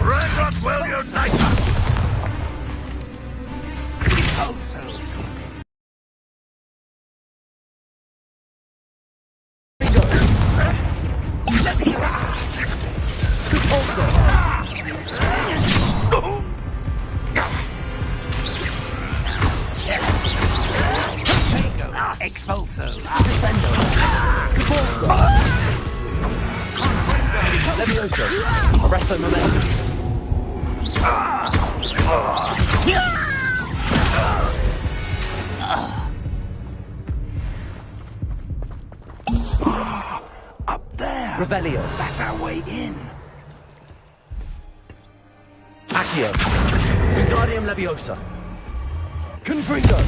Ranrock will unite us! Hope so. Expulso. Descendo. Capulso. Levioso. Arresto momentum. Up there. Revelio. That's our way in. Accio. Wingardium Leviosa. Confringo.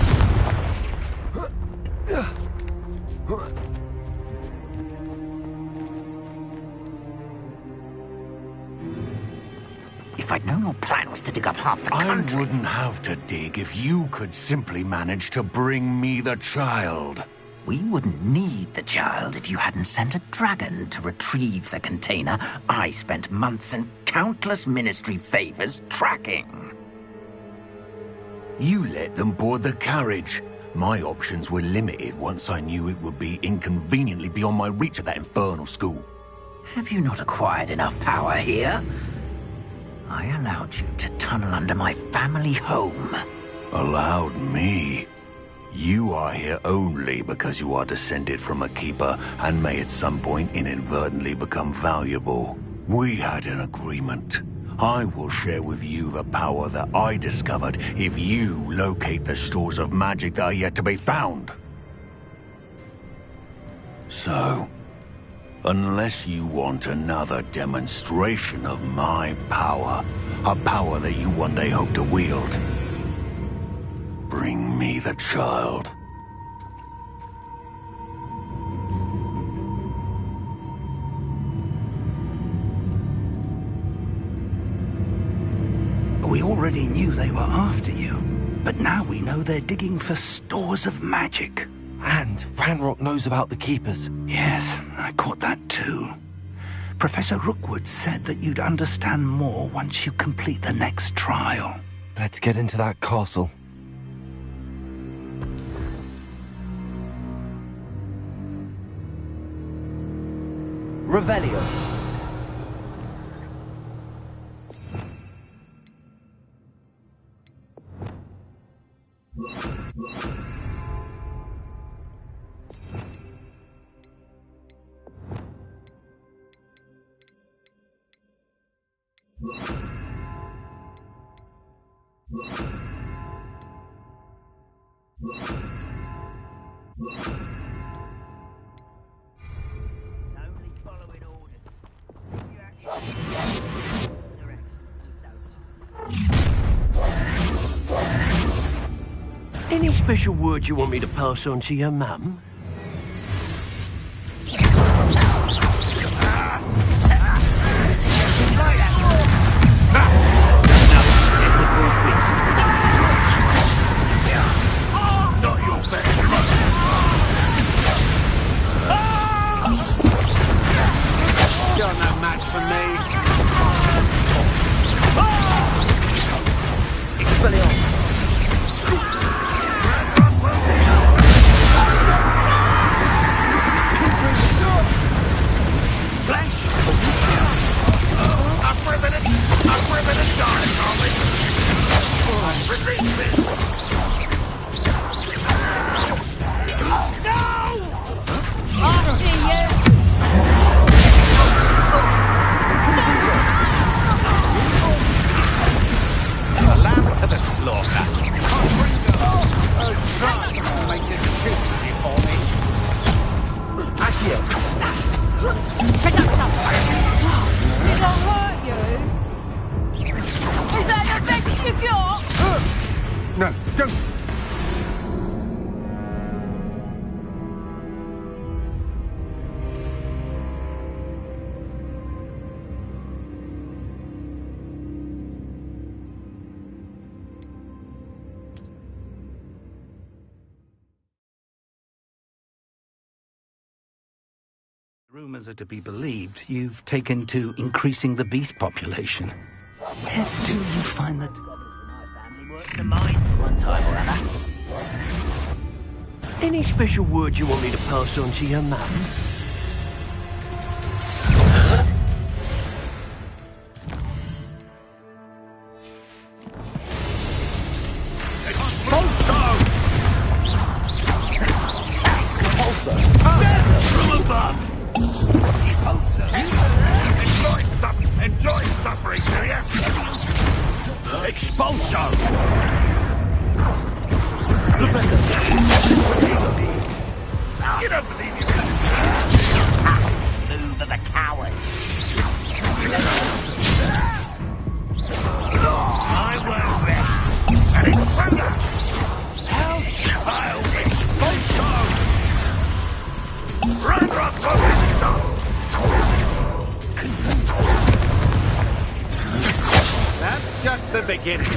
If I'd known your plan was to dig up half the country... I wouldn't have to dig if you could simply manage to bring me the child. We wouldn't need the child if you hadn't sent a dragon to retrieve the container I spent months and countless ministry favors tracking. You let them board the carriage. My options were limited once I knew it would be inconveniently beyond my reach at that infernal school. Have you not acquired enough power here? I allowed you to tunnel under my family home. Allowed me? You are here only because you are descended from a keeper and may at some point inadvertently become valuable. We had an agreement. I will share with you the power that I discovered if you locate the stores of magic that are yet to be found. So, unless you want another demonstration of my power, a power that you one day hope to wield, bring me the child. already knew they were after you, but now we know they're digging for stores of magic. And Ranrock knows about the Keepers. Yes, I caught that too. Professor Rookwood said that you'd understand more once you complete the next trial. Let's get into that castle. Revelio. Any special word you want me to pass on to your mum? Not your best. You're no match for me. Expelliarmus. No, don't! Rumors are to be believed. You've taken to increasing the beast population. Where do you find that? The mines one time or other. Any special word you want me to pass on to your mum? From above! Enjoy suffering, do you? Expulso! You don't believe you can Move of a coward. I won't rest. An intruder! How child expulso! Ranrock Professor! That's just the beginning.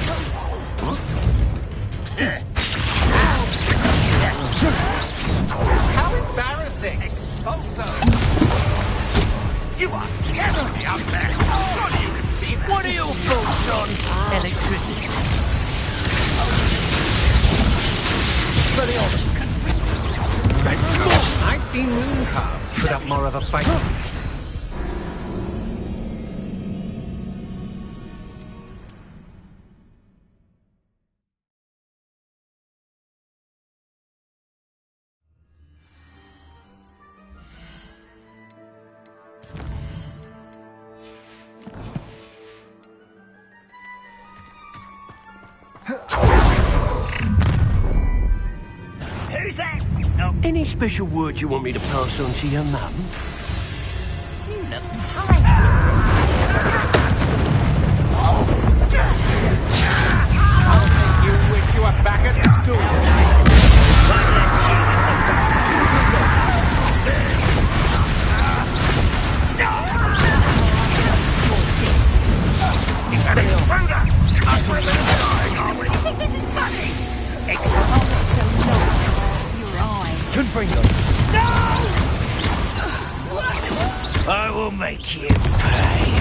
How embarrassing! Expulso! You are terribly up there! Surely you can see that! What are your thoughts on electricity? I've seen moon calves put up more of a fight. Who's that? No. Any special word you want me to pass on to your mum? You look tired. I'll make you wish you were back at school. An intruder! them. I will make you pay.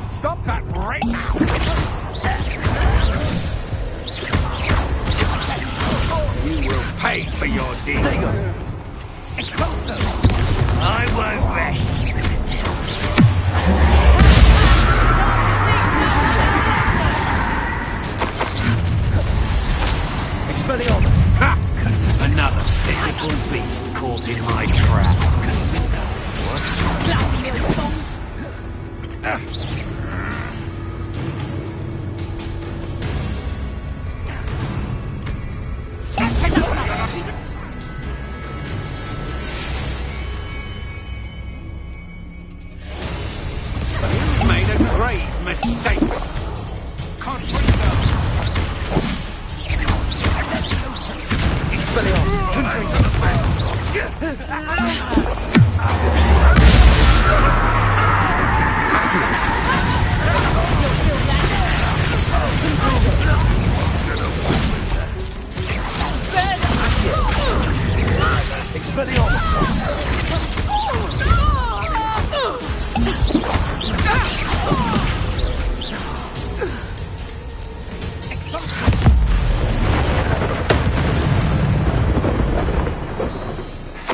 Stop that right now! You will pay for your deed. There you go. Expulso! I won't rest. Expelliarmus! Ha! Another pitiful beast caught in my trap. You've made a grave mistake. Can't bring them.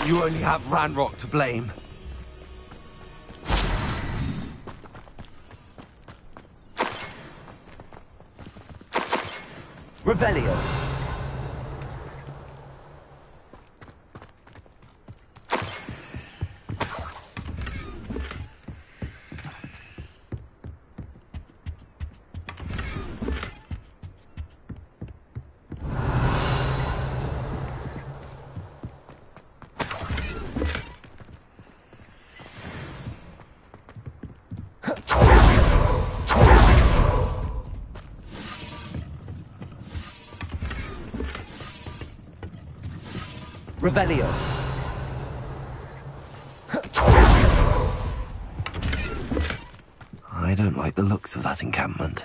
You only have Ranrock to blame. Revelio. Revelio. I don't like the looks of that encampment.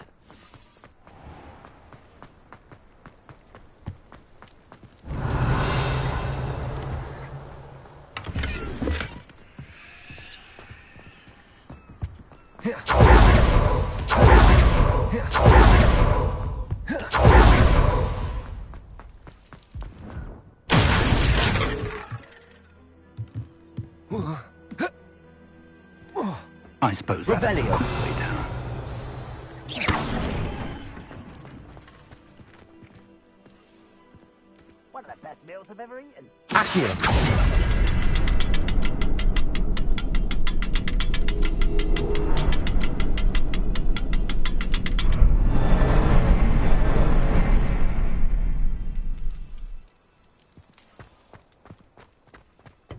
I suppose that's the Revelio. quick way down. One of the best meals I've ever eaten. Accio.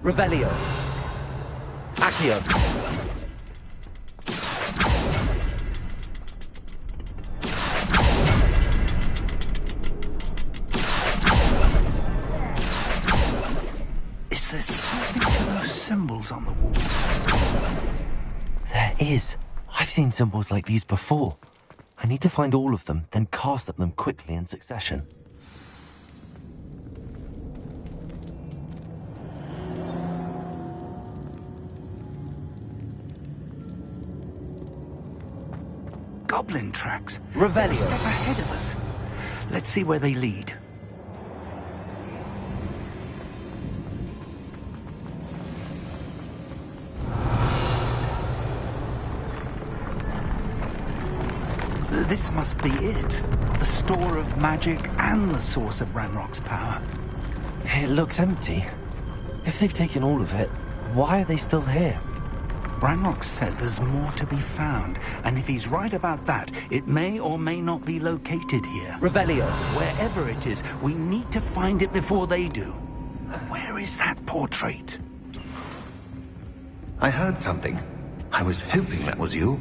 Revelio. Accio. Is there something to those symbols on the wall? There is. I've seen symbols like these before. I need to find all of them, then cast at them quickly in succession. Goblin tracks. Revelio. They're a step ahead of us. Let's see where they lead. This must be it. The store of magic and the source of Ranrock's power. It looks empty. If they've taken all of it, why are they still here? Ranrock said there's more to be found, and if he's right about that, it may or may not be located here. Revelio. Wherever it is, we need to find it before they do. Where is that portrait? I heard something. I was hoping that was you.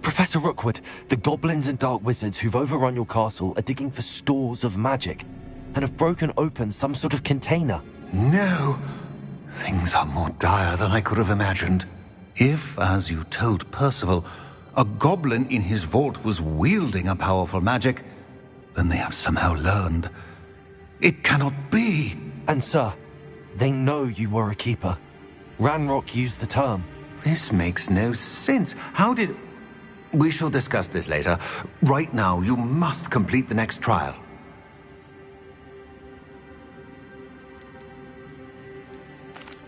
Professor Rookwood, the goblins and dark wizards who've overrun your castle are digging for stores of magic and have broken open some sort of container. No. Things are more dire than I could have imagined. If, as you told Percival, a goblin in his vault was wielding a powerful magic, then they have somehow learned. It cannot be. And sir, they know you were a keeper. Ranrock used the term. This makes no sense. How did... We shall discuss this later. Right now, you must complete the next trial.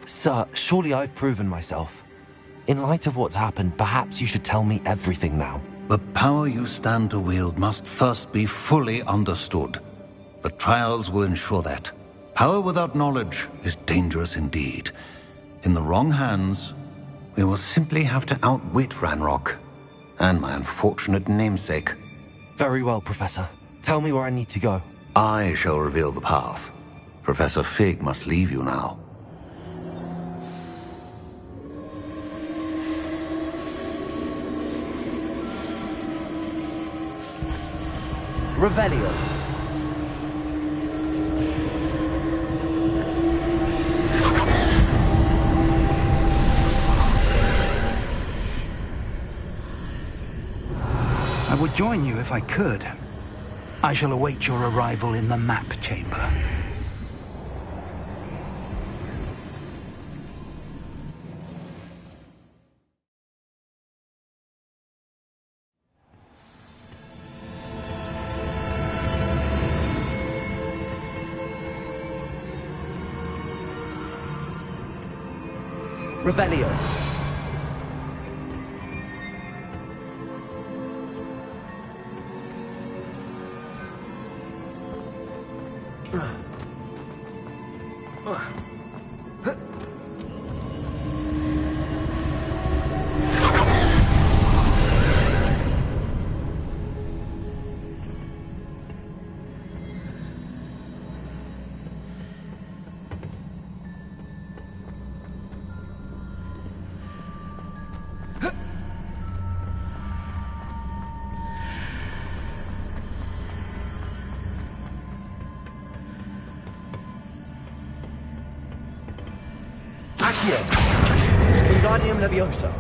Sir, surely I've proven myself. In light of what's happened, perhaps you should tell me everything now. The power you stand to wield must first be fully understood. The trials will ensure that. Power without knowledge is dangerous indeed. In the wrong hands, we will simply have to outwit Ranrock and my unfortunate namesake. Very well, Professor. Tell me where I need to go. I shall reveal the path. Professor Fig must leave you now. Revelio. I would join you if I could. I shall await your arrival in the map chamber. Revelio. Wingardium Leviosa.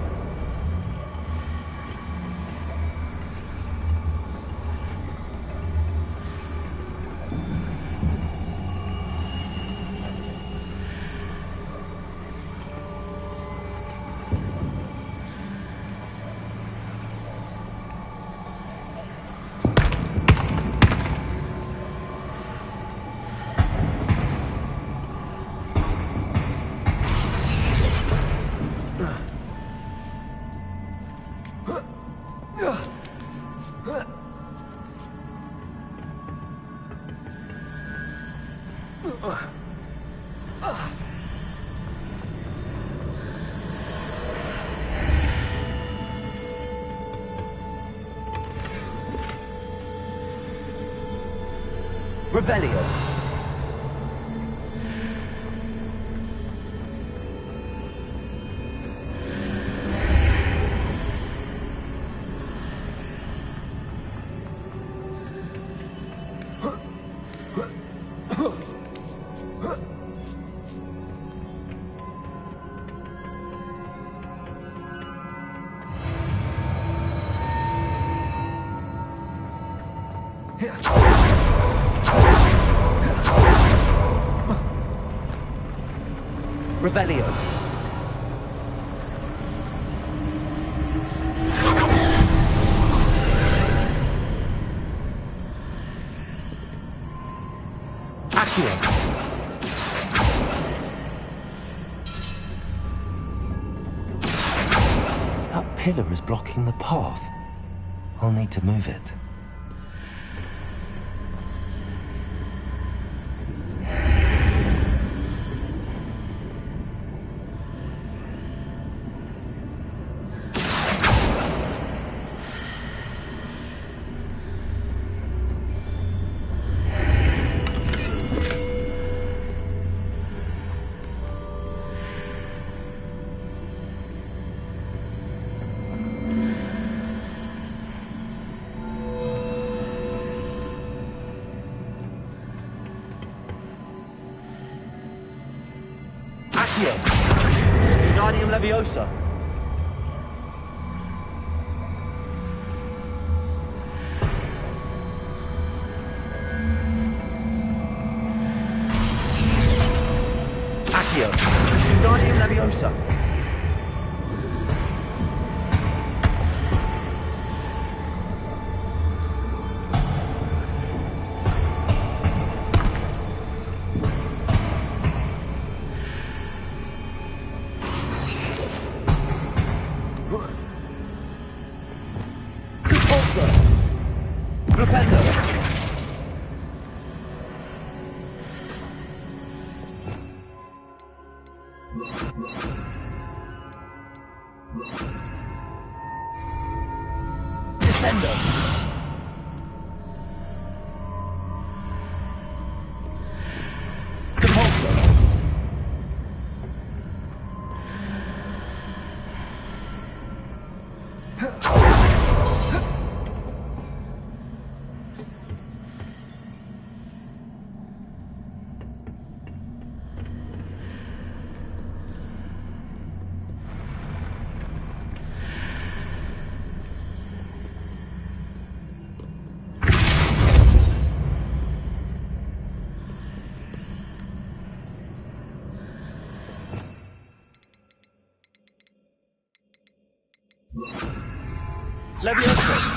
Revelio. Revelio. Accio. That pillar is blocking the path. I'll need to move it. Wingardium Leviosa. Leviosa! Leviosa!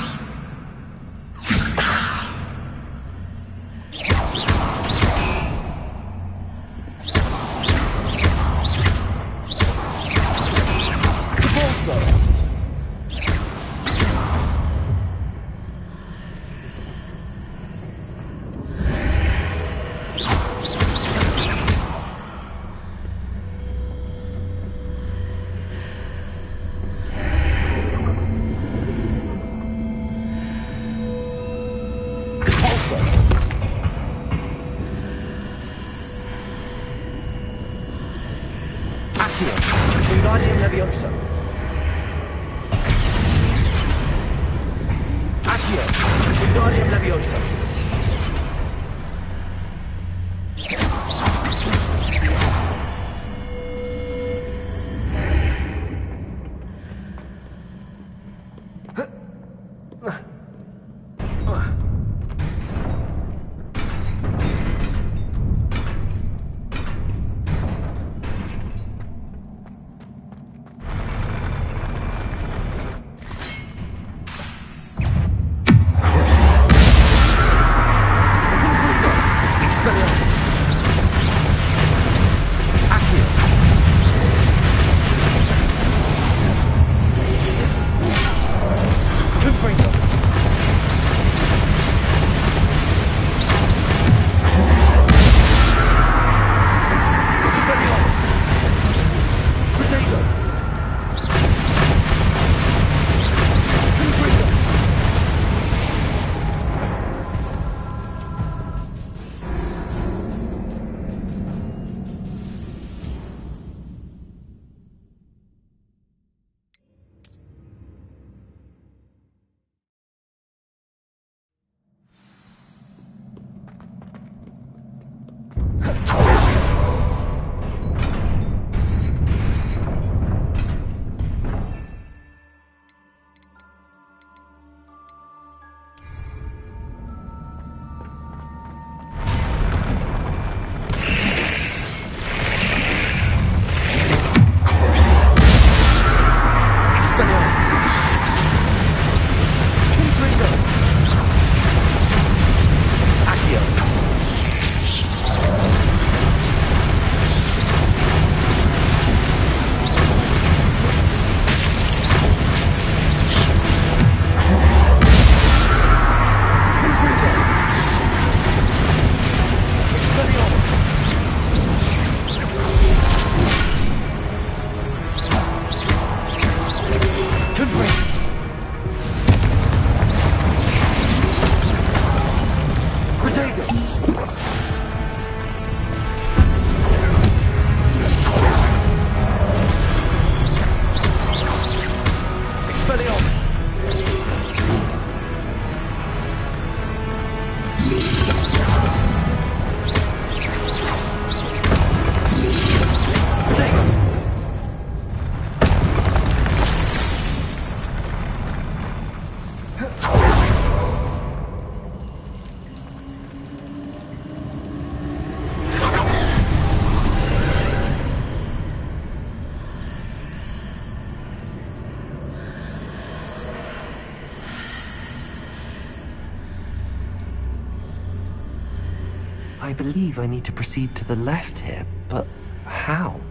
I believe I need to proceed to the left here, but how?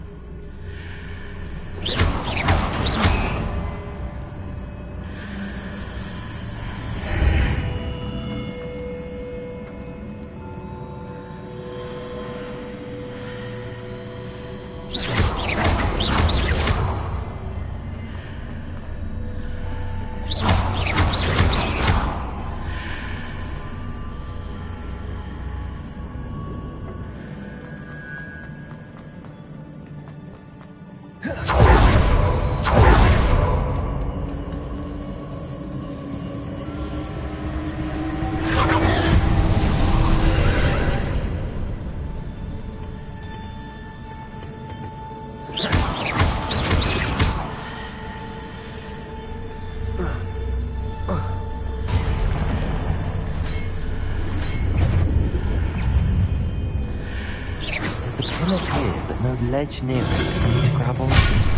Ledge near it for me to grab onto.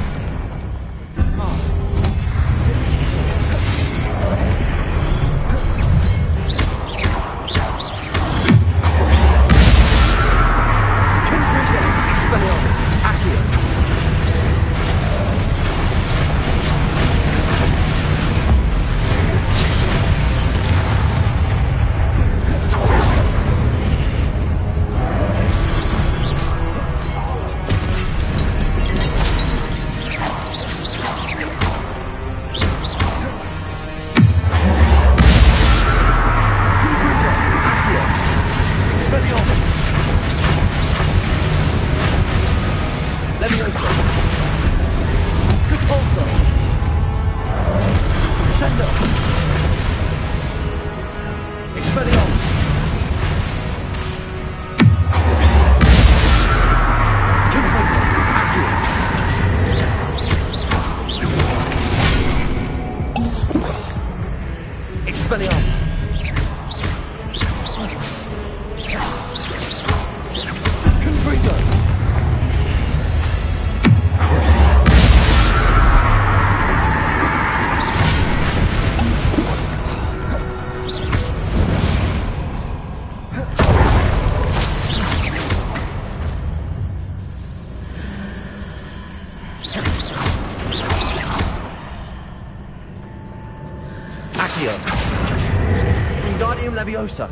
Leviosa.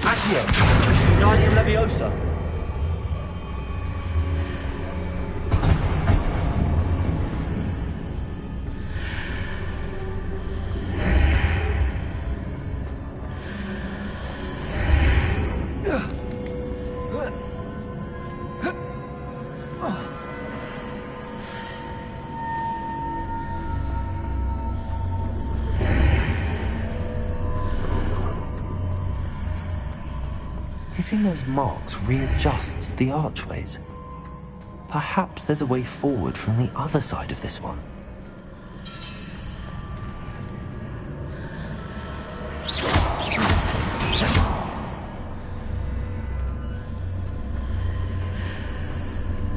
Accio. Wingardium Leviosa. Hitting those marks readjusts the archways. Perhaps there's a way forward from the other side of this one.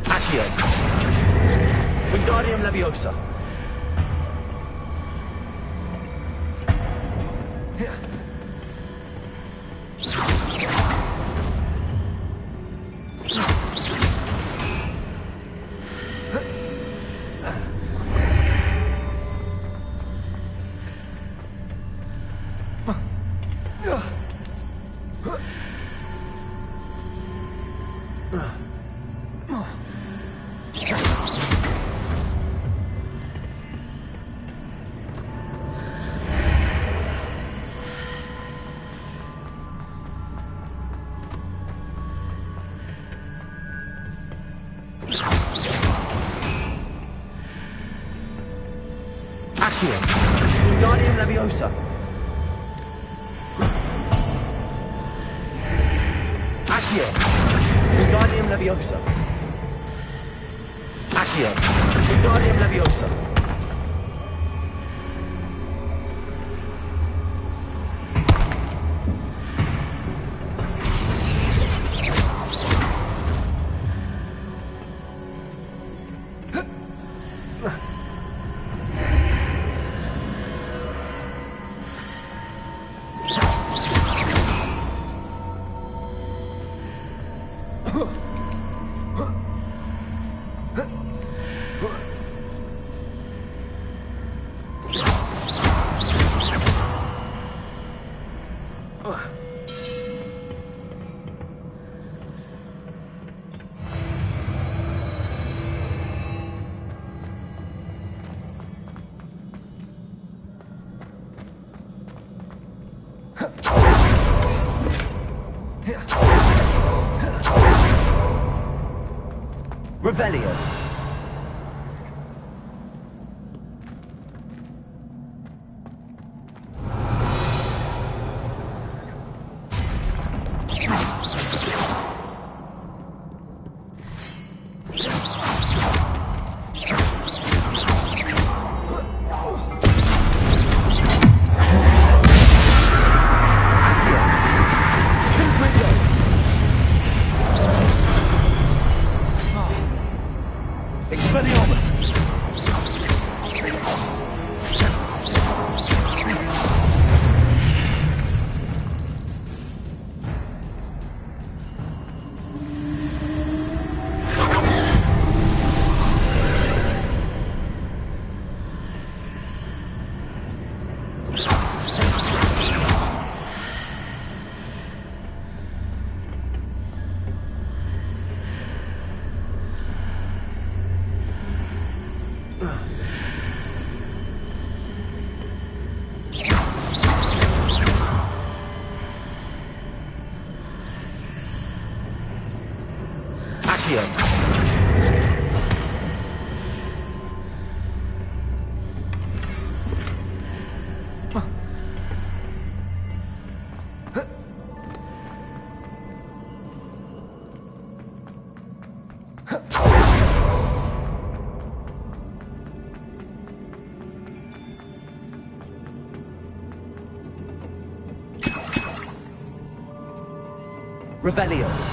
Accio. Wingardium Leviosa. Accio. Wingardium Leviosa. Accio. Wingardium Leviosa. Accio. Wingardium Leviosa. Revelio. Revelio.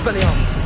Expelliarmus!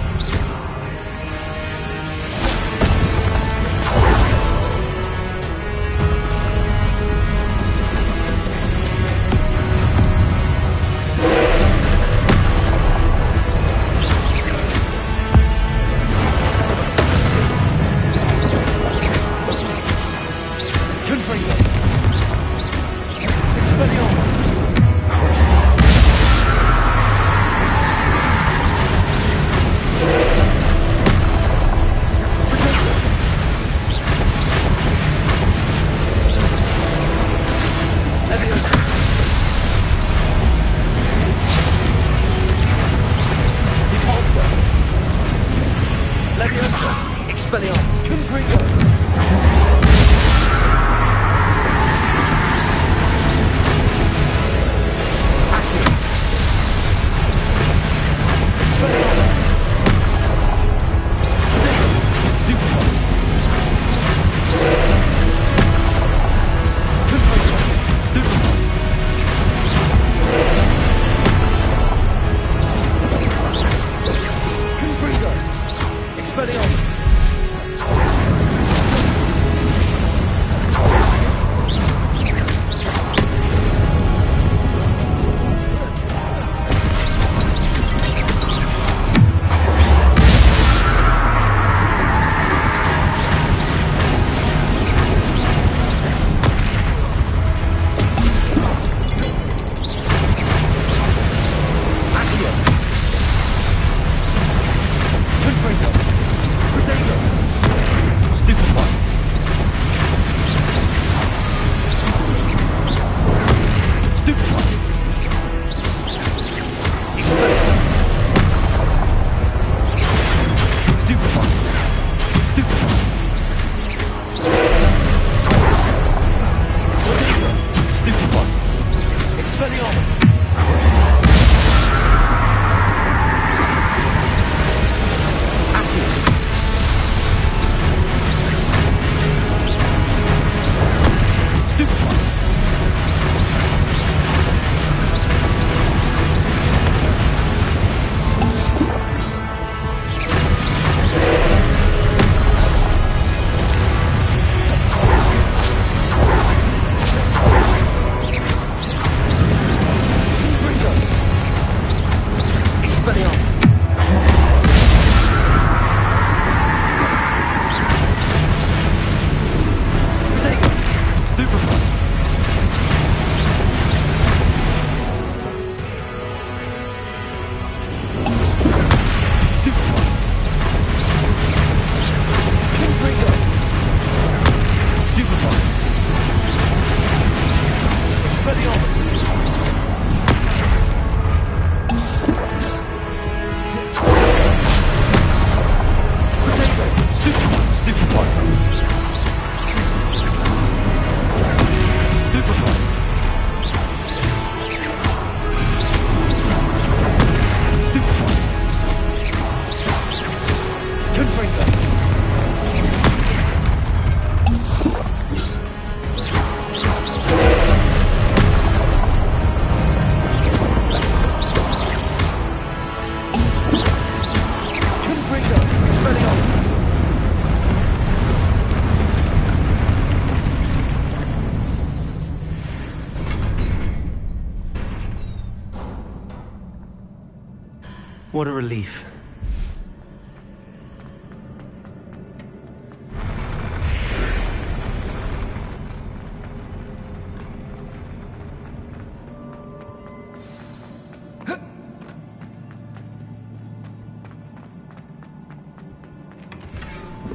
What a relief.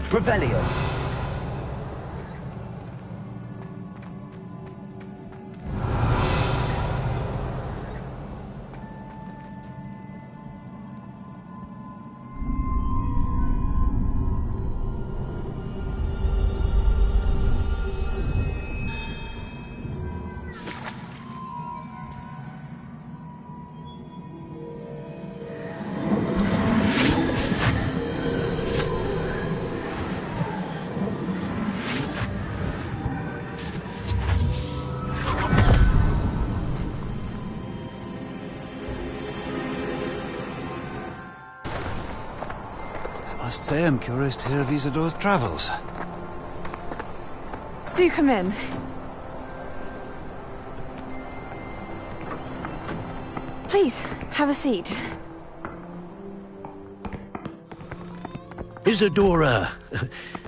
Revelio. Must say I'm curious to hear of Isadore's travels. Do come in. Please, have a seat. Isadora,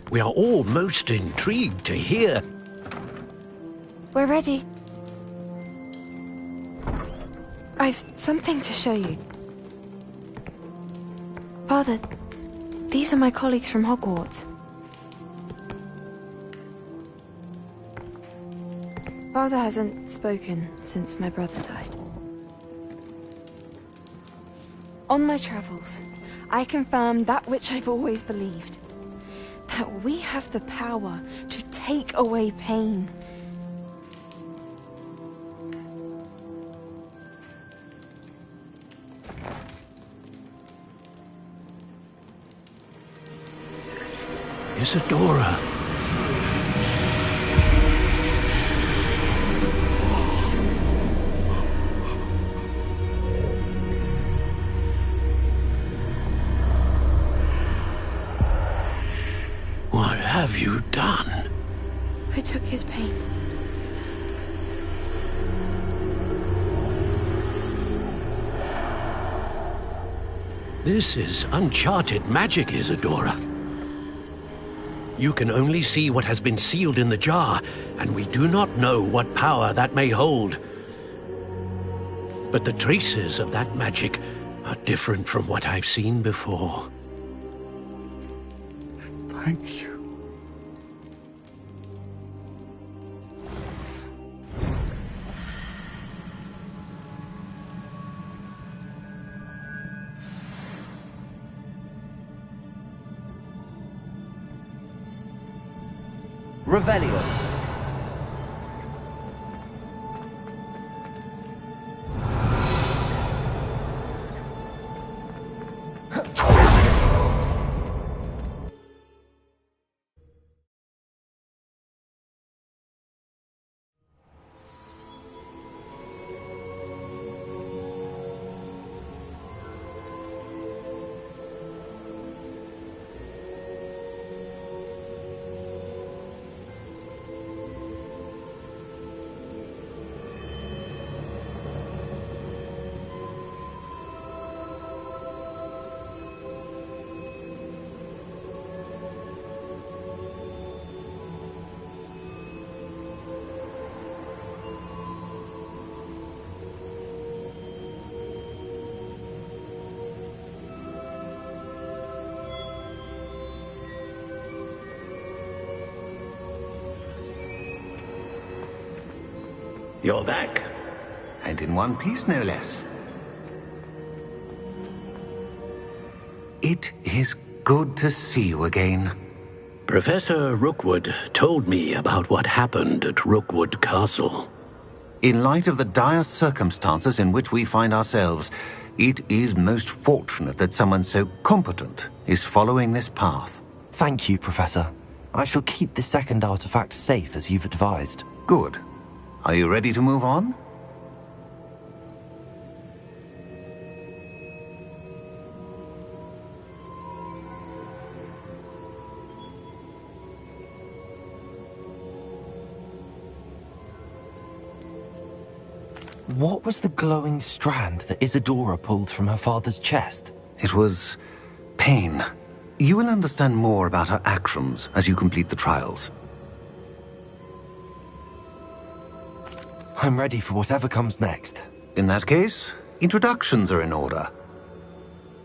we are all most intrigued to hear. We're ready. I've something to show you. Father, these are my colleagues from Hogwarts. Father hasn't spoken since my brother died. On my travels, I confirmed that which I've always believed. That we have the power to take away pain. Isadora. What have you done? I took his pain. This is uncharted magic, Isadora. You can only see what has been sealed in the jar, and we do not know what power that may hold. But the traces of that magic are different from what I've seen before. Thank you. Revelio. You're back. And in one piece, no less. It is good to see you again. Professor Rookwood told me about what happened at Rookwood Castle. In light of the dire circumstances in which we find ourselves, it is most fortunate that someone so competent is following this path. Thank you, Professor. I shall keep the second artifact safe as you've advised. Good. Are you ready to move on? What was the glowing strand that Isadora pulled from her father's chest? It was pain. You will understand more about her actions as you complete the trials. I'm ready for whatever comes next. In that case, introductions are in order.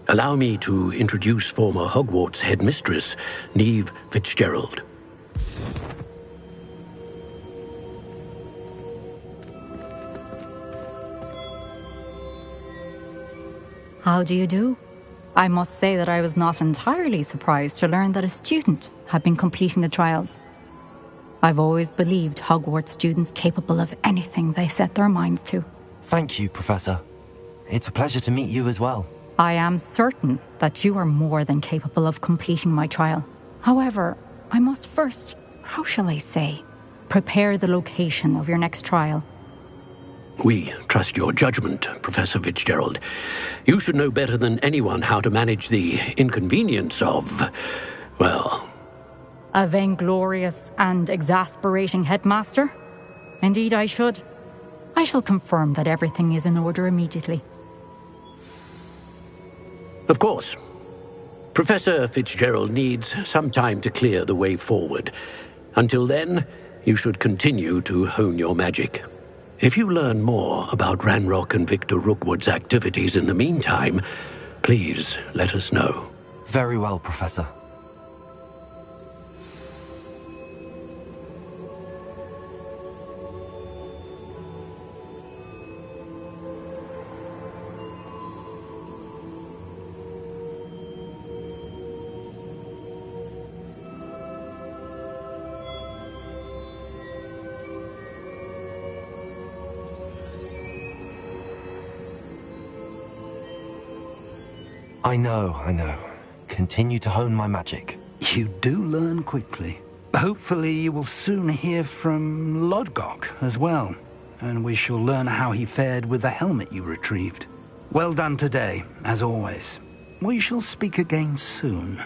Allow me to introduce former Hogwarts headmistress, Neve Fitzgerald. How do you do? I must say that I was not entirely surprised to learn that a student had been completing the trials. I've always believed Hogwarts students capable of anything they set their minds to. Thank you, Professor. It's a pleasure to meet you as well. I am certain that you are more than capable of completing my trial. However, I must first, how shall I say, prepare the location of your next trial. We trust your judgment, Professor Fitzgerald. You should know better than anyone how to manage the inconvenience of, well... A vainglorious and exasperating headmaster? Indeed I should. I shall confirm that everything is in order immediately. Of course. Professor Fitzgerald needs some time to clear the way forward. Until then, you should continue to hone your magic. If you learn more about Ranrock and Victor Rookwood's activities in the meantime, please let us know. Very well, Professor. I know. Continue to hone my magic. You do learn quickly. Hopefully you will soon hear from Lodgok as well, and we shall learn how he fared with the helmet you retrieved. Well done today, as always. We shall speak again soon.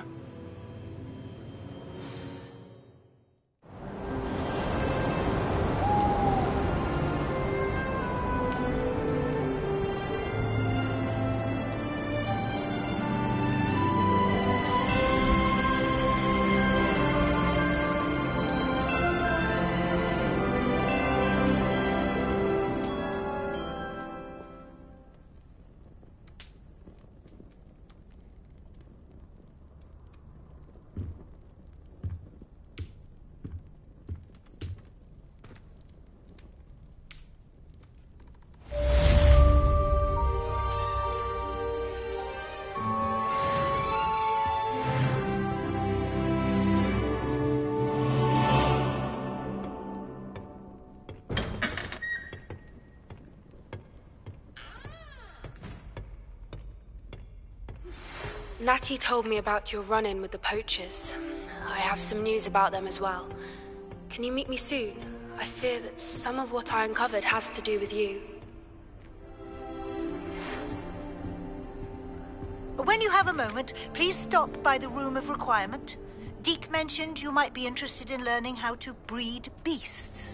Natty told me about your run-in with the poachers. I have some news about them as well. Can you meet me soon? I fear that some of what I uncovered has to do with you. When you have a moment, please stop by the Room of Requirement. Deke mentioned you might be interested in learning how to breed beasts.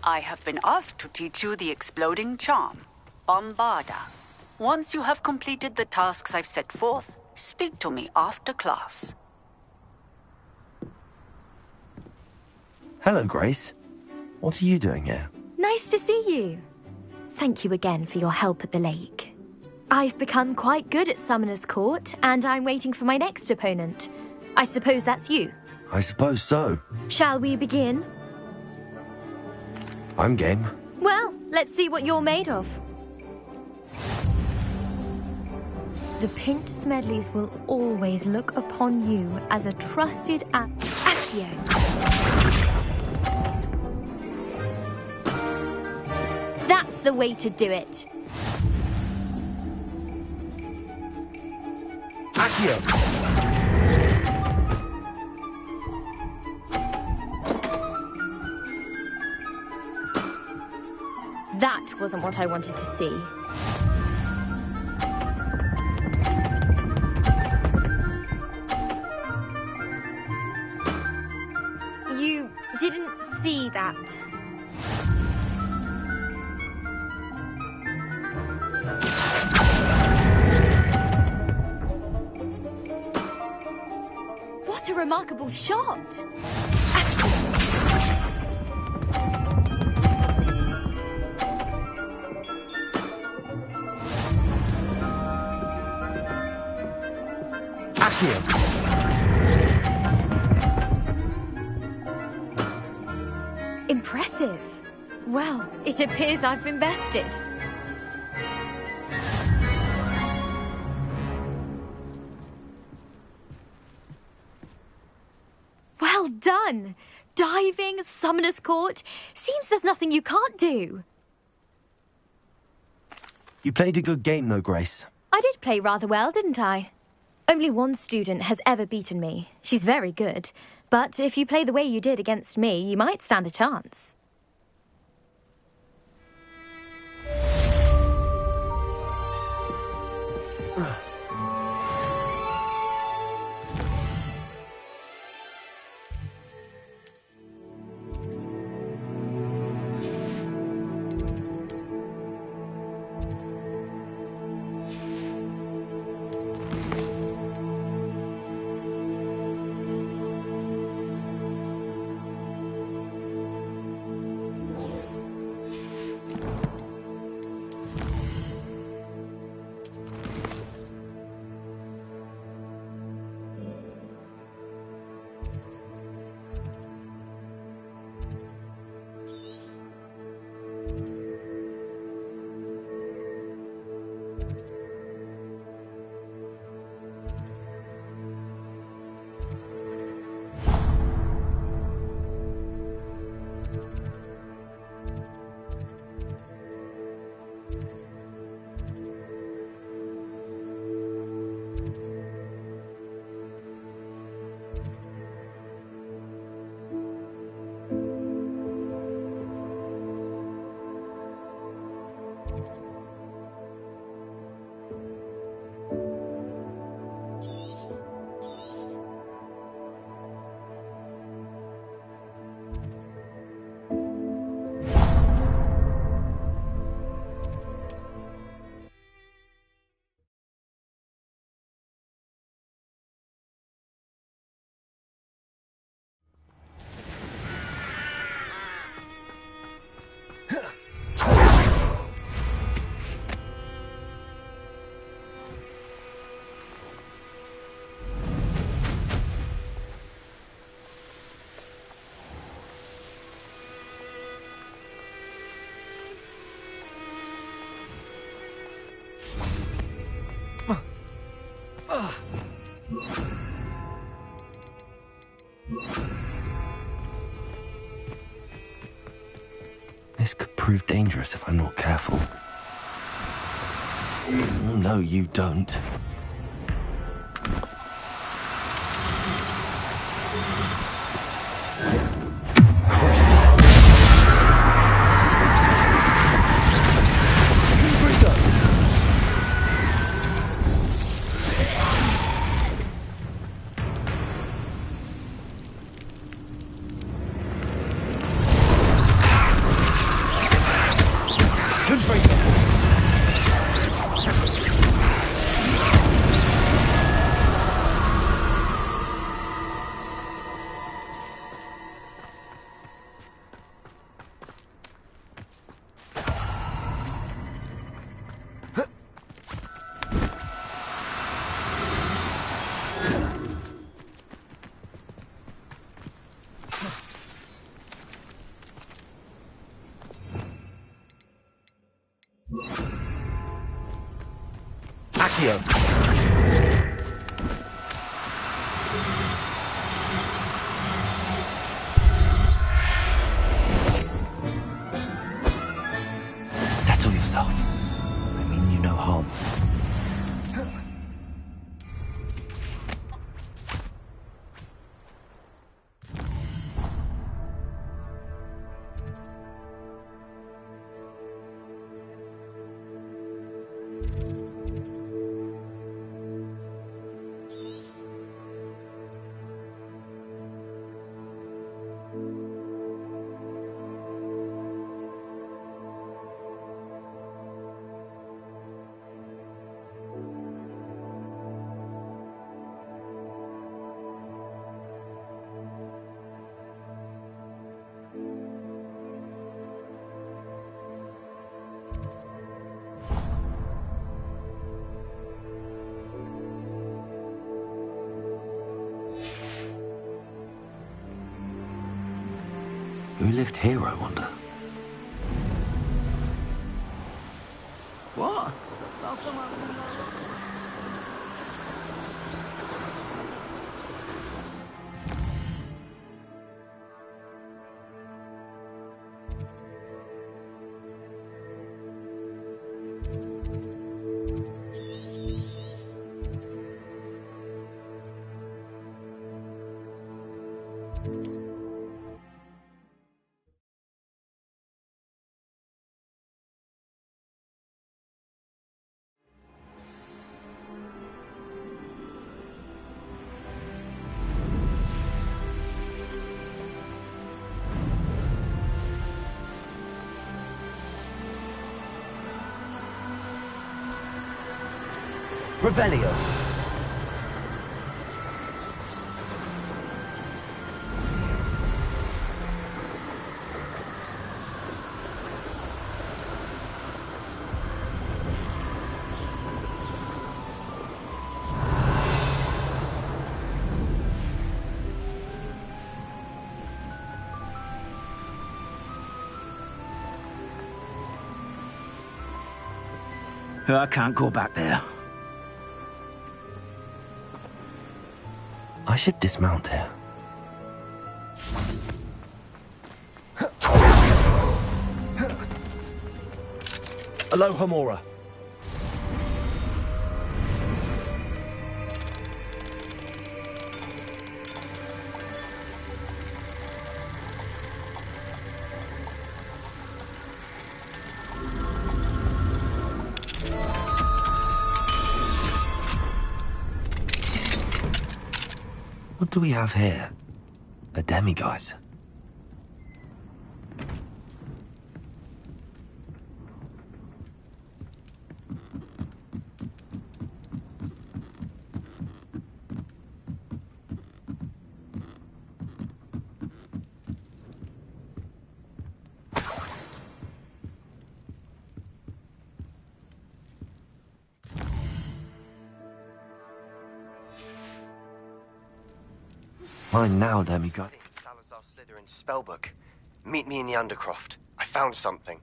I have been asked to teach you the exploding charm, Bombarda. Once you have completed the tasks I've set forth, speak to me after class. Hello, Grace. What are you doing here? Nice to see you. Thank you again for your help at the lake. I've become quite good at Summoner's Court, and I'm waiting for my next opponent. I suppose that's you. I suppose so. Shall we begin? I'm game. Well, let's see what you're made of. The Pinched Smedleys will always look upon you as a trusted Accio. That's the way to do it. Accio! That wasn't what I wanted to see. You didn't see that. What a remarkable shot! Impressive. Well, it appears I've been bested. Well done! Diving, Summoner's Court. Seems there's nothing you can't do. You played a good game, though, Grace. I did play rather well, didn't I? Only one student has ever beaten me. She's very good. But if you play the way you did against me, you might stand a chance. This could prove dangerous if I'm not careful. No, you don't. Accio. Settle yourself. I mean you no harm. Who lived here, I wonder? What? Revelio. I can't go back there. I should dismount here. Alohomora. What do we have here? A demiguise. Mine now, demiguise. Salazar Slytherin's spellbook. Meet me in the Undercroft. I found something.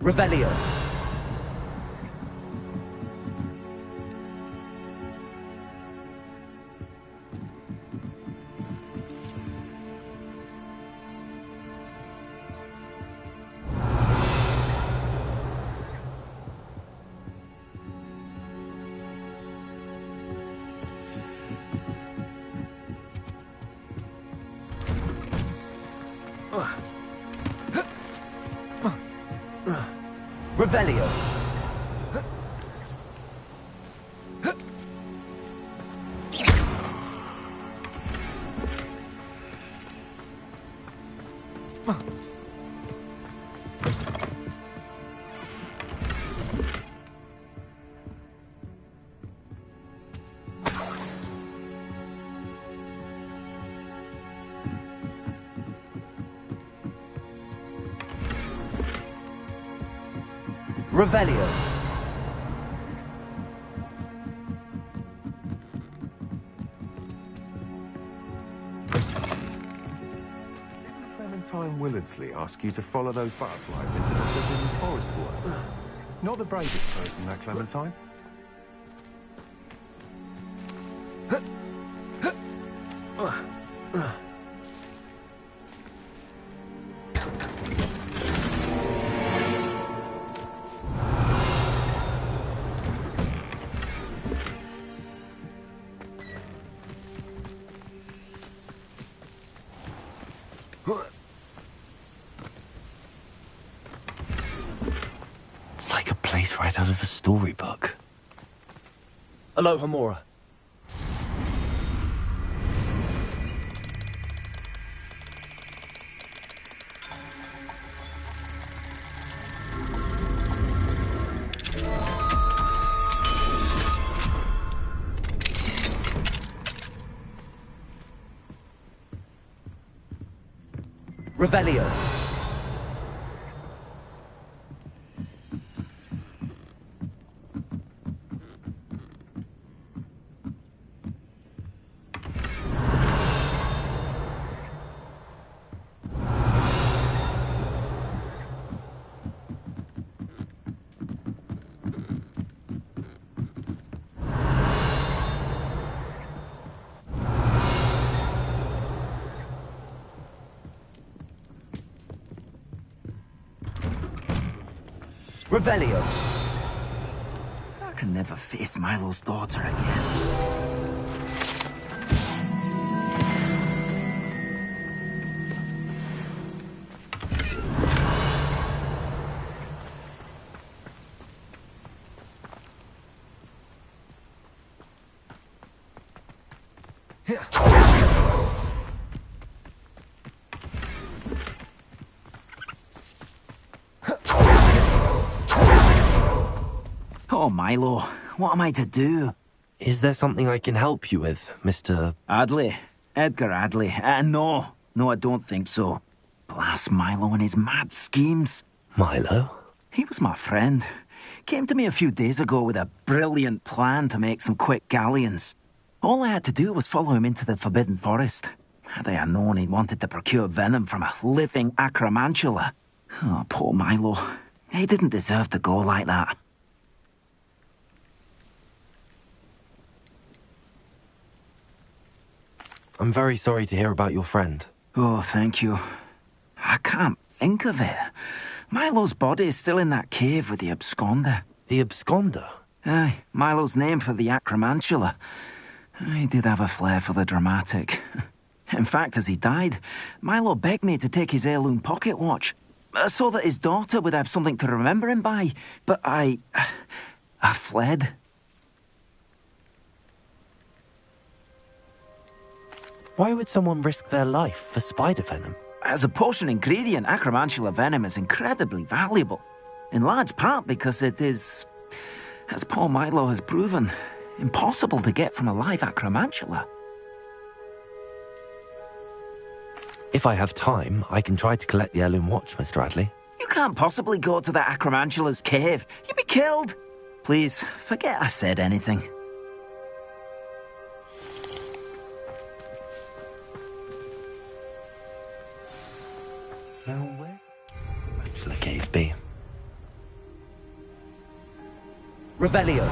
Revelio. Revelio. Revelio. time Willardsley ask you to follow those butterflies into the forbidden forest water? Not the bravest person, that Clementine. It's like a place right out of a storybook. Hello, Hamora. Revelio. Revelio. I can never face Milo's daughter again. Oh, Milo, what am I to do? Is there something I can help you with, Mr. Adley? Edgar Adley? No, I don't think so. Blast Milo and his mad schemes. Milo? He was my friend. Came to me a few days ago with a brilliant plan to make some quick galleons. All I had to do was follow him into the Forbidden Forest. Had I known he wanted to procure venom from a living acromantula. Oh, poor Milo. He didn't deserve to go like that. I'm very sorry to hear about your friend. Oh, thank you. I can't think of it. Milo's body is still in that cave with the absconder. The absconder? Aye, Milo's name for the acromantula. He did have a flair for the dramatic. In fact, as he died, Milo begged me to take his heirloom pocket watch, so that his daughter would have something to remember him by. But I fled. Why would someone risk their life for spider venom? As a potion ingredient, acromantula venom is incredibly valuable. In large part because it is, as Paul Milo has proven, impossible to get from a live acromantula. If I have time, I can try to collect the heirloom watch, Mr. Adley. You can't possibly go to the acromantula's cave. You'd be killed. Please, forget I said anything. Now where shall the cave be? Revelio.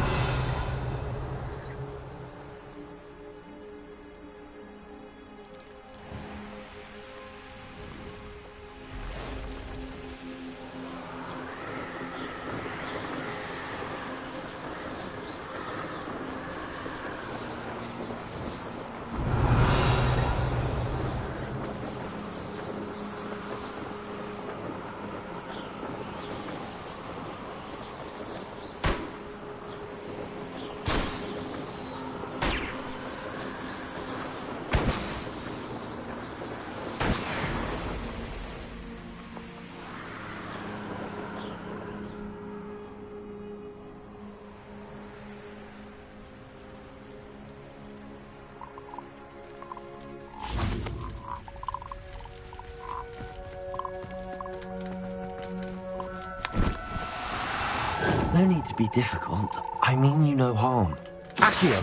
No need to be difficult. I mean you no harm. Accio.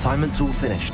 Assignment's all finished.